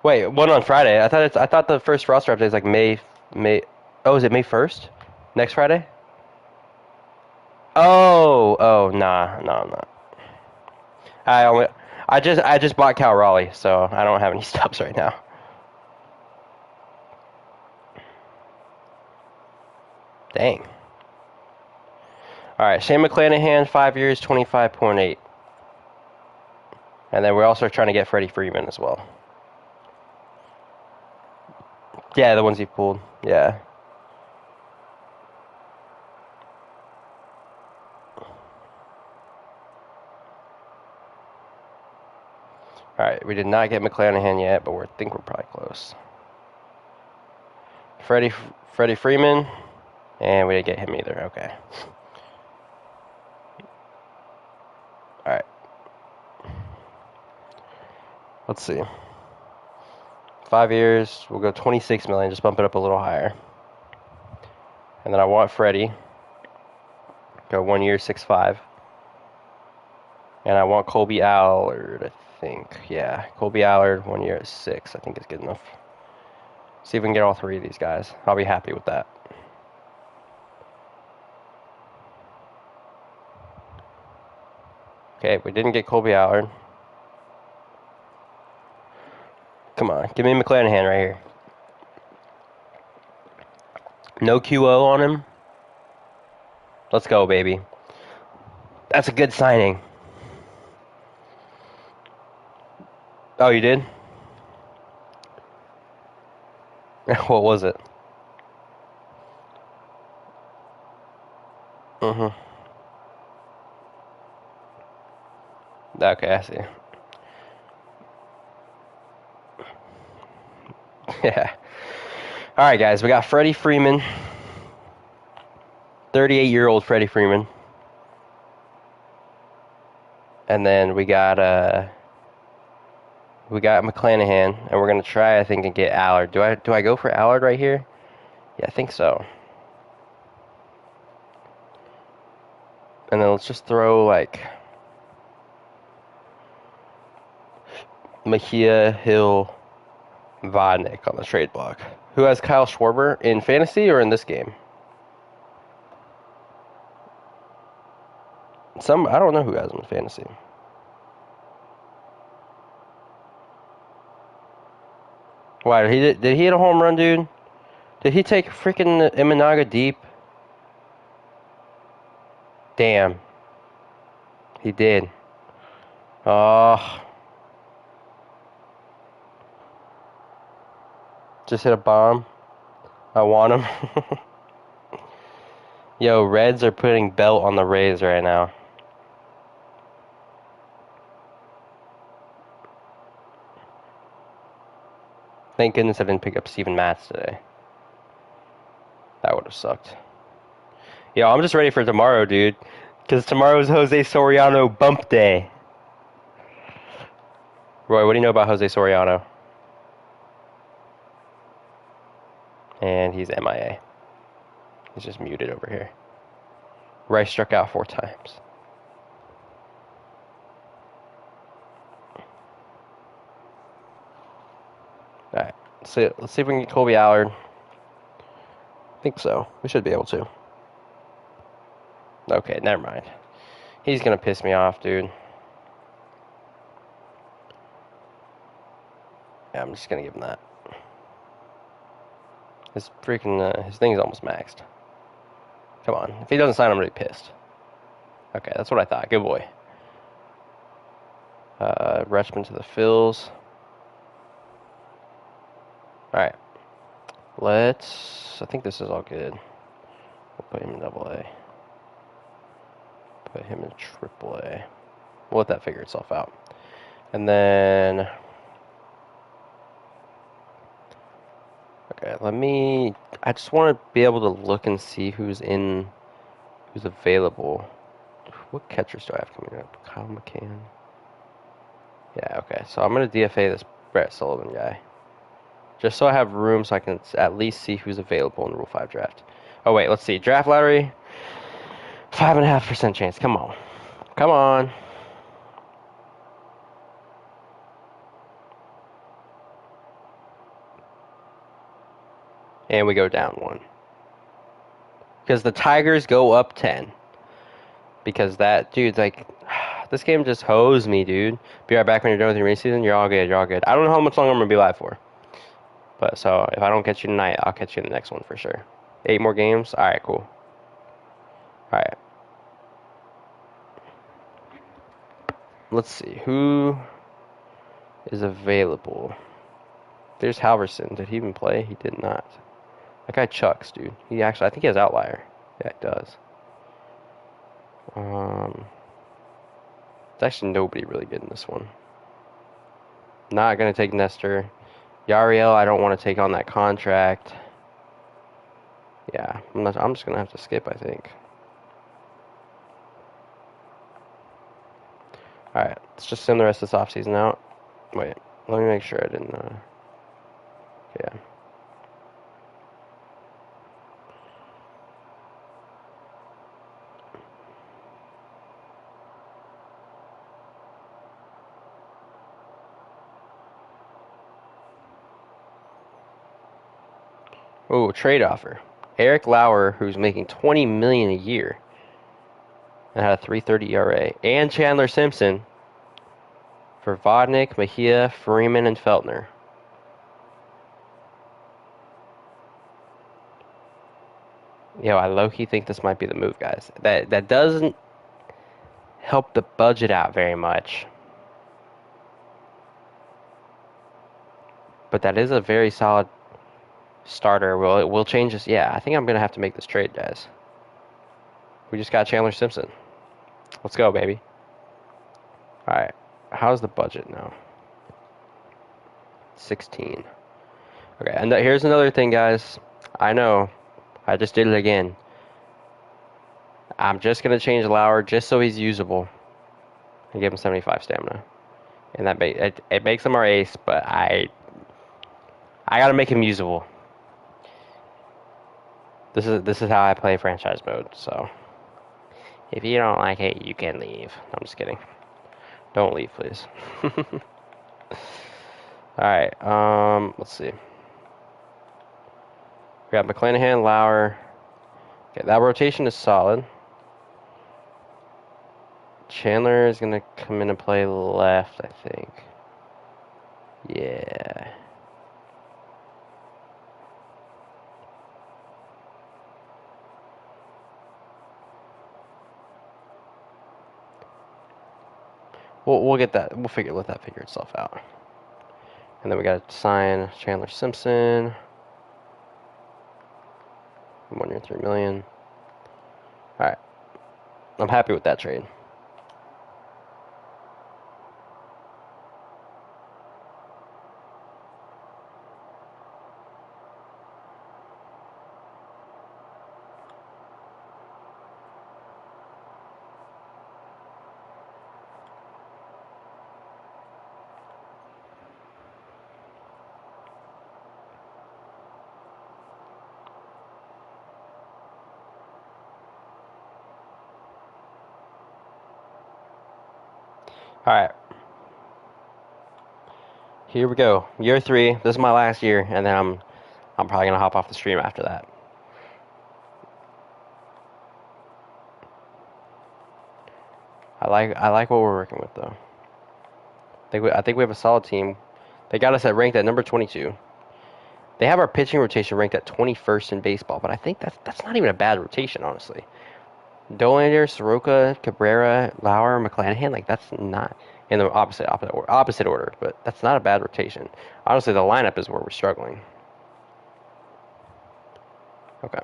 Wait, one on Friday. I thought the first roster update is like May. Oh, is it May 1st? Next Friday? Oh, nah. I just bought Cal Raleigh, so I don't have any stubs right now. Dang. All right, Shane McClanahan, 5 years, 25.8. And then we're also trying to get Freddie Freeman as well. Yeah, the ones he pulled. Yeah. All right, we did not get McClanahan yet, but I think we're probably close. Freddie Freeman, and we didn't get him either. Okay. All right. Let's see. 5 years, we'll go 26 million. Just bump it up a little higher. And then I want Freddie. Go 1 year, 6.5. And I want Colby Allard, I think. Yeah, Colby Allard, 1 year at 6. I think is good enough. See if we can get all three of these guys. I'll be happy with that. Okay, we didn't get Colby Allard. Come on, give me McClanahan right here. No QO on him. Let's go, baby. That's a good signing. Oh, you did? What was it? Mm-hmm. Okay, I see. Yeah. All right, guys, we got Freddie Freeman. 38-year-old Freddie Freeman. And then we got McClanahan, and we're gonna try, I think, and get Allard. Do I go for Allard right here? Yeah, I think so. And then let's just throw like Mejia, Hill, Vodnik on the trade block. Who has Kyle Schwarber in fantasy or in this game? I don't know who has him in fantasy. Why did he hit a home run, dude? Did he take freaking Imanaga deep? Damn. He did. Oh. Just hit a bomb. I want him. Yo, Reds are putting belt on the Rays right now. Thank goodness I didn't pick up Steven Matz today. That would have sucked. Yo, I'm just ready for tomorrow, dude. Because tomorrow's Jose Soriano bump day. Roy, what do you know about Jose Soriano? And he's MIA. He's just muted over here. Rice struck out 4 times. Alright, let's see if we can get Colby Allard. I think so. We should be able to. Okay, never mind. He's gonna piss me off, dude. Yeah, I'm just gonna give him that. His freaking, his thing's almost maxed. Come on. If he doesn't sign, I'm gonna be pissed. Okay, that's what I thought. Good boy. Retchman to the Phils. Alright. I think this is all good. We'll put him in AA. Put him in AAA. We'll let that figure itself out. And then... Okay, I just want to be able to look and see who's available. What catchers do I have coming up? Kyle McCann. Yeah, okay. So I'm going to DFA this Brett Sullivan guy. Just so I have room so I can at least see who's available in the Rule 5 draft. Oh, wait, let's see. Draft lottery. 5.5% chance. Come on. Come on. And we go down 1. Because the Tigers go up 10. Because that dude's like, this game just hosed me, dude. Be right back when you're done with your mini season. You're all good. You're all good. I don't know how much longer I'm going to be live for. But so if I don't catch you tonight, I'll catch you in the next one for sure. 8 more games? Alright, cool. Alright. Let's see. Who is available? There's Halverson. Did he even play? He did not. That guy chucks, dude. He actually, I think he has outlier. Yeah, he does. There's actually nobody really good in this one. Not gonna take Nestor. Yariel, I don't want to take on that contract. Yeah, I'm just gonna have to skip, I think. Alright, let's just send the rest of this offseason out. Wait, let me make sure I didn't, yeah. Oh, trade offer. Eric Lauer, who's making $20 million a year, and had a 3.30 ERA, and Chandler Simpson for Vodnik, Mejia, Freeman, and Feltner. Yo, I low-key think this might be the move, guys. That doesn't help the budget out very much, but that is a very solid starter. We'll change this. Yeah, I think I'm gonna have to make this trade, guys. We just got Chandler Simpson. Let's go, baby. All right, how's the budget now? 16. Okay, and here's another thing, guys. I know, I just did it again. I'm just gonna change Lauer just so he's usable, and give him 75 stamina, and it makes him our ace. But I gotta make him usable. This is how I play franchise mode. So if you don't like it, you can leave. I'm just kidding. Don't leave, please. All right. Let's see. We got McClanahan, Lauer. Okay, that rotation is solid. Chandler is gonna come in and play left, I think. Yeah. We'll get that. Let that figure itself out. And then we got to sign Chandler Simpson. 1 year, $3 million. All right. I'm happy with that trade. All right. Here we go. Year 3. This is my last year, and then I'm probably gonna hop off the stream after that. I like what we're working with though. I think we have a solid team. They got us ranked at number 22. They have our pitching rotation ranked at 21st in baseball, but I think that's not even a bad rotation, honestly. Dolander, Soroka, Cabrera, Lauer, McClanahan, like that's not in the opposite order, but that's not a bad rotation. Honestly, the lineup is where we're struggling. Okay.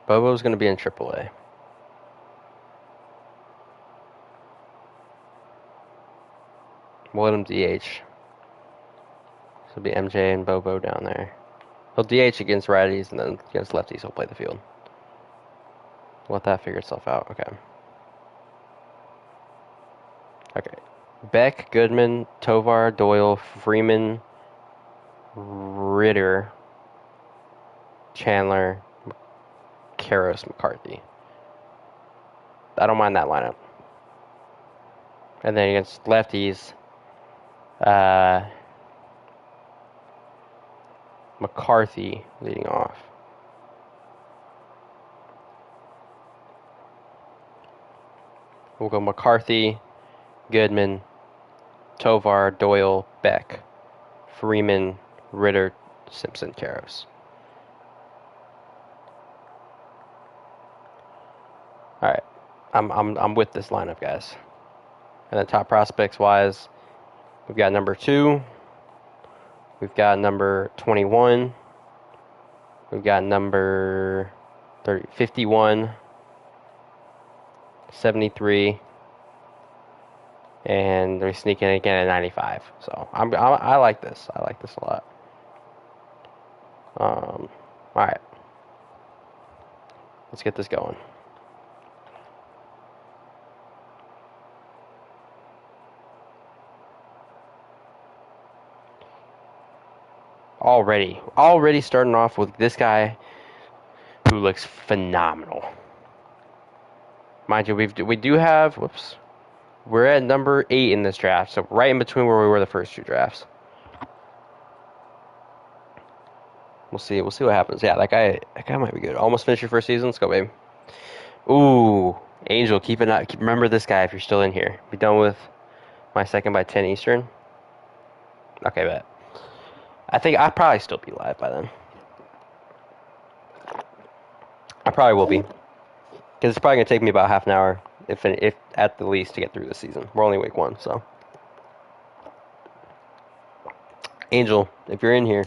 Bobo's going to be in AAA. We'll let him DH. So it'll be MJ and Bobo down there. He'll DH against righties, and then against lefties he'll play the field. Let that figure itself out. Okay. Okay. Beck, Goodman, Tovar, Doyle, Freeman, Ritter, Chandler, Karros, McCarthy. I don't mind that lineup. And then against lefties, McCarthy leading off. We'll go McCarthy, Goodman, Tovar, Doyle, Beck, Freeman, Ritter, Simpson, Karros. All right, I'm with this lineup, guys. And then top prospects wise, we've got number 2, we've got number 21, we've got number 30, 51, 73, and they're sneaking again at 95. So I like this. I like this a lot. All right, let's get this going. Already starting off with this guy who looks phenomenal. Mind you, we do have, whoops, we're at number 8 in this draft, so right in between where we were the first 2 drafts. We'll see what happens. Yeah, that guy might be good. Almost finished your first season. Let's go, baby. Ooh, Angel, remember this guy if you're still in here. Be done with my second by 10 Eastern. Okay, bet. I think I'll probably still be live by then. I probably will be. Because it's probably going to take me about half an hour, if at the least, to get through this season. We're only week 1, so. Angel, if you're in here,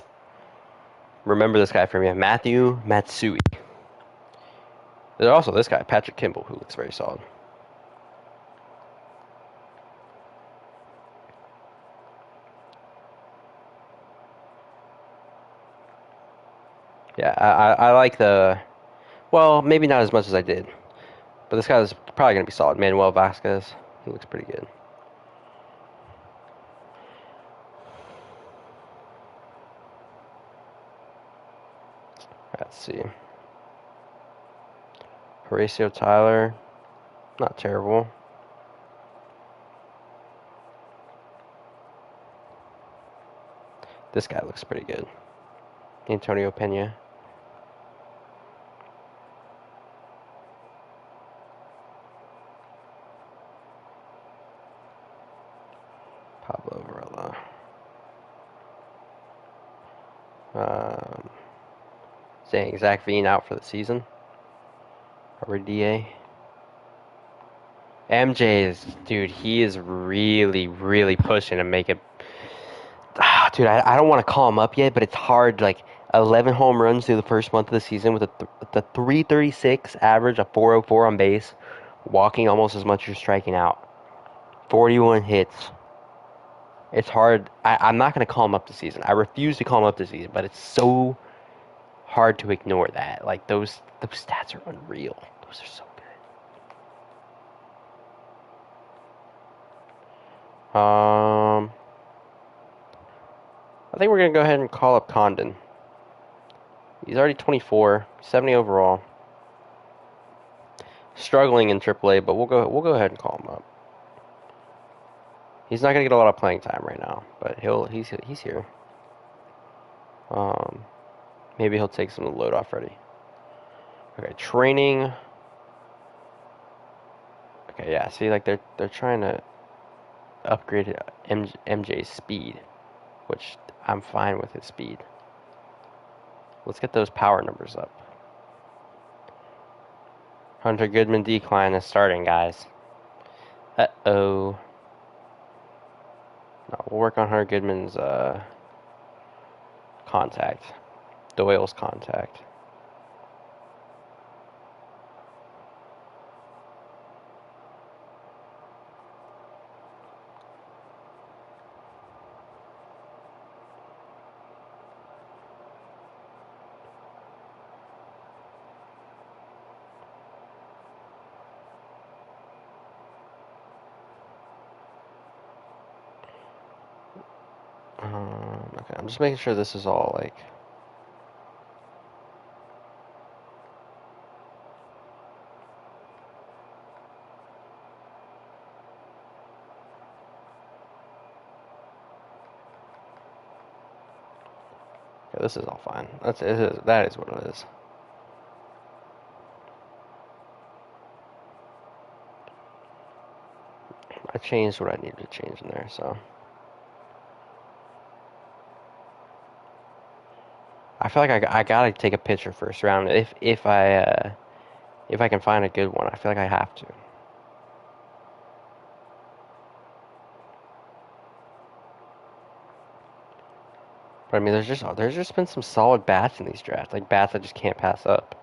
remember this guy for me. Matthew Matsui. There's also this guy, Patrick Kimball, who looks very solid. Yeah, I like the... Well, maybe not as much as I did. But this guy is probably going to be solid. Manuel Vasquez. He looks pretty good. Let's see. Horacio Tyler. Not terrible. This guy looks pretty good. Antonio Pena. Pablo Varela. Saying Zach Veen out for the season. Robert DA. MJ is, dude, he is really, really pushing to make it. Dude, I don't want to call him up yet, but it's hard. Like 11 home runs through the first month of the season with the 336 average, a 404 on base, walking almost as much as you're striking out. 41 hits. It's hard. I'm not going to call him up this season. I refuse to call him up this season, but it's so hard to ignore that. Like those stats are unreal. Those are so good. I think we're going to go ahead and call up Condon. He's already 24, 70 overall. Struggling in AAA, but we'll go ahead and call him up. He's not going to get a lot of playing time right now, but he's here. Maybe he'll take some of the load off ready. Okay, training. Okay, yeah, see, like they're trying to upgrade MJ's speed, which I'm fine with his speed. Let's get those power numbers up. Hunter Goodman decline is starting, guys. Uh-oh. No, we'll work on Hunter Goodman's contact. Doyle's contact. Okay, I'm just making sure this is all like. Okay, this is all fine. That is what it is. I changed what I needed to change in there, so. I feel like I gotta take a pitcher first round if I can find a good one. I feel like I have to. But I mean, there's just been some solid bats in these drafts, like bats I just can't pass up.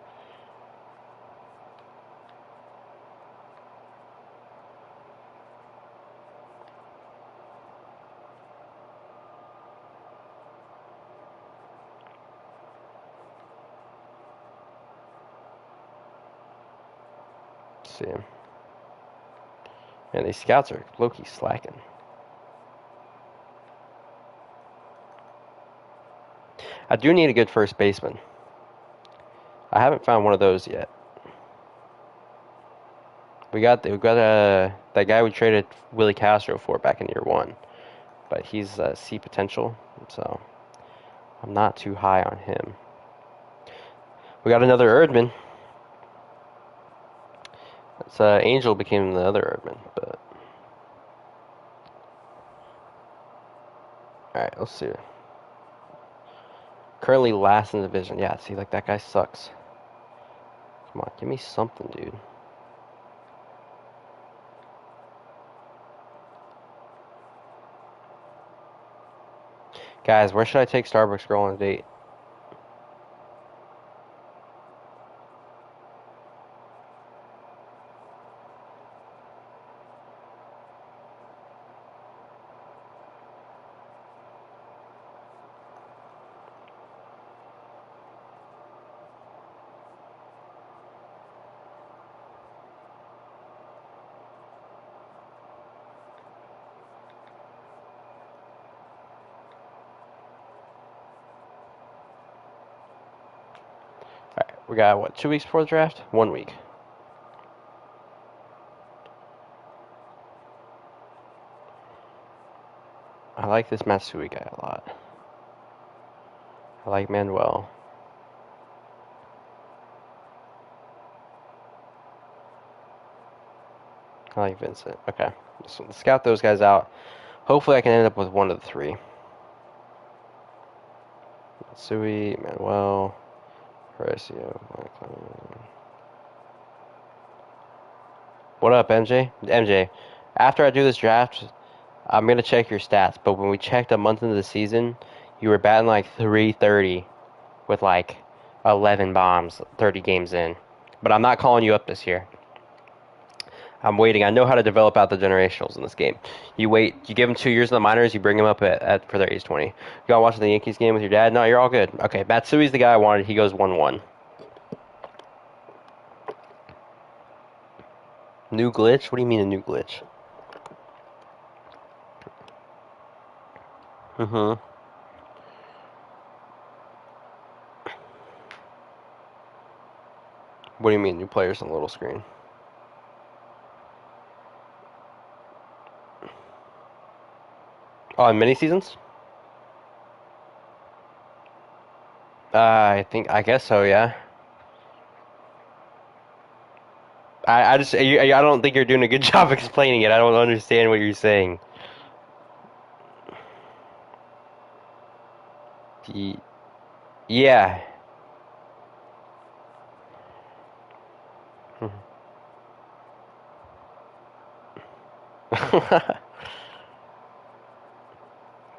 Let's see. And these scouts are low-key slacking. I do need a good first baseman. I haven't found one of those yet. We got that guy we traded Willie Castro for back in year one, but he's C potential, so I'm not too high on him. We got another Erdman. It's Angel became the other Erdman, but all right, let's see. Currently last in the division. Yeah, see, like that guy sucks. Come on, give me something, dude. Guys, where should I take Starbucks Girl on a date? Alright, we got, what, 2 weeks before the draft? 1 week. I like this Matsui guy a lot. I like Manuel. I like Vincent. Okay, so let's scout those guys out. Hopefully I can end up with one of the three. Matsui, Manuel, Horacio. What up, MJ? MJ, after I do this draft, I'm going to check your stats, but when we checked a month into the season, you were batting like 330 with like 11 bombs, 30 games in. But I'm not calling you up this year. I'm waiting. I know how to develop out the generationals in this game. You wait. You give them 2 years in the minors. You bring them up for their age 20. You got watching the Yankees game with your dad? No, you're all good. Okay, Matsui's the guy I wanted. He goes 1-1. New glitch? What do you mean a new glitch? Mm-hmm. What do you mean new players on the little screen? Oh, in mini seasons? I guess so, yeah. I don't think you're doing a good job explaining it. I don't understand what you're saying. Yeah.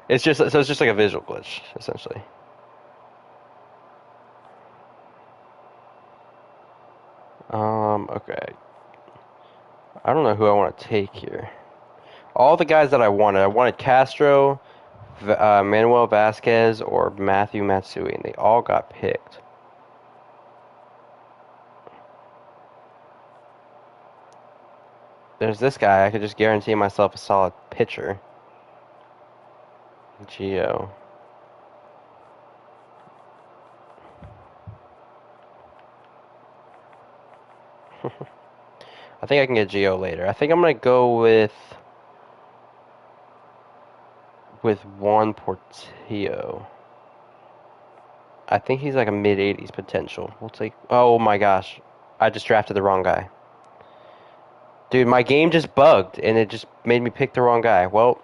It's just like a visual glitch, essentially. Okay. I don't know who I want to take here. All the guys that I wanted Castro, Manuel Vasquez, or Matthew Matsui, and they all got picked. There's this guy. I could just guarantee myself a solid pitcher. Gio. I think I can get Gio later. I think I'm gonna go with Juan Portillo. I think he's like a mid-80s potential. We'll take. Oh my gosh, I just drafted the wrong guy. Dude, my game just bugged and it just made me pick the wrong guy. Well,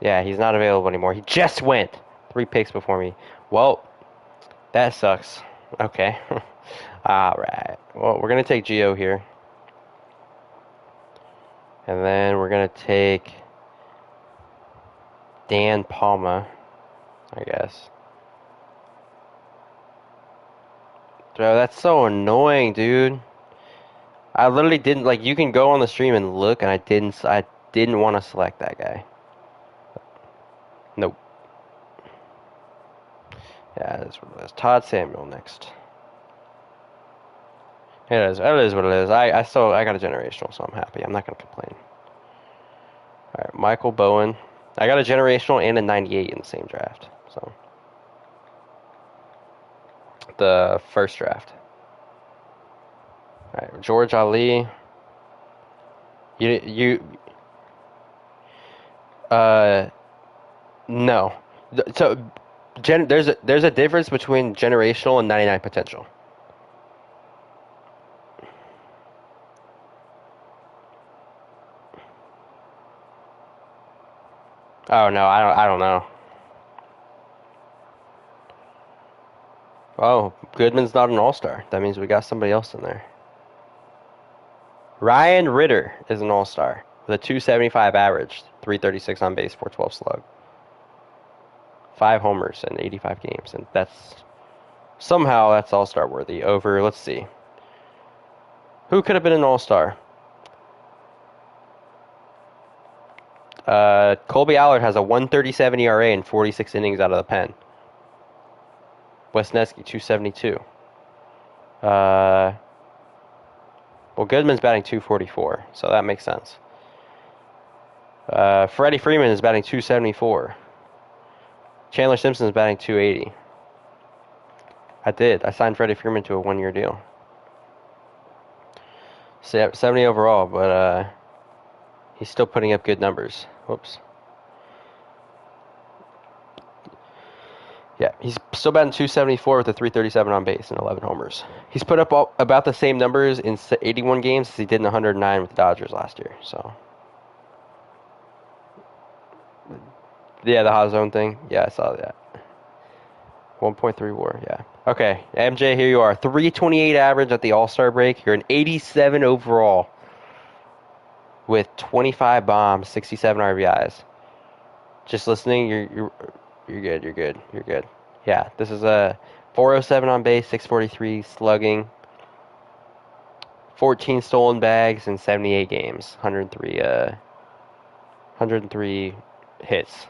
yeah, he's not available anymore. He just went 3 picks before me. Well, that sucks. Okay. Alright. Well, we're going to take Gio here. And then we're going to take Dan Palma, I guess. Bro, that's so annoying, dude. I literally didn't, like, you can go on the stream and look, and I didn't want to select that guy. Nope. Yeah, that's what it is. Todd Samuel next. It is what it is. I got a generational, so I'm happy. I'm not going to complain. Alright, Michael Bowen. I got a generational and a 98 in the same draft, so. The first draft. Alright, George Ali. No. So, there's a difference between generational and 99 potential. Oh no, I don't know. Oh, Goodman's not an all-star. That means we got somebody else in there. Ryan Ritter is an all-star with a 275 average, 336 on base, 412 slug. 5 homers in 85 games, and that's all-star worthy. Over, let's see. Who could have been an all-star? Colby Allard has a 137 ERA and 46 innings out of the pen. Wesneski, 272. Well, Goodman's batting 244, so that makes sense. Freddie Freeman is batting 274. Chandler Simpson is batting 280. I signed Freddie Freeman to a 1-year deal. 70 overall, but he's still putting up good numbers. Whoops. Yeah, he's still batting 274 with a 337 on base and 11 homers. He's put up about the same numbers in 81 games as he did in 109 with the Dodgers last year. So, yeah, the hot zone thing. Yeah, I saw that. 1.3 WAR. Yeah. Okay, MJ, here you are. 328 average at the All-Star break. You're an 87 overall with 25 bombs, 67 RBIs. Just listening, you're good. You're good. You're good. Yeah, this is a 407 on base, 643 slugging, 14 stolen bags in 78 games, 103 hits.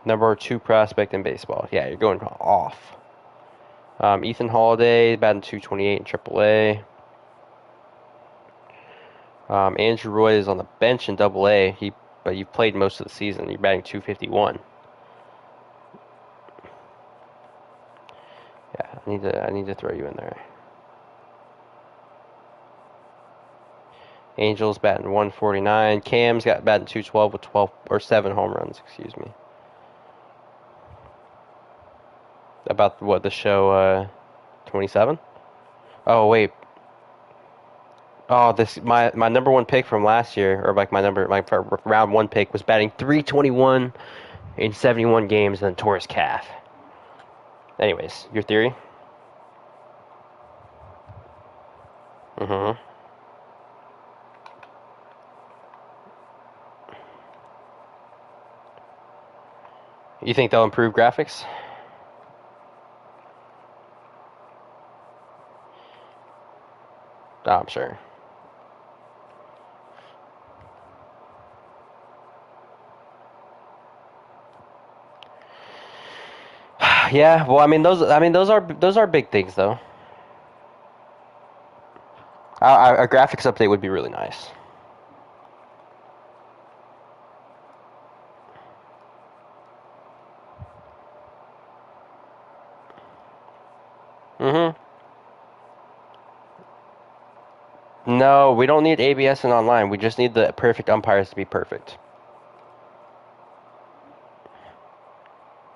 Number 2 prospect in baseball. Yeah, you're going off. Ethan Holiday batting 228 in AAA. Andrew Roy is on the bench in AA. But you've played most of the season. You're batting 251. Yeah, I need to throw you in there. Angels batting 149. Cam's got batting 212 with 7 home runs. Excuse me. About what the show 27? Oh wait. Oh, this my number 1 pick from last year, or like my round 1 pick was batting 321 in 71 games and then tore his calf. Anyways, your theory? Mm-hmm. You think they'll improve graphics? Oh, I'm sure. Yeah, well, those are big things though. A graphics update would be really nice. Mm-hmm. No, we don't need ABS and online. We just need the perfect umpires to be perfect.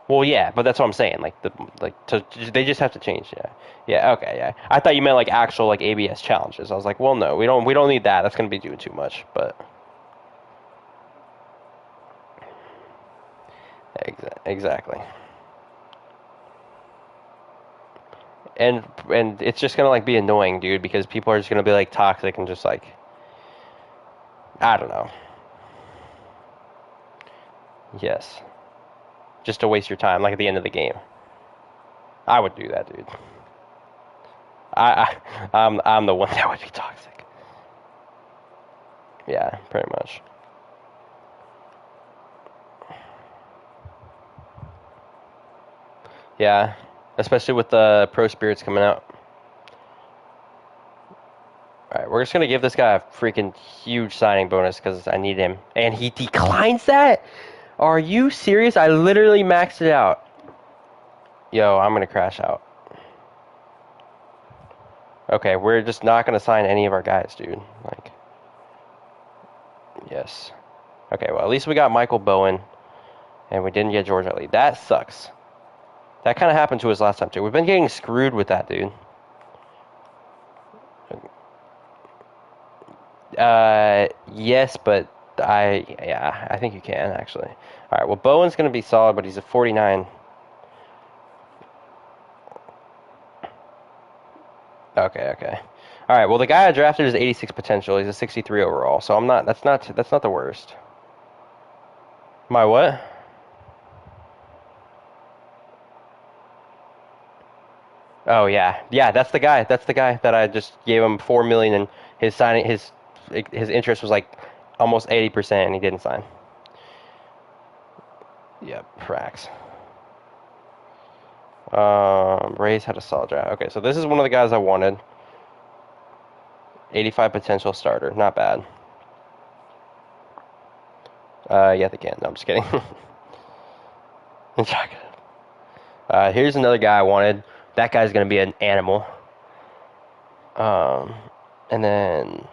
Well, yeah, but that's what I'm saying. They just have to change. Yeah, yeah, okay, yeah. I thought you meant like actual like ABS challenges. I was like, well, no, we don't need that. That's gonna be doing too much. But exactly. and it's just gonna like be annoying, dude, because people are just gonna be like toxic and just like I don't know. Yes, just to waste your time, like at the end of the game. I would do that, dude. I'm the one that would be toxic. Yeah, pretty much. Yeah, especially with the pro spirits coming out. All right, we're just gonna give this guy a freaking huge signing bonus because I need him, and he declines that. Are you serious? I literally maxed it out. Yo, I'm gonna crash out. Okay, we're just not gonna sign any of our guys, dude. Like, yes. Okay, well at least we got Michael Bowen, and we didn't get George Ellie. That sucks. That kind of happened to us last time too. We've been getting screwed with that, dude. Yes, but I think you can actually. All right, well Bowen's gonna be solid, but he's a 49. Okay. All right, well the guy I drafted is 86 potential. He's a 63 overall, so I'm not. That's not the worst. My what? Oh yeah. That's the guy. That's the guy that I just gave him 4 million, and his interest was like almost 80%, and he didn't sign. Yep, Prax. Rays had a solid draft. Okay, so this is one of the guys I wanted. 85 potential starter, not bad. Yeah, they can. No, I'm just kidding. Here's another guy I wanted. That guy's gonna be an animal. Um, and then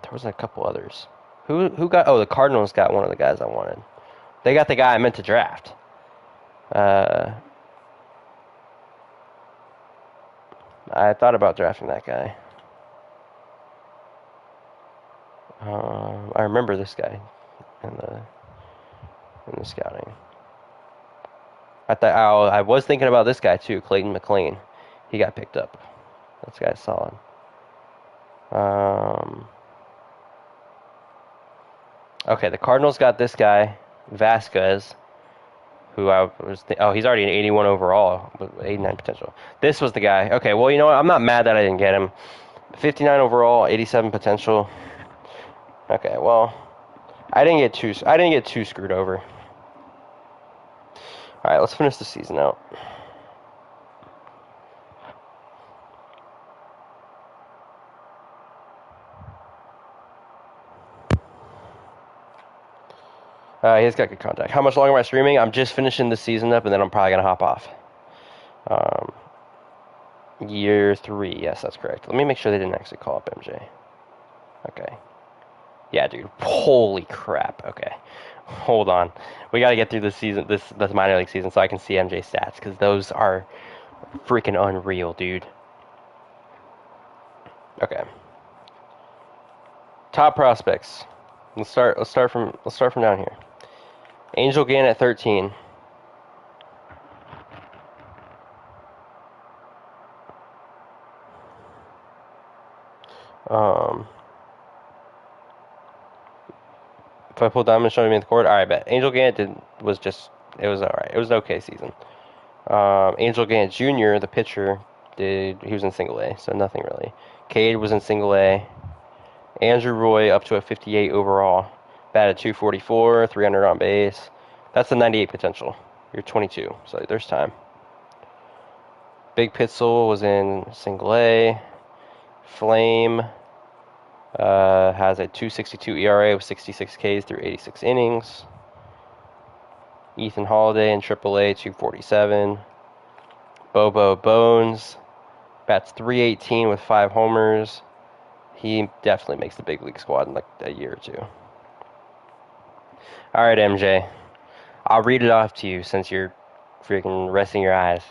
there was a couple others. Who got? Oh, the Cardinals got one of the guys I wanted. They got the guy I meant to draft. Uh, I thought about drafting that guy. I remember this guy in the scouting. I was thinking about this guy too, Clayton McLean. He got picked up. This guy's solid. Okay, the Cardinals got this guy, Vasquez, who he's already an 81 overall, with 89 potential. This was the guy. Okay, well, you know what? I'm not mad that I didn't get him. 59 overall, 87 potential. Okay, well, I didn't get too screwed over. All right, let's finish the season out. He's got good contact. How much longer am I streaming? I'm just finishing the season up, and then I'm probably gonna hop off. Year 3, yes, that's correct. Let me make sure they didn't actually call up MJ. Okay. Yeah, dude. Holy crap. Okay. Hold on. We got to get through this season, this minor league season, so I can see MJ stats, because those are freaking unreal, dude. Okay. Top prospects. Let's start from down here. Angel Gann at 13. If I pull Diamond, show me in the court. All right, bet. Angel Gann it was all right. It was an okay season. Angel Gann Jr., the pitcher, he was in single A, so nothing really. Cade was in single A. Andrew Roy up to a 58 overall. Batted 244, 300 on base. That's the 98 potential. You're 22, so there's time. Big Pitzel was in single A. Flame has a 2.62 ERA with 66 Ks through 86 innings. Ethan Holiday in AAA, 247. Bobo Bones bats 318 with 5 homers. He definitely makes the big league squad in like a year or two. All right, MJ. I'll read it off to you since you're freaking resting your eyes.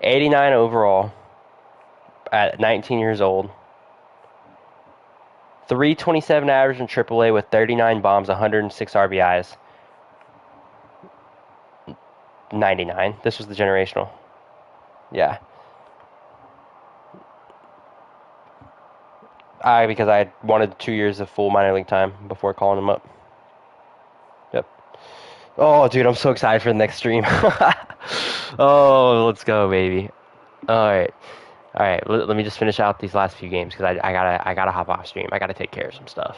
89 overall at 19 years old. 327 average in AAA with 39 bombs, 106 RBIs. 99. This was the generational. Yeah. Because I wanted 2 years of full minor league time before calling him up. Yep. Oh, dude, I'm so excited for the next stream. Oh, let's go, baby. All right. All right. Let me just finish out these last few games because I gotta hop off stream. I gotta take care of some stuff.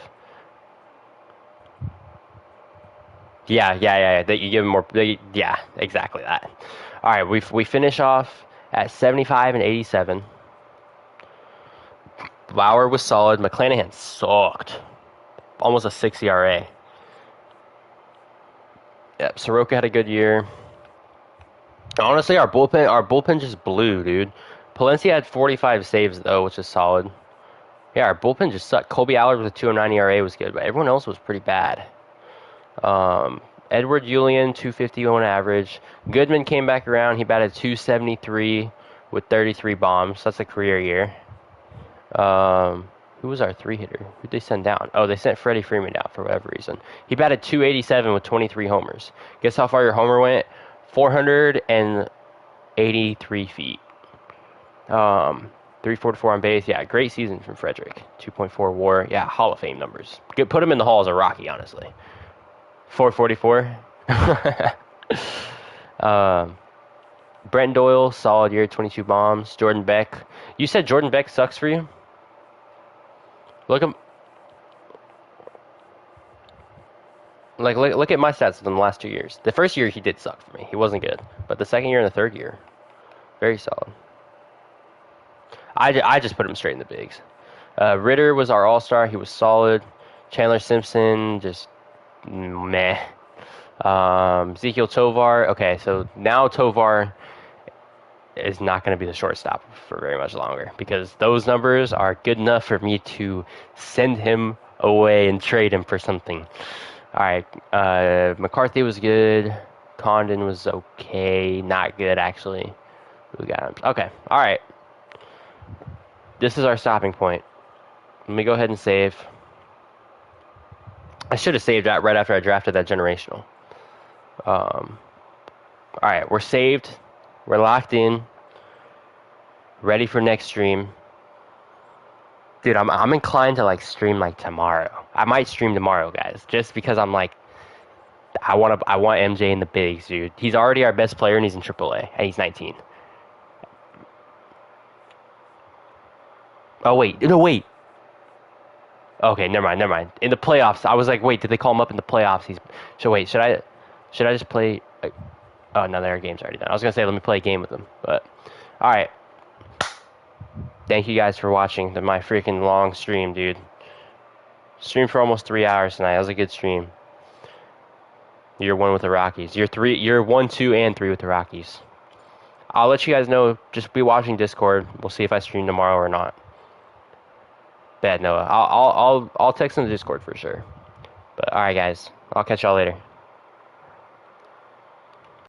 Yeah. You give them more. Yeah, exactly that. All right. We finish off at 75 and 87. Lauer was solid. McClanahan sucked. Almost a 6 ERA. Yep. Soroka had a good year. Honestly, our bullpen just blew, dude. Palencia had 45 saves though, which is solid. Yeah, our bullpen just sucked. Colby Allard with a 2.09 ERA was good, but everyone else was pretty bad. Edward Julian, 250 on average. Goodman came back around. He batted 273 with 33 bombs. That's a career year. Who was our 3-hitter? Who'd they send down? Oh, they sent Freddie Freeman down for whatever reason. He batted 287 with 23 homers. Guess how far your homer went? 483 feet. 344 on base. Yeah, great season from Frederick. 2.4 WAR. Yeah, Hall of Fame numbers. Put him in the Hall as a Rocky, honestly. 444. Brent Doyle, solid year, 22 bombs. Jordan Beck. You said Jordan Beck sucks for you? Look at look at my stats in the last 2 years. The first year he did suck for me. He wasn't good. But the second year and the third year, very solid. I just put him straight in the bigs. Ritter was our all-star. He was solid. Chandler Simpson, just meh. Ezekiel Tovar. Okay, so now Tovar is not going to be the shortstop for very much longer because those numbers are good enough for me to send him away and trade him for something. All right, McCarthy was good. Condon was okay, not good actually. We got him. Okay, all right. This is our stopping point. Let me go ahead and save. I should have saved that right after I drafted that generational. All right, we're saved. We're locked in. Ready for next stream. Dude, I'm inclined to like stream like tomorrow. I might stream tomorrow, guys, just because I'm like I want MJ in the bigs, dude. He's already our best player and he's in AAA and he's 19. Oh wait, no wait. Okay, never mind. In the playoffs, I was like, wait, did they call him up in the playoffs? So wait, should I just play? Oh no, their game's already done. I was gonna say let me play a game with them, but all right. Thank you guys for watching my freaking long stream, dude. Streamed for almost 3 hours tonight. That was a good stream. Year 1 with the Rockies. Year 1, 2, and 3 with the Rockies. I'll let you guys know. Just be watching Discord. We'll see if I stream tomorrow or not. Bad Noah. I'll text in the Discord for sure. But all right, guys. I'll catch y'all later.